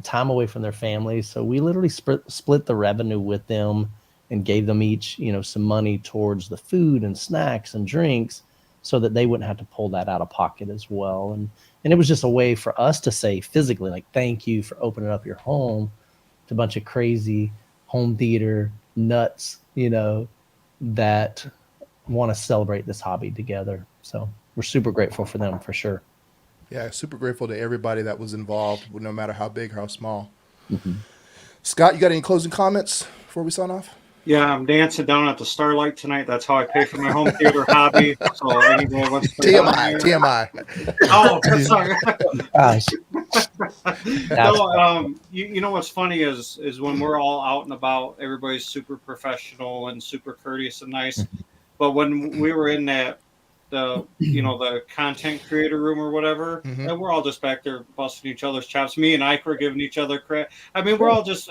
time away from their families. So we literally split the revenue with them and gave them each, some money towards the food and snacks and drinks, so that they wouldn't have to pull that out of pocket as well. And it was just a way for us to say physically, like, thank you for opening up your home to a bunch of crazy home theater nuts, that want to celebrate this hobby together. So we're super grateful for them, for sure. Yeah, super grateful to everybody that was involved, no matter how big or how small. Scott, you got any closing comments before we sign off? Yeah, I'm dancing down at the Starlight tonight. That's how I pay for my home theater hobby. So anybody wants to TMI. Oh, sorry. No, you know what's funny is when we're all out and about, everybody's super professional and super courteous and nice. But when we were in the content creator room or whatever, and we're all just back there busting each other's chops. Me and Ike were giving each other credit. I mean, we're all just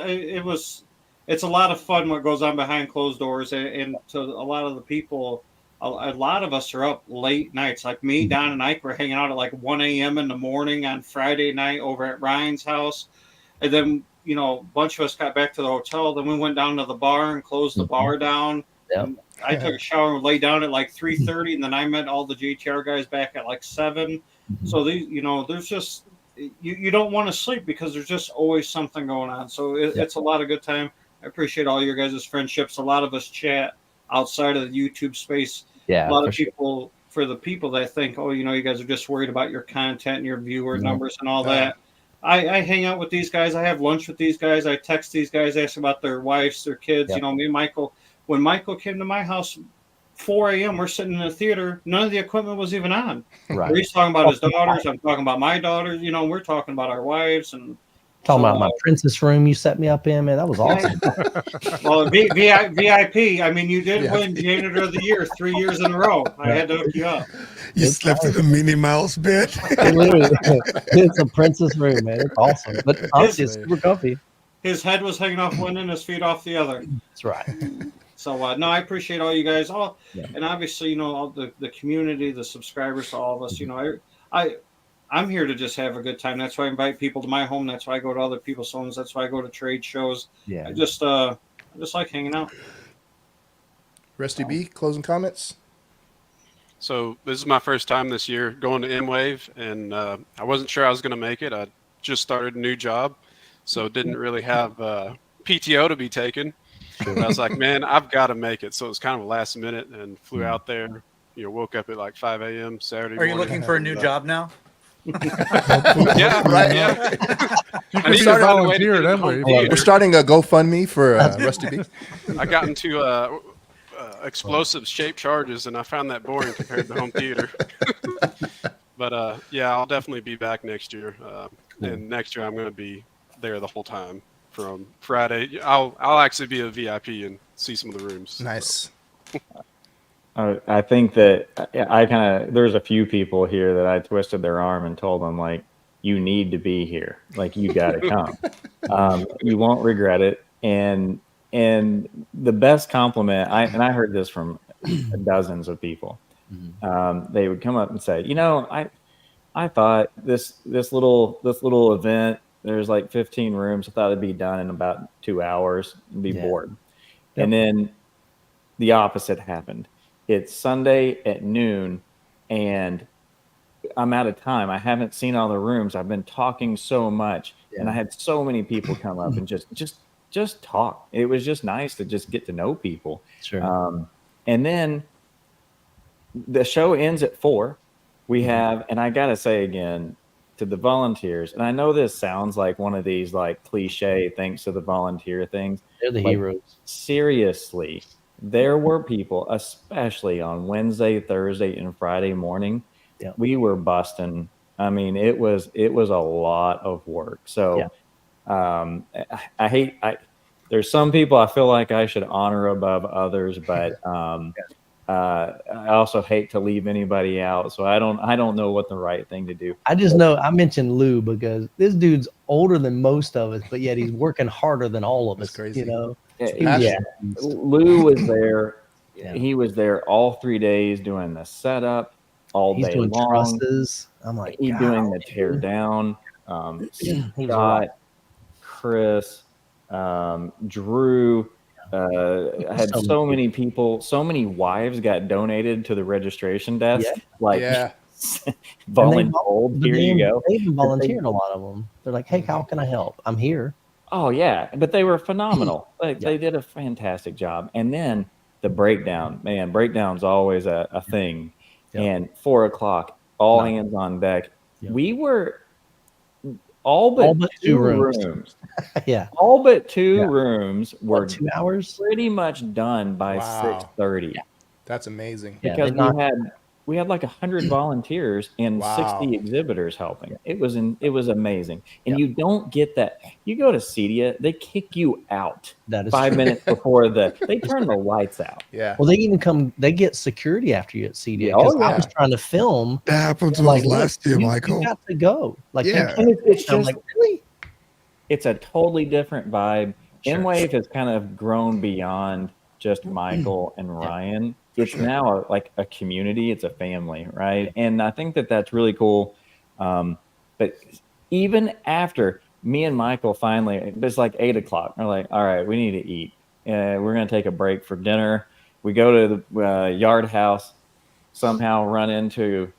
it's a lot of fun what goes on behind closed doors, and to a lot of the people, a lot of us are up late nights. Like me, Don, and Ike were hanging out at like 1 a.m. in the morning on Friday night over at Ryan's house, and then a bunch of us got back to the hotel. Then we went down to the bar and closed the bar down. And I took a shower and lay down at like 3:30, and then I met all the JTR guys back at like 7. So these, there's just you don't want to sleep because there's just always something going on. So it's a lot of good time. I appreciate all your guys' friendships. A lot of us chat outside of the YouTube space. Yeah, A lot of people, for the people that think, oh, you guys are just worried about your content and your viewer numbers and all that. I hang out with these guys. I have lunch with these guys. I text these guys, ask about their wives, their kids. Me and Michael. When Michael came to my house, 4 a.m., we're sitting in the theater. None of the equipment was even on. Right. He's talking about his daughters. I'm talking about my daughters. We're talking about our wives and talking about my princess room you set me up in, man. That was awesome. Well, VIP. I mean, you did win Janitor of the Year 3 years in a row. I had to hook you up. You slept in the Minnie Mouse bed. It's a princess room, man. It's awesome. But honestly, it's super comfy. His head was hanging off one end, his feet off the other. That's right. So, no, I appreciate all you guys. And obviously, all the community, the subscribers, all of us, I'm here to just have a good time. That's why I invite people to my home. That's why I go to other people's homes. That's why I go to trade shows. Yeah. I just like hanging out. Rusty B, closing comments? So this is my first time this year going to Mwave, and I wasn't sure I was going to make it. I just started a new job, so didn't really have PTO to be taken. But I was like, man, I've got to make it. So it was kind of a last minute, and flew out there. Woke up at like 5 a.m. Saturday morning. Are you looking for a new job now? Yeah, right. Yeah. You can be a volunteer at Mwave. We're starting a GoFundMe for Rusty B. I got into explosives shaped charges, and I found that boring compared to home theater. But I'll definitely be back next year. And next year I'm going to be there the whole time from Friday. I'll actually be a VIP and see some of the rooms. Nice. So. I think that there's a few people here that I twisted their arm and told them, like, you need to be here. Like, you got to come. You won't regret it. And the best compliment, I heard this from dozens of people. They would come up and say, I thought this little event, there's like 15 rooms. I thought it'd be done in about 2 hours and be bored. Yep. And then the opposite happened. It's Sunday at noon, and I'm out of time. I haven't seen all the rooms. I've been talking so much, and I had so many people come up and just talk. It was just nice to just get to know people. Sure. And then the show ends at 4. We have, and I gotta say again to the volunteers, and I know this sounds like one of these like cliche thanks to the volunteer things. They're the heroes. Seriously. There were people, especially on Wednesday, Thursday, and Friday morning. Yep. We were busting. I mean, it was a lot of work. So, there's some people I feel like I should honor above others, but I also hate to leave anybody out. So I don't know what the right thing to do. I just know I mentioned Lou because this dude's older than most of us, but yet he's working harder than all of us. That's crazy. Lou was there. He was there all 3 days doing the setup all he's day doing long. Trusses. I'm like, he's doing the tear down. Scott, Chris, Drew. I had so many people, so many wives got donated to the registration desk. Volunteered. Here you go. They even volunteered, a lot of them. They're like, hey, how can I help? I'm here. Oh, yeah. But they were phenomenal. They did a fantastic job. And then the breakdown. Man, breakdown's always a thing. Yep. And 4 o'clock, all hands on deck. Yep. We were all but 2 rooms. All but 2 rooms were 2 hours? Pretty much done by 6:30. Yeah. That's amazing. Because we had like 100 volunteers and 60 exhibitors helping. It was amazing. And you don't get that. You go to Cedia, they kick you out. That is 5 minutes before they turn the lights out. Yeah. Well, they get security after you at Cedia. I was trying to film. That happened to us last year, Michael. You got to go. Like, it's just like, really? It's a totally different vibe. Mwave has kind of grown beyond just Michael and Ryan. It's now like a community. It's a family, right? And I think that that's really cool. But even after me and Michael finally, it's like 8 o'clock. We're like, all right, we need to eat. We're going to take a break for dinner. We go to the yard house, somehow run into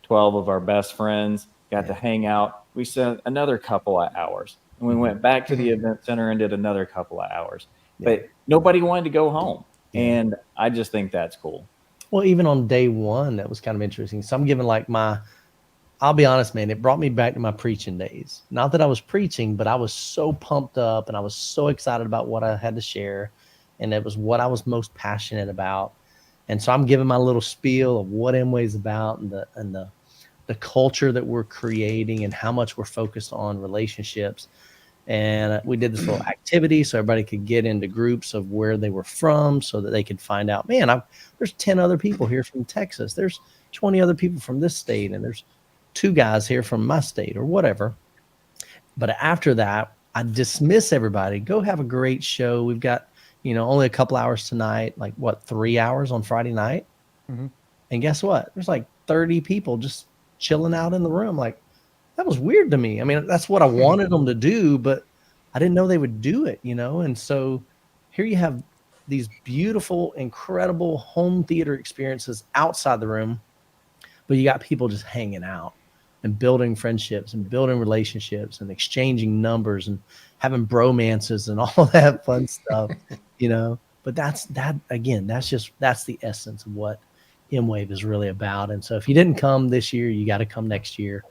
12 of our best friends, got to hang out. We spent another couple of hours. And we went back to the event center and did another couple of hours. But nobody wanted to go home. And I just think that's cool. Well, even on day one, that was kind of interesting. So I'm giving I'll be honest, man, it brought me back to my preaching days. Not that I was preaching, but I was so pumped up and I was so excited about what I had to share. And it was what I was most passionate about. And so I'm giving my little spiel of what Mwave is about and the culture that we're creating and how much we're focused on relationships. And we did this little activity so everybody could get into groups of where they were from so that they could find out, man, there's 10 other people here from Texas. There's 20 other people from this state. And there's 2 guys here from my state or whatever. But after that, I dismiss everybody. Go have a great show. We've got, only a couple hours tonight, 3 hours on Friday night. Mm-hmm. And guess what? There's 30 people just chilling out in the room. That was weird to me. I mean, that's what I wanted them to do, but I didn't know they would do it, And so here you have these beautiful, incredible home theater experiences outside the room, but you got people just hanging out and building friendships and building relationships and exchanging numbers and having bromances and all that fun stuff, But that's the essence of what Mwave is really about. And so if you didn't come this year, you got to come next year.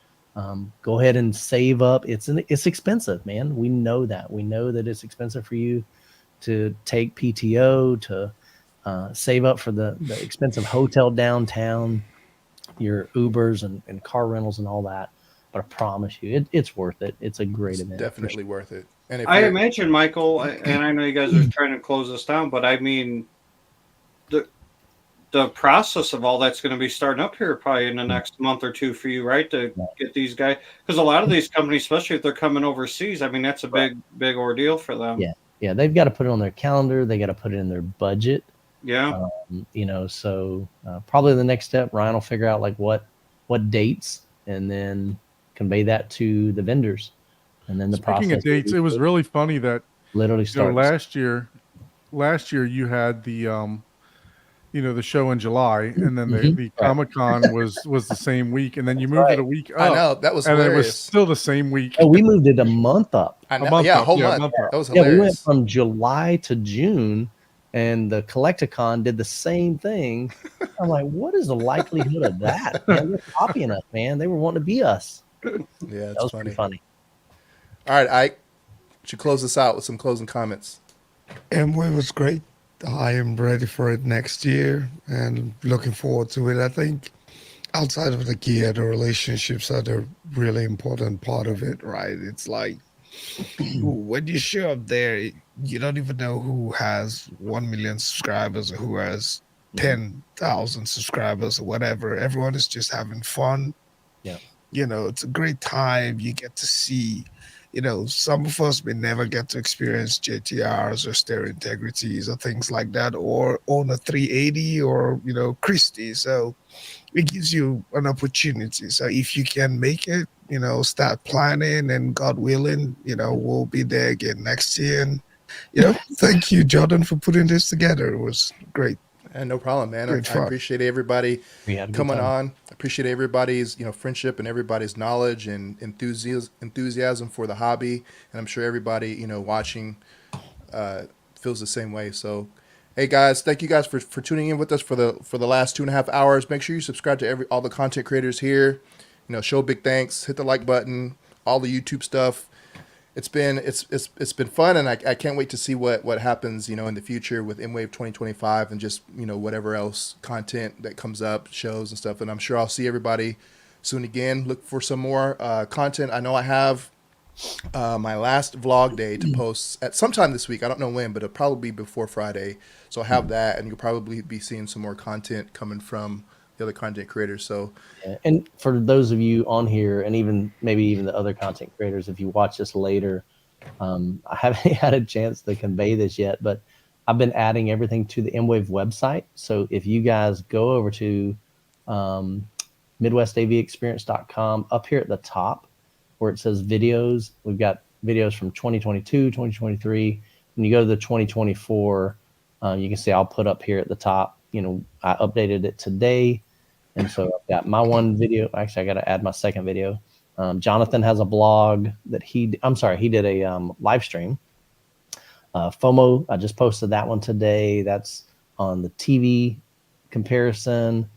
Go ahead and save up. It's expensive, man. We know that. We know that it's expensive for you to take PTO, to save up for the expensive hotel downtown, your Ubers and car rentals and all that. But I promise you, it's worth it. It's a great event. Definitely worth it. And I imagine, Michael, and I know you guys are trying to close this down, but I mean, the process of all that's going to be starting up here probably in the next month or two for you, right? To get these guys, because a lot of these companies, especially if they're coming overseas, I mean, that's a big ordeal for them. Yeah, they've got to put it on their calendar. They got to put it in their budget. Yeah. So probably the next step, Ryan will figure out what dates and then convey that to the vendors. And then the Speaking process. of dates, it was really funny that literally starts. Last year you had the the show in July, and then the Comic-Con was the same week, and then you moved it a week up. I know, that was hilarious. And it was still the same week. Oh, we moved it a month up. I know. A month yeah, up. whole Yeah, month. month up. That was hilarious. Yeah, we went from July to June, and the Collecticon did the same thing. I'm like, what is the likelihood of that? Man, they're copying us, man. They were wanting to be us. Yeah, that was pretty funny. All right, Ike, should close this out with some closing comments. Mwave was great. I am ready for it next year and looking forward to it. I think outside of the gear, the relationships are the really important part of it, right? It's like when you show up there, you don't even know who has 1 million subscribers or who has 10,000 subscribers or whatever. Everyone is just having fun. Yeah. It's a great time. You get to see, some of us may never get to experience JTRs or stereo integrities or things like that, or own a 380 or, Christie. So it gives you an opportunity. So if you can make it, start planning, and God willing, we'll be there again next year. And, thank you, Jordan, for putting this together. It was great. And no problem, man. I appreciate everybody coming on. I appreciate everybody's, friendship and everybody's knowledge and enthusiasm for the hobby. And I'm sure everybody, watching feels the same way. So, hey guys, thank you guys for tuning in with us for the last 2.5 hours. Make sure you subscribe to all the content creators here. Show big thanks, hit the like button, all the YouTube stuff. It's been fun, and I can't wait to see what happens, in the future with Mwave 2025 and just, whatever else content that comes up, shows and stuff. And I'm sure I'll see everybody soon again. Look for some more content. I know I have my last vlog day to post at sometime this week. I don't know when, but it'll probably be before Friday. So I'll have that, and you'll probably be seeing some more content coming from the other content creators. So and for those of you on here, and maybe even the other content creators, if you watch this later, I haven't had a chance to convey this yet, but I've been adding everything to the Mwave website. So if you guys go over to MidwestAVExperience.com, up here at the top where it says videos, we've got videos from 2022, 2023. When you go to the 2024, you can see I'll put up here at the top, I updated it today. And so I've got my one video. Actually, I got to add my second video. Jonathan has a blog that he did a live stream. FOMO, I just posted that one today. That's on the TV comparison.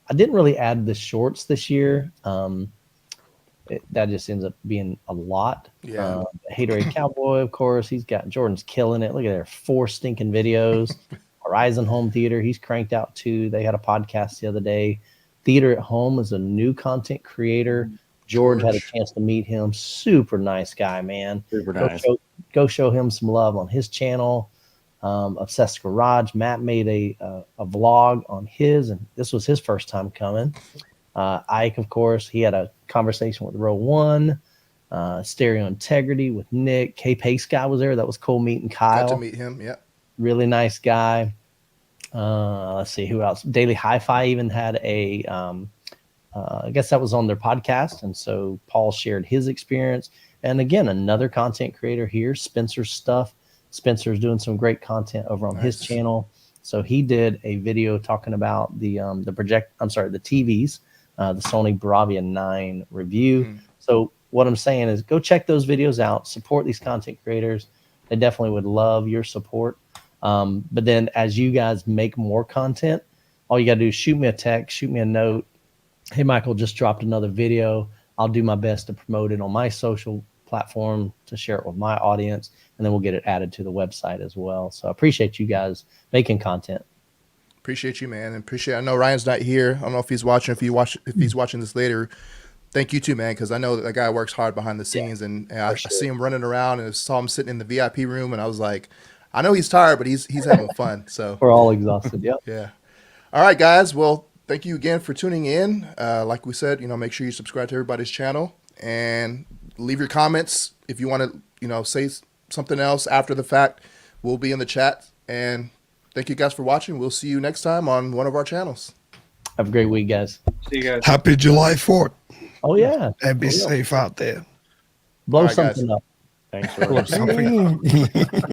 I didn't really add the shorts this year. That just ends up being a lot. Yeah. Hatoraid Cowboy, of course, he's got Jordan's killing it. Look at there, 4 stinking videos. Horizon Home Theater, he's cranked out 2. They had a podcast the other day. Theater at Home is a new content creator. George had a chance to meet him. Super nice guy, man. Super nice. Go show him some love on his channel. Obsessed Garage. Matt made a vlog on his, and this was his first time coming. Ike, of course, he had a conversation with Row One. Stereo Integrity with Nick. K-Pace guy was there. That was cool meeting Kyle. Got to meet him, yeah. Really nice guy. Let's see who else. Daily Hi-Fi even had a I guess that was on their podcast, and so Paul shared his experience. And again, another content creator here, Spencer's Stuff. Spencer's doing some great content over on his channel. So he did a video talking about the TVs, the Sony Bravia 9 review. So what I'm saying is go check those videos out, support these content creators. They definitely would love your support. But then as you guys make more content, all you got to do is shoot me a text, shoot me a note. Hey, Michael, just dropped another video. I'll do my best to promote it on my social platform to share it with my audience, and then we'll get it added to the website as well. So I appreciate you guys making content. Appreciate you, man. And I know Ryan's not here. I don't know if he's watching. If he's watching this later, thank you too, man, because I know that guy works hard behind the scenes, and I see him running around, and I saw him sitting in the VIP room, and I was like, I know he's tired, but he's having fun. So we're all exhausted. Yep. Yeah. All right, guys. Well, thank you again for tuning in. Like we said, make sure you subscribe to everybody's channel and leave your comments. If you want to, say something else after the fact, we'll be in the chat. And thank you guys for watching. We'll see you next time on one of our channels. Have a great week, guys. See you guys. Happy July 4th. Oh, yeah. And be safe out there. Blow right, something guys. up. Thanks for Something.